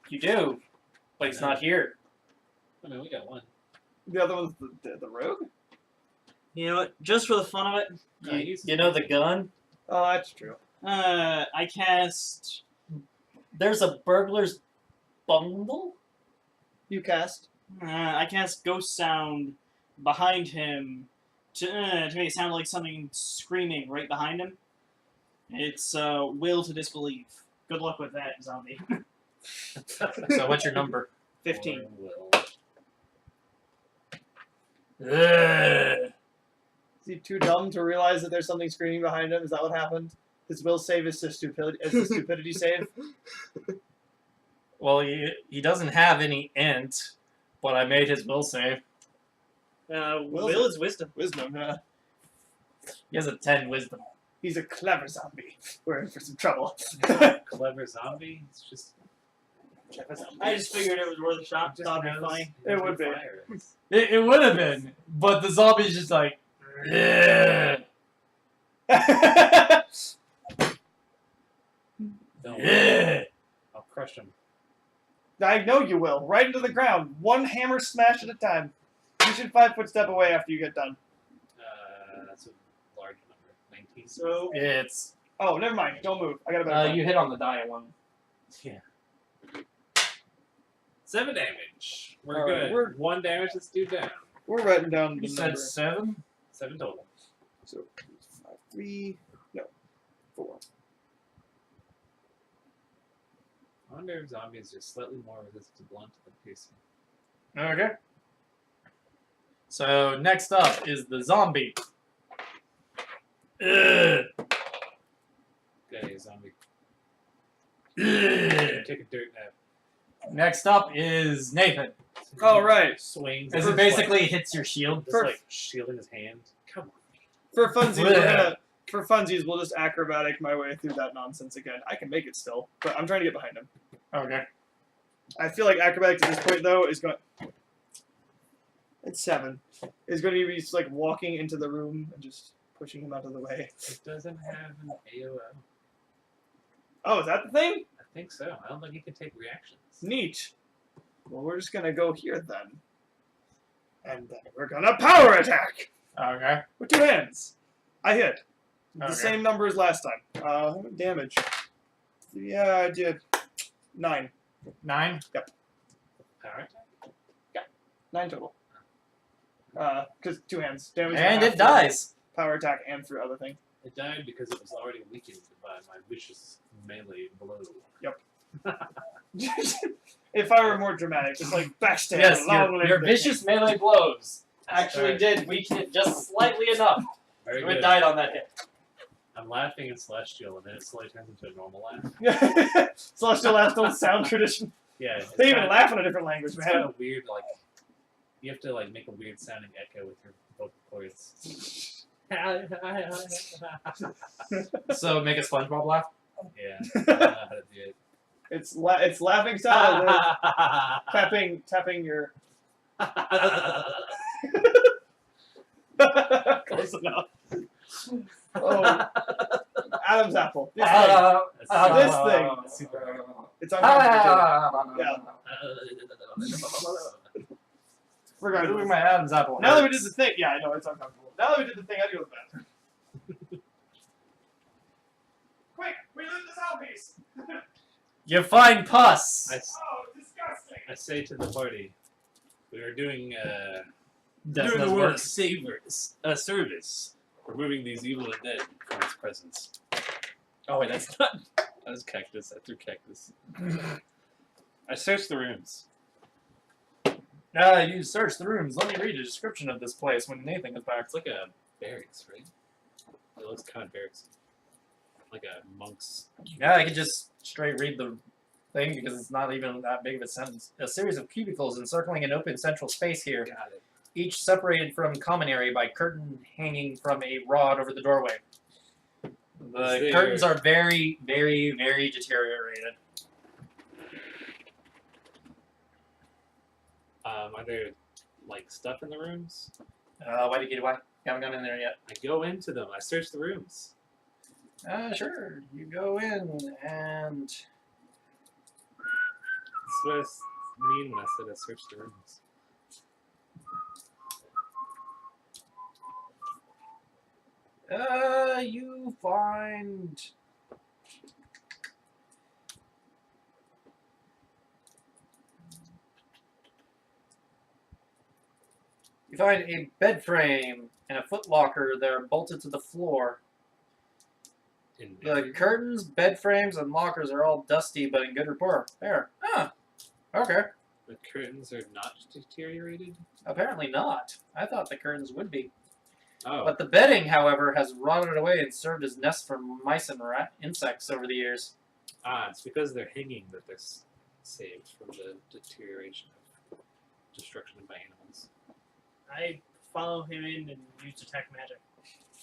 You do, but he's not here. I mean, we got one. The other one's the rogue. You know what? Just for the fun of it, You know the gun? Oh, that's true. I cast. There's a burglar's bundle? You cast. I cast Ghost Sound behind him to make it sound like something screaming right behind him. It's Will to Disbelieve. Good luck with that, zombie. So what's your number? 15. Or will. Ugh. Is he too dumb to realize that there's something screaming behind him? Is that what happened? His will save is the stupidity save. Well, he doesn't have any int, but I made his will save. Will is wisdom. Wisdom, yeah. He has a 10 wisdom. He's a clever zombie. We're in for some trouble. Clever zombie. It's just. I just figured it was worth a shot. Just Thought it'd be knows- funny. knows It would what be. fire is. It would have been, but the zombie's just like, yeah, Don't yeah. worry. I'll crush him. I know you will. Right into the ground. One hammer smash at a time. You should 5-foot step away after you get done. That's a large number. 19. So It's Oh, never mind. Don't move. I got a better plan. you hit on the die one. Yeah. 7 damage. We're All right, good. we're- 1 damage. Let's do down. We're writing down the You number. said 7. 7 total. So 5, 3, no, 4. I wonder if zombies are slightly more resistant to blunt than piercing. Okay. So next up is the zombie. Ugh. Okay, zombie. Ugh. Take a dirt nap. Next up is Nathan. Oh, right. Swings. As just it basically hits your shield. Just like shielding his hand. Come on. For funsies, Yeah. for funsies, we'll just acrobatic my way through that nonsense again. I can make it still, but I'm trying to get behind him. Okay. I feel like acrobatics at this point, though, is going. It's 7. Is going to be just like walking into the room and just pushing him out of the way. It doesn't have an AOO. Oh, is that the thing? I think so. I don't think he can take reactions. Neat. Well, we're just gonna go here then, and then we're gonna power attack Okay. with 2 hands. I hit the Okay. same number as last time. Damage. Yeah, I did 9. 9. Power attack? 9 total. Because 2 hands. Damage And half it for dies. Power attack and for other thing. It died because it was already weakened by my vicious melee blow. If I were more dramatic, just like backstab. Yes, long your live vicious melee blows actually Alright. did weaken it just slightly enough. Very So good. it died on that hit. I'm laughing in Celestial, and then it slowly turns into a normal laugh. the Celestial laughs don't sound tradition. Yeah. It's They even kinda- laugh in a different language, It's kind man. of weird, like, you have to, like, make a weird sounding echo with your vocal cords. So make a SpongeBob laugh. Yeah. I don't know how to do it. It's laughing sound. tapping your. Close enough. Oh, Adam's apple. This thing. This thing. Super. It's uncomfortable. Yeah. We're doing Regardless. my Adam's apple. Now that we did the thing, yeah, I know it's uncomfortable. Now that we did the thing, I do go to the bathroom. Quick, we loot the zombies. You find pus. I, Oh, disgusting. I say to the party, we are doing Desna's the world work. service, removing these evil dead from its presence. Oh wait, that's not. That was cactus. I threw cactus. I searched the rooms. You search the rooms. Let me read a description of this place when Nathan gets back. It's like a barracks, right? It looks kind of barracks. Like a monk's. Yeah, I could just straight read the thing because it's not even that big of a sentence. A series of cubicles encircling an open central space here, Got it. each separated from common area by curtain hanging from a rod over the doorway. The Is there- curtains are very, very, very deteriorated. Are there like stuff in the rooms? Why did you get away? You haven't gone in there yet. I go into them. I search the rooms. Sure. You go in and That's what I mean when I said I searched the rooms. you find. You find a bed frame and a foot locker that are bolted to the floor. In The curtains, bed frames, and lockers are all dusty but in good repair. There. Huh. Okay. The curtains are not deteriorated. Apparently not. I thought the curtains would be. Oh, But the bedding, however, has rotted away and served as nests for mice and insects over the years. it's because they're hanging that they're saved from the deterioration of destruction by animals. I follow him in and use detect magic.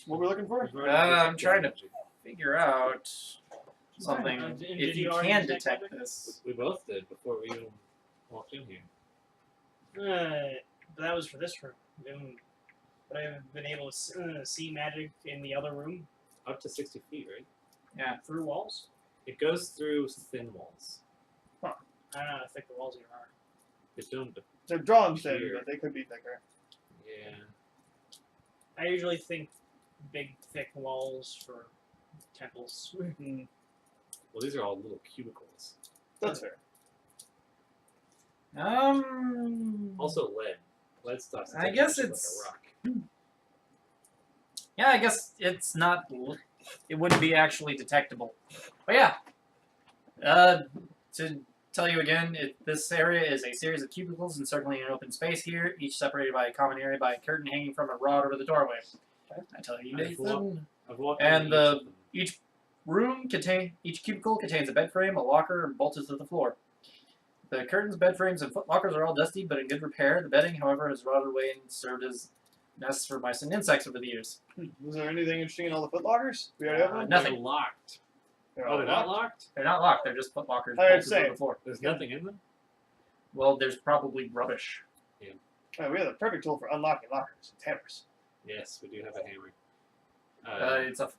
What we're looking for? We've already I'm detected trying to magic. figure out something. Did If you you already can detect detect magic? this. We both did before we even walked in here. But that was for this room. But I've been able to see magic in the other room Up to 60 feet, right? through walls. It goes through thin walls. I don't know how thick the walls even are. It don't. They're drawn thin, Here. but they could be thicker. Yeah. I usually think big, thick walls for temples. Hmm. Well, these are all little cubicles. That's fair. Also lead. Lead stuff. I guess it's- like a rock. Yeah, I guess it's not. It wouldn't be actually detectable. But yeah. To tell you again, this area is a series of cubicles encircling an open space here, each separated by a common area by a curtain hanging from a rod over the doorway. I tell you, I've Nathan. I've walked And in the- each of them. Each cubicle contains a bed frame, a locker, and bolted to the floor. The curtains, bed frames, and foot lockers are all dusty but in good repair. The bedding, however, has rotted away and served as nests for mice and insects over the years. Was there anything interesting in all the footlockers? We already have one? nothing. They're locked. They're Oh, all they're not locked? They're not locked, they're just foot lockers I would bolted say- to the floor. There's nothing in them? Well, there's probably rubbish. Oh, we have the perfect tool for unlocking lockers. It's hammers. Yes, we do have a hammer.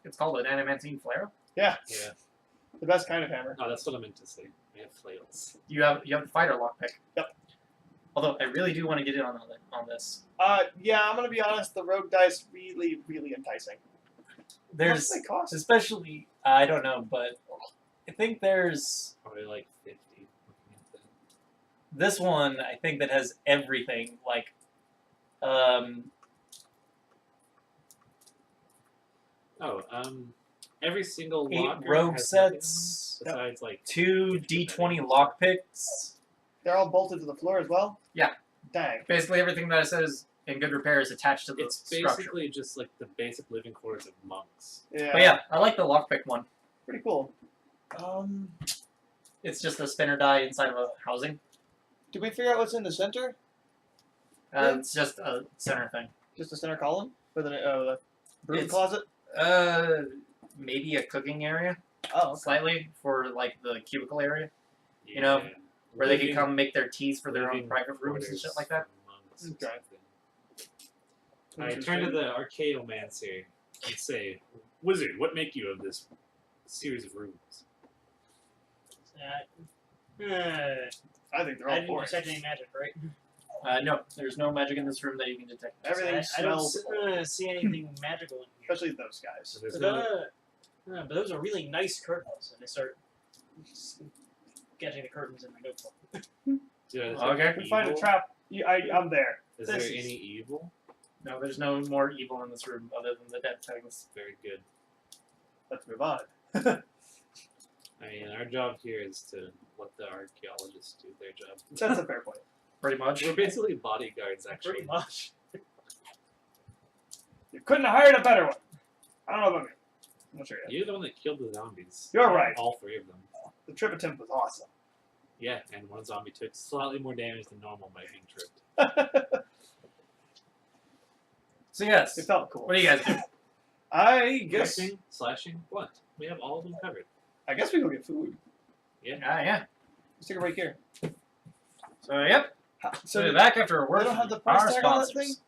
It's called an adamantine flail. Yeah, Yeah. the best kind of hammer. Oh, that's what I meant to say. We have flails. You have the fighter lockpick. Yep. Although I really do want to get in on this. Yeah, I'm gonna be honest. The rogue dice really, really enticing. How much There's do they cost? especially I don't know, but I think there's Probably like 50. Looking at that. this one. I think that has everything like, Every single 8 locker rogue has nothing in them, sets, besides like 2 D20 lockpicks. They're all bolted to the floor as well. Yeah. Dang. Basically, everything that I said is in good repair is attached to the it's structure. basically just like the basic living quarters of monks. Yeah. But yeah, I like the lockpick one. Pretty cool. It's just a spinner die inside of a housing. Did we figure out what's in the center? It's just a center thing. Just a center column for the broom It's- closet. Maybe a cooking area, Oh, okay. slightly for like the cubicle area, You know, Yeah. where they can Living- come make their teas for their own living private rooms and quarters shit like that. for monks or Okay. something. I turn to the archaeomancer and say, "Wizard, what make you of this series of rooms?" I think they're I all didn't boring. detect any magic, right? No, there's no magic in this room that you can detect. Everything I don't smells, see anything magical in here. especially those guys. So there's But, no. but those are really nice curtains, and I start sketching the curtains in my notebook. Is Okay. there I can find a evil? trap. I'm there. Is This there is- any evil? No, there's no more evil in this room other than the dead things. Very good. Let's move on. I mean, our job here is to let the archaeologists do their job. That's a fair point. Pretty much. We're basically bodyguards, Pretty actually. much. You couldn't have hired a better one. I don't know about me. I'm not sure yet. You're the one that killed the zombies. You're right. All 3 of them. The trip attempt was awesome. Yeah, and one zombie took slightly more damage than normal by being tripped. So yes, It felt cool. what do you guys do? I guess. Slashing, what? We have all of them covered. I guess we go get food. Yeah. Let's take a break here. So yep. So So we're back after a word they don't from have the price our tag on that sponsors. thing?